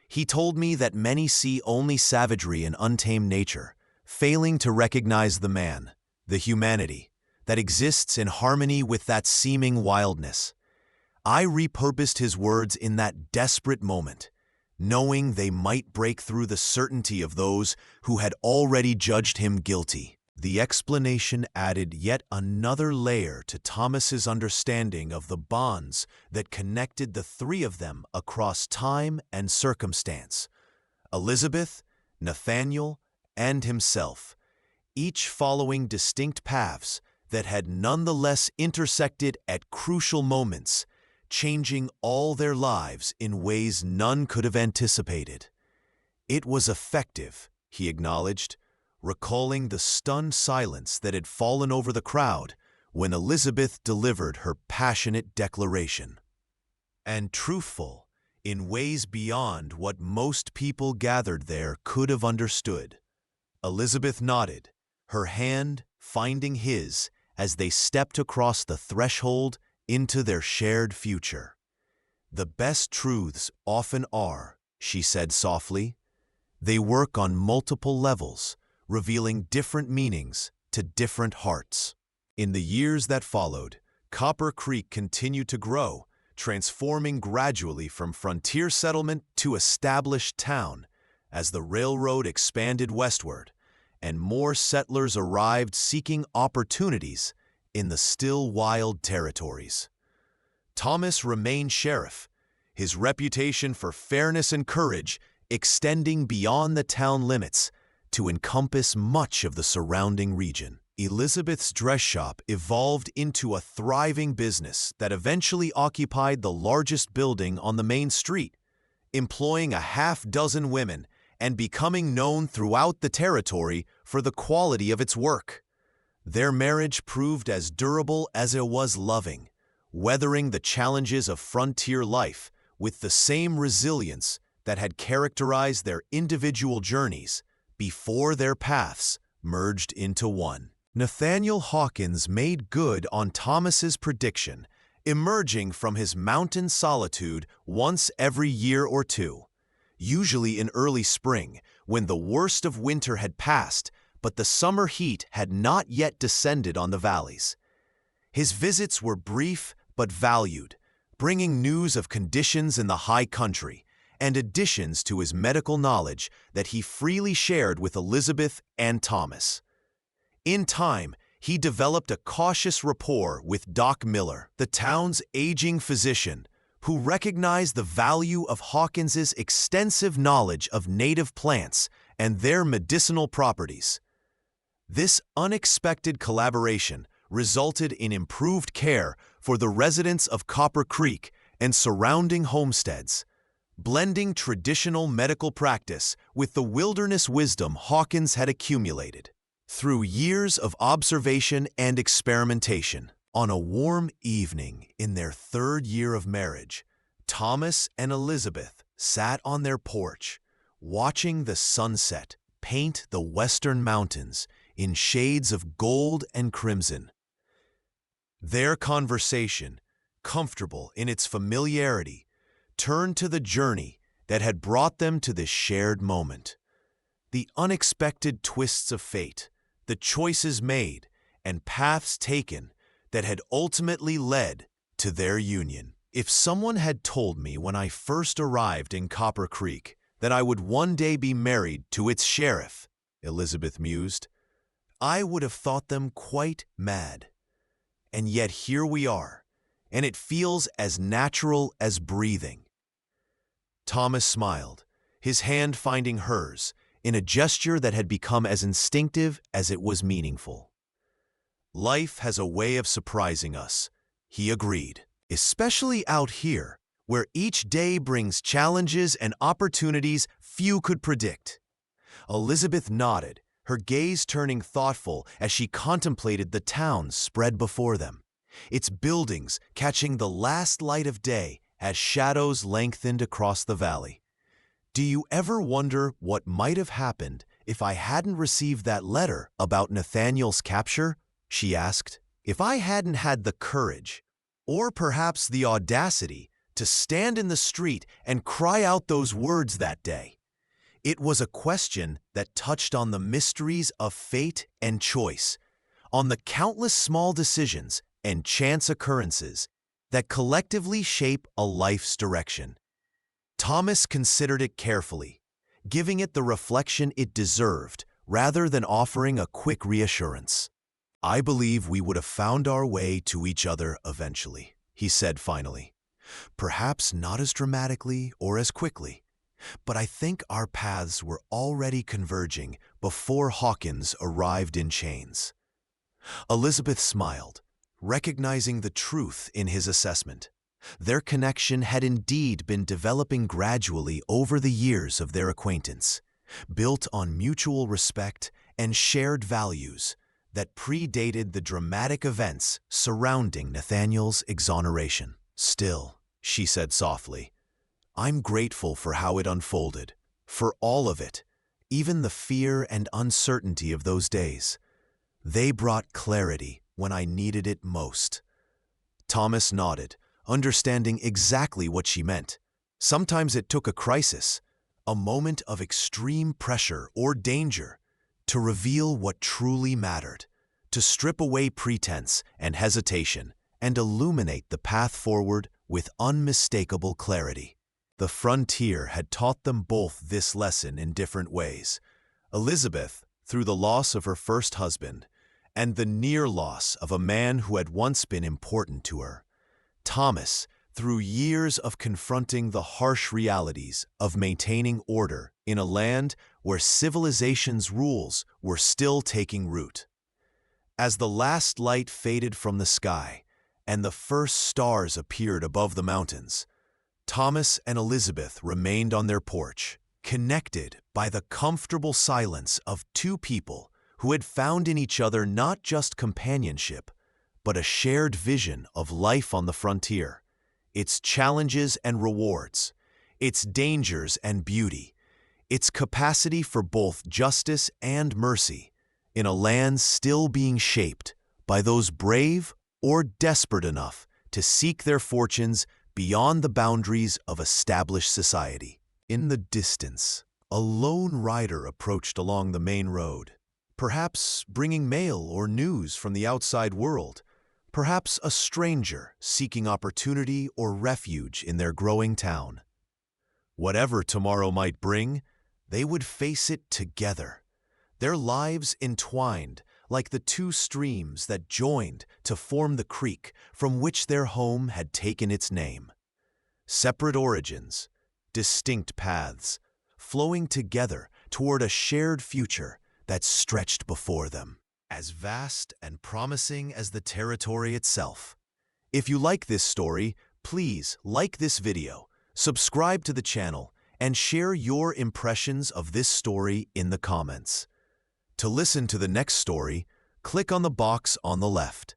He told me that many see only savagery in untamed nature, failing to recognize the man, the humanity, that exists in harmony with that seeming wildness. I repurposed his words in that desperate moment, knowing they might break through the certainty of those who had already judged him guilty. The explanation added yet another layer to Thomas's understanding of the bonds that connected the three of them across time and circumstance. Elizabeth, Nathaniel, and himself, each following distinct paths that had nonetheless intersected at crucial moments, changing all their lives in ways none could have anticipated. It was effective, he acknowledged, recalling the stunned silence that had fallen over the crowd when Elizabeth delivered her passionate declaration. And truthful, in ways beyond what most people gathered there could have understood. Elizabeth nodded, her hand finding his as they stepped across the threshold into their shared future. The best truths often are, she said softly. They work on multiple levels, revealing different meanings to different hearts. In the years that followed, Copper Creek continued to grow, transforming gradually from frontier settlement to established town as the railroad expanded westward and more settlers arrived seeking opportunities in the still wild territories. Thomas remained sheriff, his reputation for fairness and courage extending beyond the town limits to encompass much of the surrounding region. Elizabeth's dress shop evolved into a thriving business that eventually occupied the largest building on the main street, employing a half-dozen women and becoming known throughout the territory for the quality of its work. Their marriage proved as durable as it was loving, weathering the challenges of frontier life with the same resilience that had characterized their individual journeys before their paths merged into one. Nathaniel Hawkins made good on Thomas's prediction, emerging from his mountain solitude once every year or two, usually in early spring when the worst of winter had passed but the summer heat had not yet descended on the valleys. His visits were brief but valued, bringing news of conditions in the high country and additions to his medical knowledge that he freely shared with Elizabeth and Thomas. In time, he developed a cautious rapport with Doc Miller, the town's aging physician, who recognized the value of Hawkins's extensive knowledge of native plants and their medicinal properties. This unexpected collaboration resulted in improved care for the residents of Copper Creek and surrounding homesteads, blending traditional medical practice with the wilderness wisdom Hawkins had accumulated through years of observation and experimentation. On a warm evening in their third year of marriage, Thomas and Elizabeth sat on their porch, watching the sunset paint the western mountains in shades of gold and crimson. Their conversation, comfortable in its familiarity, turned to the journey that had brought them to this shared moment. The unexpected twists of fate, the choices made, and paths taken that had ultimately led to their union. If someone had told me when I first arrived in Copper Creek that I would one day be married to its sheriff, Elizabeth mused, I would have thought them quite mad. And yet here we are, and it feels as natural as breathing. Thomas smiled, his hand finding hers, in a gesture that had become as instinctive as it was meaningful. Life has a way of surprising us, he agreed, especially out here, where each day brings challenges and opportunities few could predict. Elizabeth nodded, her gaze turning thoughtful as she contemplated the town spread before them. its buildings catching the last light of day as shadows lengthened across the valley. Do you ever wonder what might have happened if I hadn't received that letter about Nathaniel's capture? She asked. If I hadn't had the courage, or perhaps the audacity, to stand in the street and cry out those words that day. It was a question that touched on the mysteries of fate and choice, on the countless small decisions and chance occurrences that collectively shape a life's direction. Thomas considered it carefully, giving it the reflection it deserved rather than offering a quick reassurance. I believe we would have found our way to each other eventually, he said finally. Perhaps not as dramatically or as quickly, but I think our paths were already converging before Hawkins arrived in chains. Elizabeth smiled, recognizing the truth in his assessment. Their connection had indeed been developing gradually over the years of their acquaintance, built on mutual respect and shared values that predated the dramatic events surrounding Nathaniel's exoneration. Still, she said softly, I'm grateful for how it unfolded, for all of it, even the fear and uncertainty of those days. They brought clarity when I needed it most. Thomas nodded, understanding exactly what she meant. Sometimes it took a crisis, a moment of extreme pressure or danger, to reveal what truly mattered, to strip away pretense and hesitation, and illuminate the path forward with unmistakable clarity. The frontier had taught them both this lesson in different ways. Elizabeth, through the loss of her first husband, and the near loss of a man who had once been important to her. Thomas, through years of confronting the harsh realities of maintaining order in a land where civilization's rules were still taking root. As the last light faded from the sky and the first stars appeared above the mountains, Thomas and Elizabeth remained on their porch, connected by the comfortable silence of two people who had found in each other not just companionship, but a shared vision of life on the frontier, its challenges and rewards, its dangers and beauty, its capacity for both justice and mercy, in a land still being shaped by those brave or desperate enough to seek their fortunes beyond the boundaries of established society. In the distance, a lone rider approached along the main road, perhaps bringing mail or news from the outside world, perhaps a stranger seeking opportunity or refuge in their growing town. Whatever tomorrow might bring, they would face it together, their lives entwined like the two streams that joined to form the creek from which their home had taken its name. Separate origins, distinct paths, flowing together toward a shared future that stretched before them, as vast and promising as the territory itself. If you like this story, please like this video, subscribe to the channel, and share your impressions of this story in the comments. To listen to the next story, click on the box on the left.